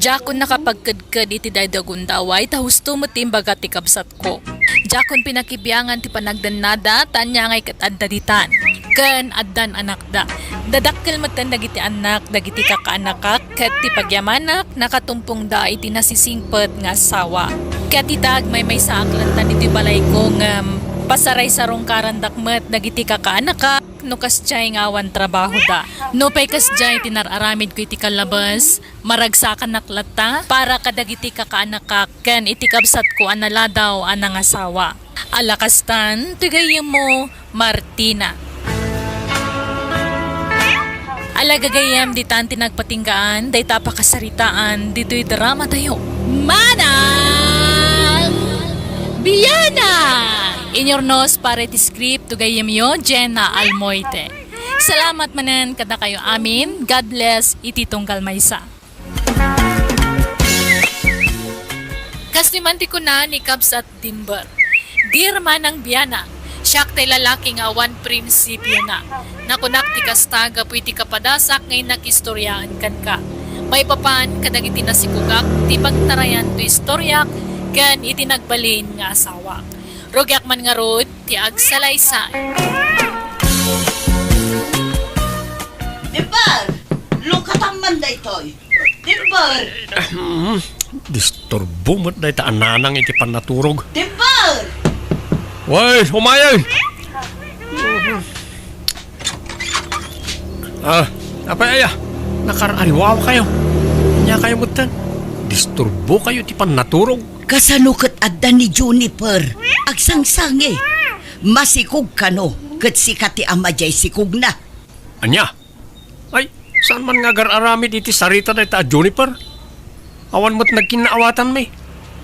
Jakon nakapagkadkad iti daydagundaway ta husto mo timbaga ti kabsat ko. Jakon pinakibyangan ti panagdanada tanya ngay katadaditan. Ken addan anak da. Dadakkel matan dagiti anak dagiti kakaanakak ket ti pagyamanak nakatumpong da iti nasisingpet nga asawa. Ket itag may saaklantan iti balay ko nga pasaray sarong karandakmet dagiti kakaanakak no kasjay nga awan trabaho da. No pay kasjay tinararamid ko iti kalabas, maragsakan naklata para kadagiti kakaanakak ken iti kabsat ko analadaw anang asawa. Alakastan, tigayem mo, Martina. Alagagayam di tanti nagpatinggaan, day tapakasaritaan, dito'y drama tayo. Manang Biana! Inyornos para iti script to gayem yo, Jenna Almoite. Salamat manan kada kayo amin. God bless iti tungkal maysa. Kasnimanti ko na ni Kabs at Timber. Dear Manang Biana, siyak tay lalaking awan prinsipyo na. Nakunak ti kastaga po iti kapadasak ngayon nakistoryaan kan ka. May papan kadagiti nasikugak, ti pagtarayan to istoryak, kan iti nagbalin nga asawa. Rogyak man nga rod, ti agsalaysay. Dimbar! Lukatang man da ito'y. Dimbar! Disturbo mo't dahi ta ananang iti panaturog. Dimbar! Way, humayang! Apay aya, nakarariwaw kayo. Kanya kayo mutan. Disturbo kayo ti panaturog. Kasanukot adda ni Juniper. Agsangsangi. Masikog ka no. Kat sikati ama jay sikog na. Anya? Ay, saan man nga gar-aramid iti sarita na ita Juniper? Awan mo't nagkinaawatan may.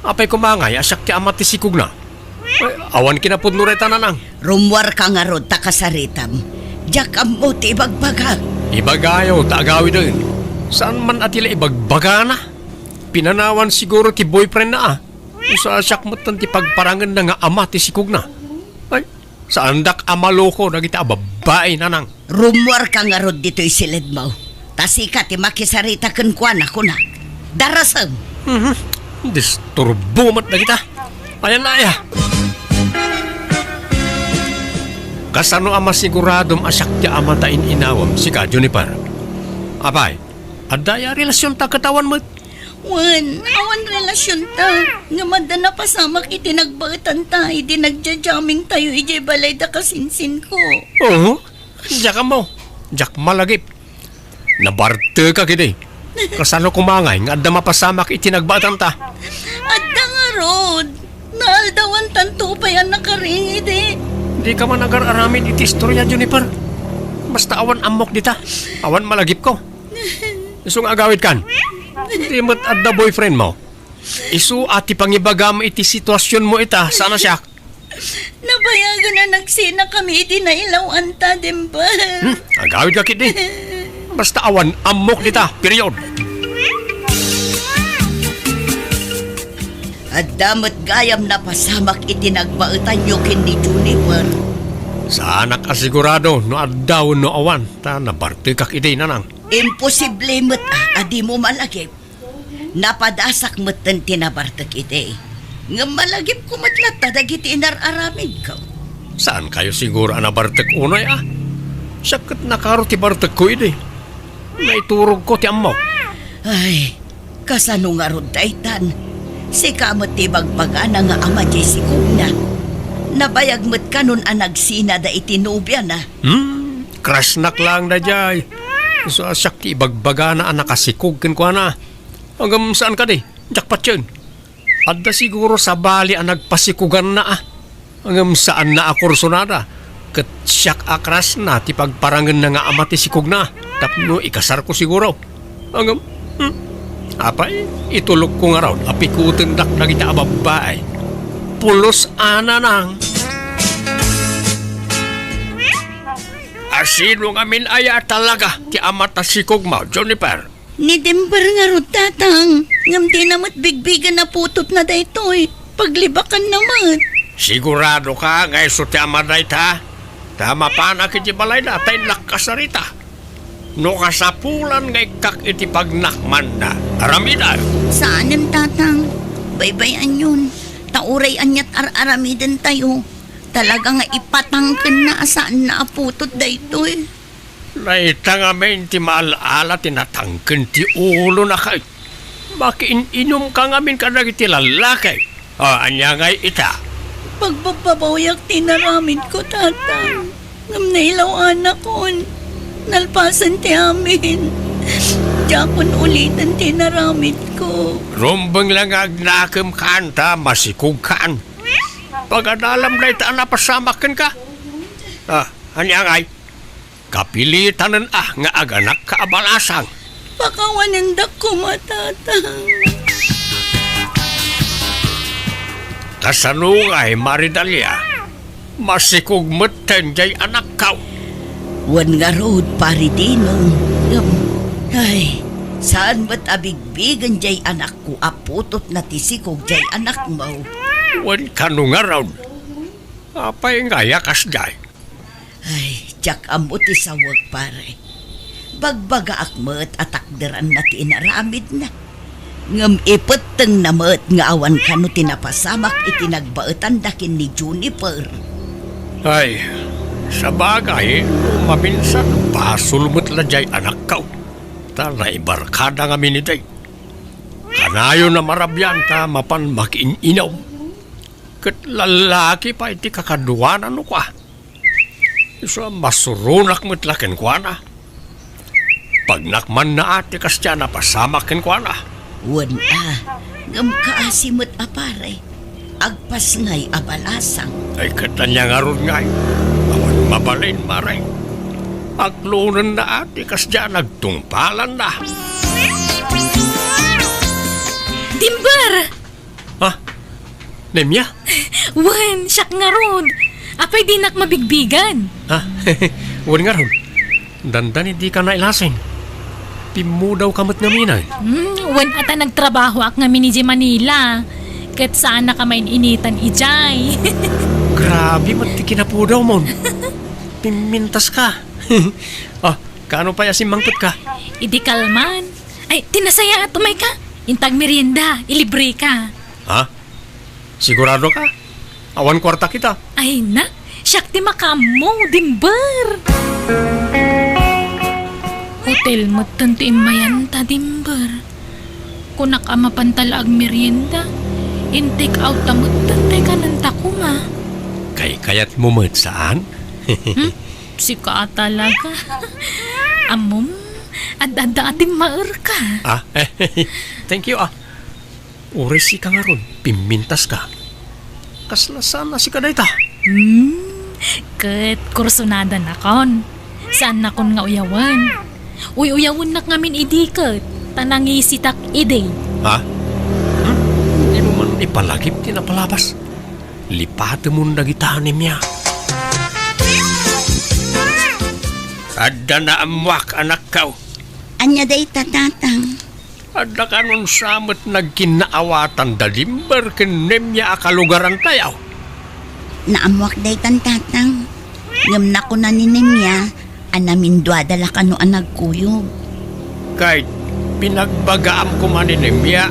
Apay kumangay, asak ti ama ti sikog na. Ay, awan kinapod no reta nanang. Rumwar ka nga rod takasaritam. Diyak ang mo ti ibagbaga. Ibagayo, taagawi din. Saan man atila ibagbaga na? Pinanawan siguro ti boyfriend na ah. Sa asyakmat ti pagparangan na nga ama ti sikog na. Ay, saan dak amaloko na kita babae nanang. Rumwar ka nga rod dito'y silid mo. Tasika ti makisarita kenkwan ako na. Darasam. Disturbo mat na kita. Ayan na ya. Kasano ama siguradom asyak ti ama tain inawam si ka Juniper. Apay, adaya relasyon ta katawan mo. Awan relasyon ta. Nga madana pasamak iti nagbautan ta. Iti nagja-jamming tayo iti balay da kasinsin ko. Oo, diyak mo. Diyak malagip. Nabarte ka kiti. Kasano kumangay nga adda mapasamak iti nagbatan ta. Adda nga rod. Naaldawan tanto pa yan nakaring iti. Di ka man agar-aramin iti istorya, Juniper. Basta awan amok dita. Awan malagip ko. Isu nga agawid kan. Di mo't adda boyfriend mo. Isu ati pangibagam iti sitwasyon mo ita. Sana siya? Nabayagan na nagsina kami iti nailawan ta, dimba. Agawid ka kiti. Basta awan amok dita. Period. At damat gayam na pasamak itinagbautan nyo kin ni Juniper. Sana kasigurado no addaw no awan. Ta nabarte kak iti nanang. Imposible mo't adi mo malagip. Napadasak mo't tan tinabartak iti. Nga malagip ko matlat tadagiti inararamid ko. Saan kayo siguro anabartek unay ah? Sakit na karo ti bartek ko iti. Naiturog ko ti amok. Ay, kasano nga rod daytan. Si kamot ti bagbaga na nga ama di si Kugna. Nabayag mo't kanon ang nagsina da itinubya na. Crush nak lang na jay. So asyak ti ibagbaga na anak kasikog ken ko na. Hanggang saan ka di? Jakpat yun. Adda siguro sa bali ang nagpasikugan na ah. Hanggang saan na akursunada. Kat siyak akras na ti pagparangan na nga ama ti sikog na. Tapno ikasar ko siguro. Hanggang, apay, itulog ko nga raw. Apikutin dak na kita ababay. Pulos ana nang. Asino nga min aya talaga ti amat na sikog mo, Juniper. Ni Dimber nga rod tatang. Ngam di namat bigbigan na putot na daytoy. Paglibakan naman. Sigurado ka nga iso ti amat na ita. Tama pa na kiti balay na tayo lakasarita. No kasapulan nga ikak iti pagnakman na. Aramidan. Saanan tatang? Baybayan yun. Tauray anyat ar-aramiden tayo. Talaga nga ipatangken na saan na aputot daytoy. Naita nga men ti maalaala tinatangken ti ulo na kay. Makiin-inom ka nga min ka na iti lalaki. O, anya nga ita. Pagbababayak tinaramid ko tatang. Ngam nailaw anak ko. Nalpasan ti amin. Diakon ulitan tinaramid ko. Rumbang lang agnakam kanta, masikog kaan. Pagadalam na ita napasamakin ka. Anya ngay, kapilitan nga aganak kaabalasang. Pakawanindak ko matatang. Kasanungay, Maridalia, masikog meten jay anak kaw. Wan nga road pari dinong. Ay, saan ba't abigbigan jay anak ko aputot na tisikog jay anak mo? Wan kanunga raw. Apay nga yakas jay. Ay, jak amuti sa wag pare. Bagbaga akmet atakderan na tinaramid na. Ngam ipeteng na met nga awan kano tinapasamak itinagbaetan dakin ni Juniper. Ay, sa bagay, mabinsan, pasulmut la jay anak kaw. Ta naibarkada nga miniday. Kanayo na marabyan ta mapan makin-inaw. Kat lalaki pa iti kakaduanan no kwa. Isa masurunak mutlaken kwa na. Pagnakman na ati kasya na pasamakin kwa na. Wan ngam kaasimot apare. Agpas ngay abalasang. Ay katanya nga ron ngay. Awan mabalin maray. Aglunan na ati kasya nagtungpalan na. Dimber! Ha? Nemya? Wan, siyak nga rod. Apay di nak mabigbigan. Ha? Huwag nga ron. Dandan hindi ka nailasing. Pimu daw kamot nga minay. Wan ata nagtrabaho ak nga miniji Manila. Kat saan na ka main initan ijay. Grabe, matiki na po daw, mon. Pimintas ka. Kaano pa yasin mangkot ka? Idi kalman. Ay, tinasaya at tumay ka. Intag merienda, ilibre ka. Ha? Sigurado ka? Awan kwarta kita. Ay na, siyak ti makamo, dimber. Hotel mo tanto imayanta, dimber. Kunak ama pantala ag merienda, in-take out tamot tantay ka ng takuma. Kayat mo mat saan? Sika talaga. Amom, adada ating maer ka. Thank you, Uri si ka nga ron, pimintas ka. Kaslasan na si ka dayta. Kat kursunada na kon. Saan na kon nga uyawan? Uyawan nak ngamin idikat. Tanangi sitak ide. Ha? Hindi mo man ipalagip tinapalabas. Lipate mo nagitanim niya. Ada na amwak anak kau. Anya day tatang. Ada ka nun samot nagkinaawatan dalimber kenem niya akalugaran tayaw. Naamwak day tatang. Ngam na ko na ninemya, anamin dala ka no anagkuyog. Kahit pinagbagaam ko maninim niya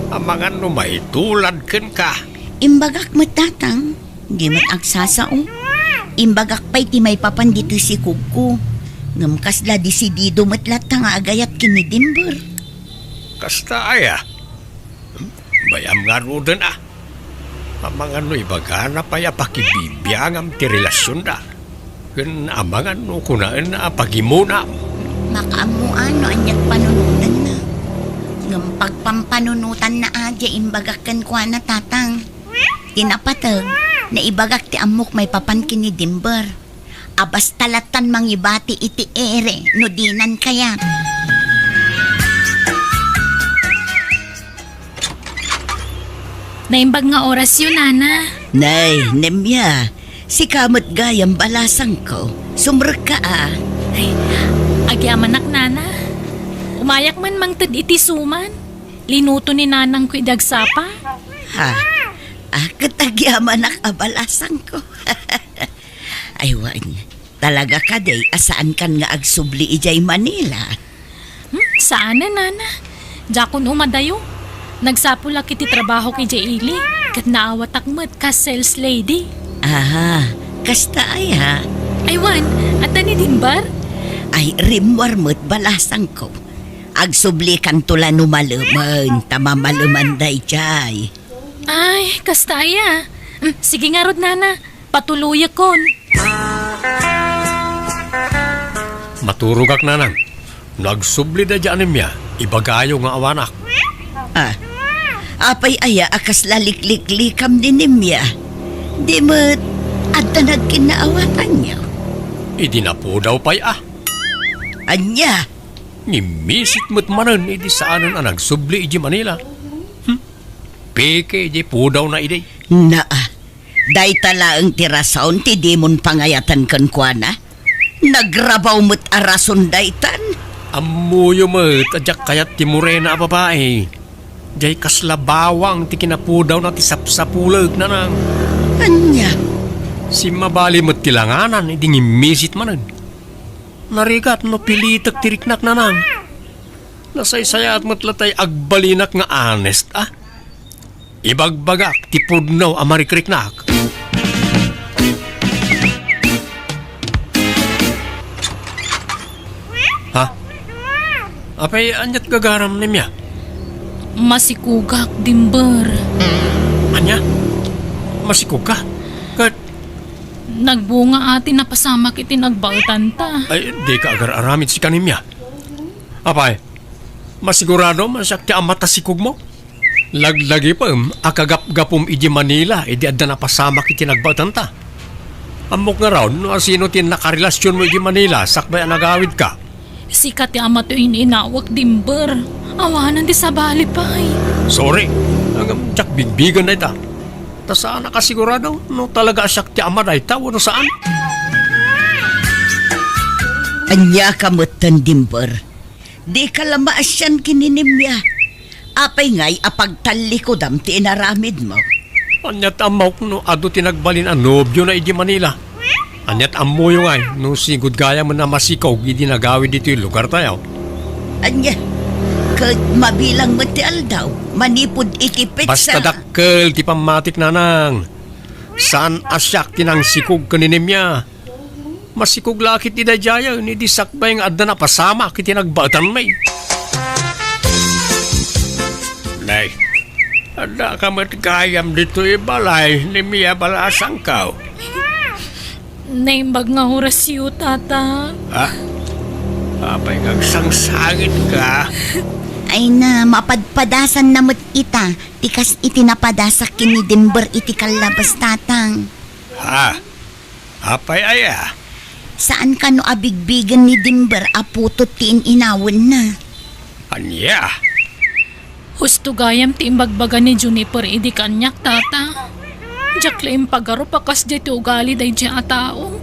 amangan no mahitulad ken ka. Imbagak mo tatang, di man agsasao. Imbagak pa'y ti may papandito si Kuko. Ngam kasla disidido matlat nga agayat kinidimber. Kasta aya. Bayam nga roden Amangan no ibagana pa ya pakibibiyangam ti relasyon da. Ken amangan no kunaan pagimuna. Makaamuan no anyat panunutan na. Ngam pagpampanunutan na adya imbagakan ko na tatang. Tinapatag na ibagak ti amok may papan kinidimber. Abas talatan mangibati iti ere no dinan kaya. Naimbag nga oras yun, Nana. Nay, Nemya, si kamot gayam balasang ko. Sumrek ka Ay, agyaman nak, Nana. Umayak man mangtad iti suman. Linuto ni Nanang ko idagsapa. Ha? Katagyaman ak abalasang ko. Aywan, talaga ka day, asaan kan nga agsubli ijay Manila? Saan na, Nana? Jakon umadayo. Nagsapula kiti trabaho kay Jaili. Kat naawat akmat ka sales lady. Kasta ay ha? Aywan, at ni Dimbar? Ay rimwar mo't balasang ko. Agsubli kan tula numaluman, tamamaluman day jay. Ay, kastaya. Sige nga rod, Nana. Patuloy kon. Maturugak nanang. Nagsubli da dyan niya. Ibagayo nga awanak. Apay aya akas lalik-liklikam din nimya. Di mo't adta nagkinaawatan niya. Idi na po daw pa'y Anya, Nimisit mo't manan idi saanan nagsubli iji Manila. Peke iji po daw na idi. day tala ang tirasaon ti dimon pangayatan kan kuana. Nagrabaw mo't arason daytan. Amuyo mo't adyak kayat ti morena a babae. Jay kaslabawang ti kinapudaw na ti sapsapulag na nang. Anya, Si mabali mo't tilanganan, idi ngimisit manan. Narigat no pilitak tiriknak na nang. Nasaysayat mo't latay agbalinak nga honest Ibagbagak ti pudnaw amarikriknak. Ha? Apay anyat gagaram nimya? Masikugak, Dimbar. Anya? Masikog ka? Kat, Nagbunga atin na pasama kiti nagbautan ta. ay di ka agar aramid si kanimya. Apay, masigurado masyak ti amata sikog mo? Laglagi pa akagap-gapum iji Manila, idi adda na pasama kiti nagbautan ta. Amok nga raw, no asino tin nakarelasyon mo iji Manila, sakbay nagawid ka. Sikat ti ama to inawak, Dimbar. Awanan di sa bali pa. Sorry, hanggang tsak bigbigan na ita. Ta saan nakasigurado? No talaga siya ti ama dayta, no saan? Anya kamutan dimber. Di ka lamaasyan kininimya. Apay ngay apagtali ko dam ti inaramid mo. Anyat amaw no ado tinagbalin ang nobyo na iji Manila. Anyat amo yung ay no sigud gaya mo na masikaw gidi nagawi dito yung lugar tayo. Anya, kag mabilang mo ti aldaw, manipod ikipit Basta sa... dakkel ti pamatik nanang. Saan asyak tinang sikog kaninimya? Masikog lakit ti dayjaya ni di sakbay nga adda na pasama kiti nagbatan may. Nay, ada ka matgayam dito ibalay ni Mia balasang kao. Naimbag nga oras yu, tata. Ah, apay kag sangsangit ka. Ay na, mapadpadasan na mo't ita. Tikas itinapadasak kini Dimber iti kalabas tatang. Ha? Apay aya? Saan ka no abigbigan ni Dimber aputot tiin inawon na? Anya? Husto gayam ti imbagbaga ni Juniper idi kanyak, tata. Jakla pagaro pakas di ti ugali day di a tao.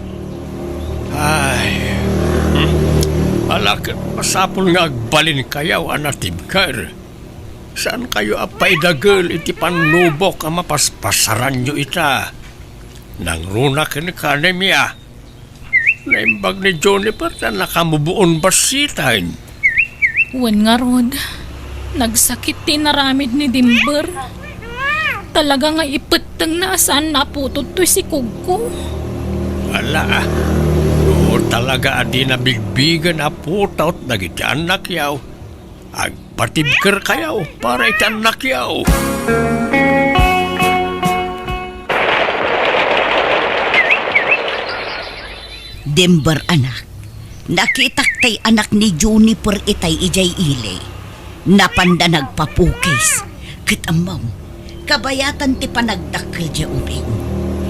Ay, alak, masapol nga agbalin kayaw anatibkar. Saan kayo apay dagel iti panubok ang mapaspasaran nyo ita? Nang runak ni Kanemia. Naimbag ni Juniper na nakamubuon basitain. Wan nga rod, nagsakit ti naramid ni Dimber. Talaga nga ipeteng na saan naputot to si Kugko. Ala, no talaga adi na bigbigan na putot na iti anak yaw. Agpatibker kayaw para iti anak yaw. Dimber anak, nakitak tay anak ni Juniper itay ijay ile. Napanda nagpapukis. Kit amaw, kabayatan ti panagdakkel di ubing.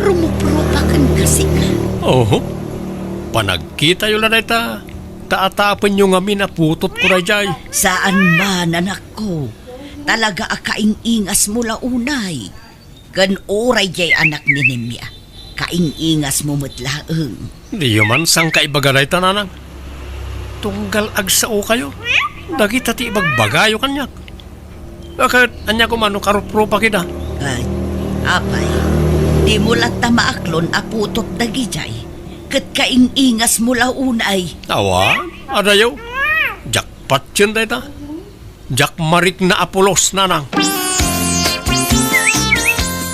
Rumuprupakan kasi ka. Oho, panagkita yun na ita. Taatapan nyo nga minaputot ko na jay. Saan man anak ko, talaga akaing-ingas mula unay. Gan oray jay anak ni Nimya, kaing-ingas mo mutlaeng. Di man sang kaibaga na ita nanang. Tunggal agsao kayo. Dagita ti ibagbagayo kanyak. Bakit anya ko mano karupropa kita? Ay, apay, di mo ta maaklon aputot dagijay. Kat kaing-ingas mula unay. Awa, adayaw. Jakpat yun da ita. Jakmarik na apulos nanang.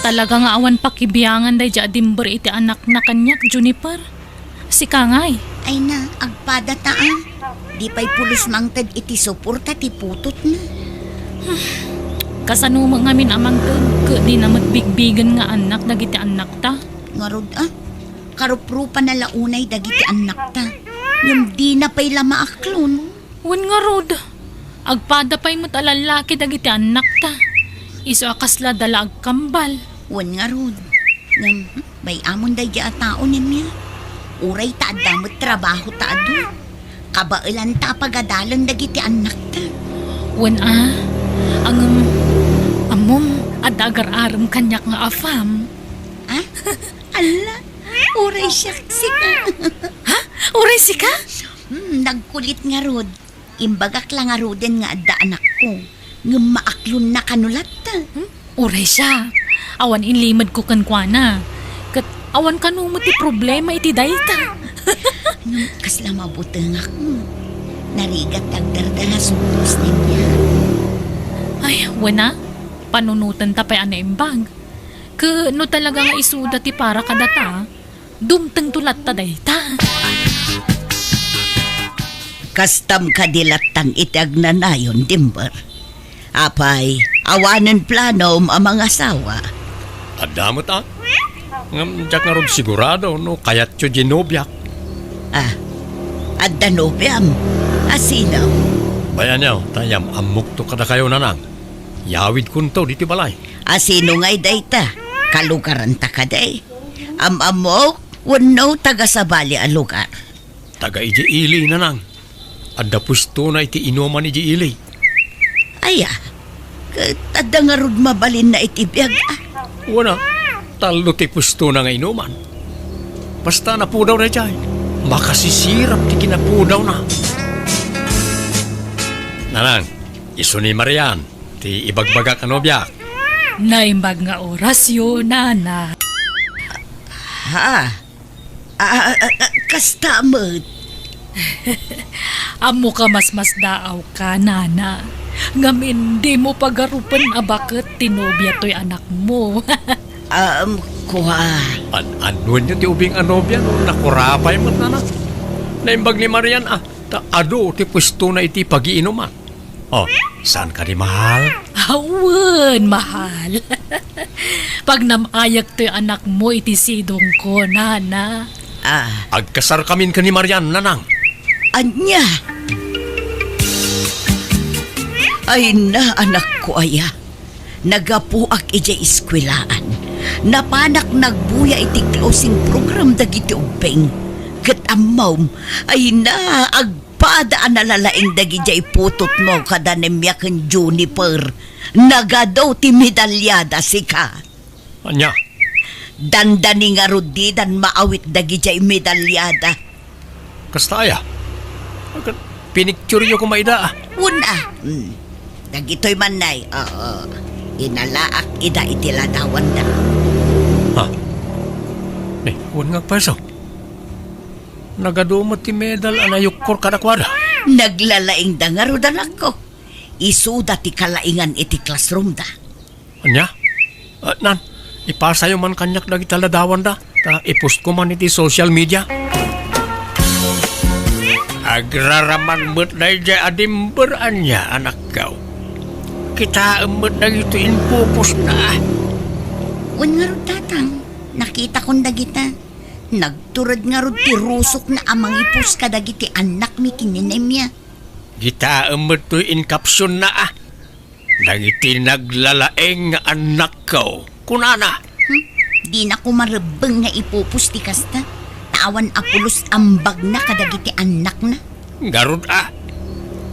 Talaga nga awan pakibiyangan day ja Dimber iti anak na kanyak, Juniper. Si Kangay. Ay na, agpada taa. Di pa'y pulos mangtad iti suporta ti putot na. Kasanumang amin amang ke di namat bigbigan nga anak dagiti anak ta. Ngarod karuprupa na launay dagiti anak ta. Ngam di na pa'y lamaaklon. Wan nga rod. Agpada pa'y mo't alalaki dagiti anak ta. Iso akasla dala agkambal. Wan nga rod. Ngam, bay amon day a tao niya. Uray ta adamot trabaho ta adu. Kabailan ta pagadalan dagiti anak ta. Wan ang amom adagar-aram kanyak nga afam. Ha? Ala, uray siya ka. Ha? Uray si ka? Nagkulit nga rod. Imbagak lang nga roden nga adda anak ko. Ngam maaklon na kanulat ta. Uray siya. Awan inlimad ko kankwana. Kat awan kanumot ti problema iti dayta. Ngam kasla mabutang ako. Narigat agdardala sutos niya. Ay, wana. Panunutan ta pa'y anaimbag. No talaga nga isuda ti para kadata. Dumteng tulat ta dayta. Kastam kadilatan itag na nayon, Dimber. Apay, awanan plano ang mga asawa. Adamot Ngam jak nga rod sigurado no kayat yo ginobyak. At danobyam, asinaw. Bayan niyo, tayam amok to kada kayo nanang. Yawid kunto diti balay. Asino ngay dayta, kalugaran ta kaday. Amok, wano taga sa bali a lugar. Taga iji ili nanang. Adda pusto na iti inuman iji ili. Aya, adda nga rod mabalin na itibiyag. Wana, Talo ti pwesto na nga inuman. Basta napudaw na dyan. Makasisirap ti kinapudaw na. Nanang, iso ni Marian, ti ibagbaga ka nobya. Naimbag nga orasyon, nana. Ha? Kastamot. Amo ka mas daaw ka, nana. Ngamin, di mo pagarupan abakit tinobya to'y anak mo. Kuha. Ano niyo ti ubing anobya no nakurapay mo na. Naimbag ni Marian ado ti pwesto na iti pagiinuman. Oh, saan ka ni mahal? Awan, mahal. Pag namayak to'y anak mo, iti sidong ko, nana. Agkasar kamin ka ni Marian, nanang. Anya? Ay na, anak ko aya. Nagapuak ija iskwelaan. Napanak nagbuya iti closing program dagiti ubeng. Kat amawm, ay na, agpadaan na lalaing dagi jay putot mo kada nemyakan Juniper. Nagadaw ti medalyada sika. Anya? Dandani nga rudi dan maawit dagi jay medalyada. Kasta aya? Pinicture yo kumaida. Una, dagito'y manay, inalaak ida itiladawan da. Ha? Huwag nga paso. Nagadumot ti medal anayukor kadakwada. Naglalaing da nga rudan ako. Isuda ti kalaingan iti classroom da. Anya? Nan, ipasayo man kanyak dagi taladawan da. Ta ipost ko man iti social media. Agraraman mo't na iya adimber anya anak kau. Kita mo't na ito infopos na. Un nga rod tatang, nakita kong dagita. Nagturad nga rod ti rusok na amang ipus ka dagiti anak mi kininemya. Kita mo't to in caption na Dagiti naglalaeng nga anak kau. Kunana. Di na ko marabeng nga ipupus ti kasta. Tawan apulos ambag na kadagiti anak na. Garud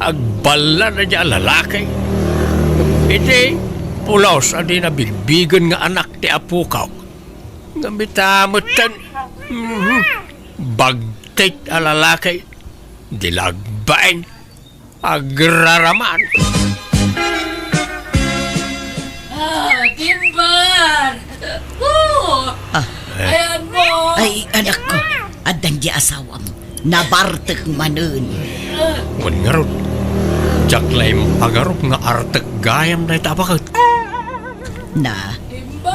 agbala na dya lalaki. Iti, pulos adi na bigbigan nga anak ti apukaw. Nga mitamutan, bagtit a lalaki, dilagbain, agraraman. Timbar! Oh! Ayan mo! Ay, anak ko, adan di asawam. Nabartek manen. Ngun nga ron, jaklay pagarup nga artek gayam na itabakot. Na,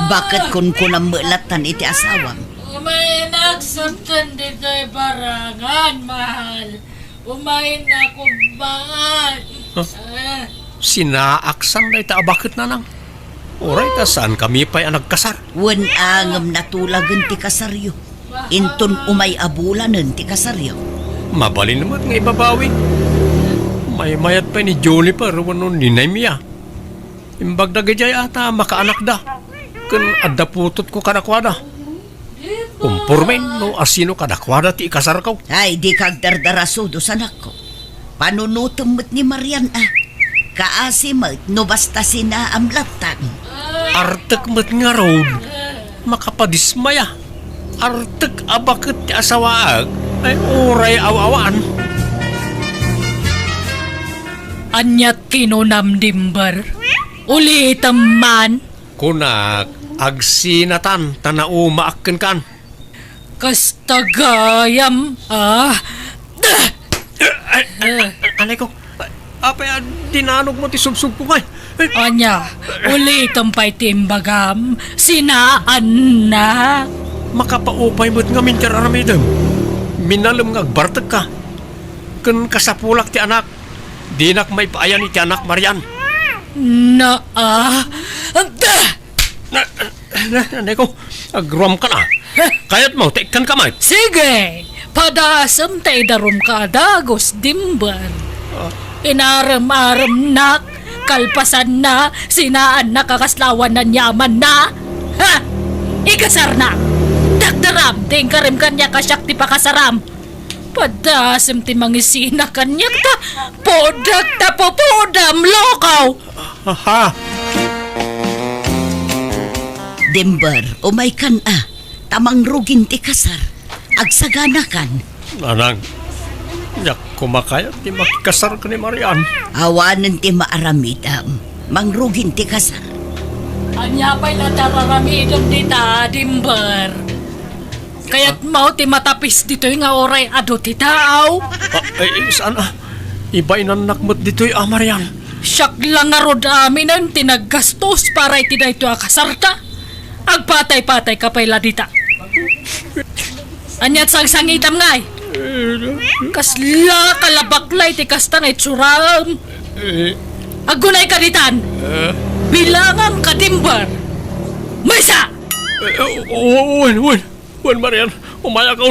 bakit kun kunamulatan iti asawam? Umay na aksaptan dito'y barangan, mahal. Umay na kumbaan. Sinaaksan na itabakot na nang. Oray ta saan kami pa'y nagkasar? Wan angam natulagan ti kasaryo. Inton umay abulanan ti kasaryo. Mabali naman nga ibabawi. May mayat pa ni Juniper wano ni Naimia. Imbag na gajay ata makaanak da. Kan adda putot ko kadakwada. Kumpurmen no asino kadakwada ti ikasar ko. Ay, di kag dardaraso do sanak ko. Panunutumot ni Marian Kaasimat no basta sina amlatan. Artek met nga road. Makapadismaya. Artek abakit ti asawaag. Ay oray awawaan. Anyat kinunam dimbar. Ulitam man. Kunak agsinatan tanao maakken kan. Kastagayam. Anay ko. Apay dinanog mo ti subsub ko kay. Anya, ulitam pa'y timbagam. Sinaan na. Makapaupay mo't nga minter aramidem. Minalam nga agbartag ka. Kan kasapulak ti anak. Dinak may paayan ti anak Marian. Anay ko, agrom ka na. Kayat mo, tekan ka man. Sige, padasam tayo darum ka dagos dimbar. Inaram-aram nak, kalpasan na, sinaan na kakaslawan na nyaman na. Ha! Ikasar na! Dakdaram, ting karim kanya kasyak ti pakasaram. Padasam ti mangisina kanyak ta, podak ta popodam lokaw. Aha! Dember, umay kan tamang rugin ti kasar. Agsagana kan. Anang, yak kumakayat ti makikasar ka ni Marian. Awanan ti maaramidam. Mangrugin ti kasar. Anya pa'y natararamidam dita, Dimber. Kaya't mau ti matapis dito nga oray ado ti tao. Saan Iba inanakmot dito'y Marian. Siyak lang nga rod amin ang tinaggastos para iti da ito akasarta. Agpatay-patay ka pa'y ladita. Anyat sang-sangitam ngay. Kasla kalabaklay ti kastang itsuram. Agunay ka ditan. Bilangan ka, Dimber. Maysa! Wen, Marian, umaya ka.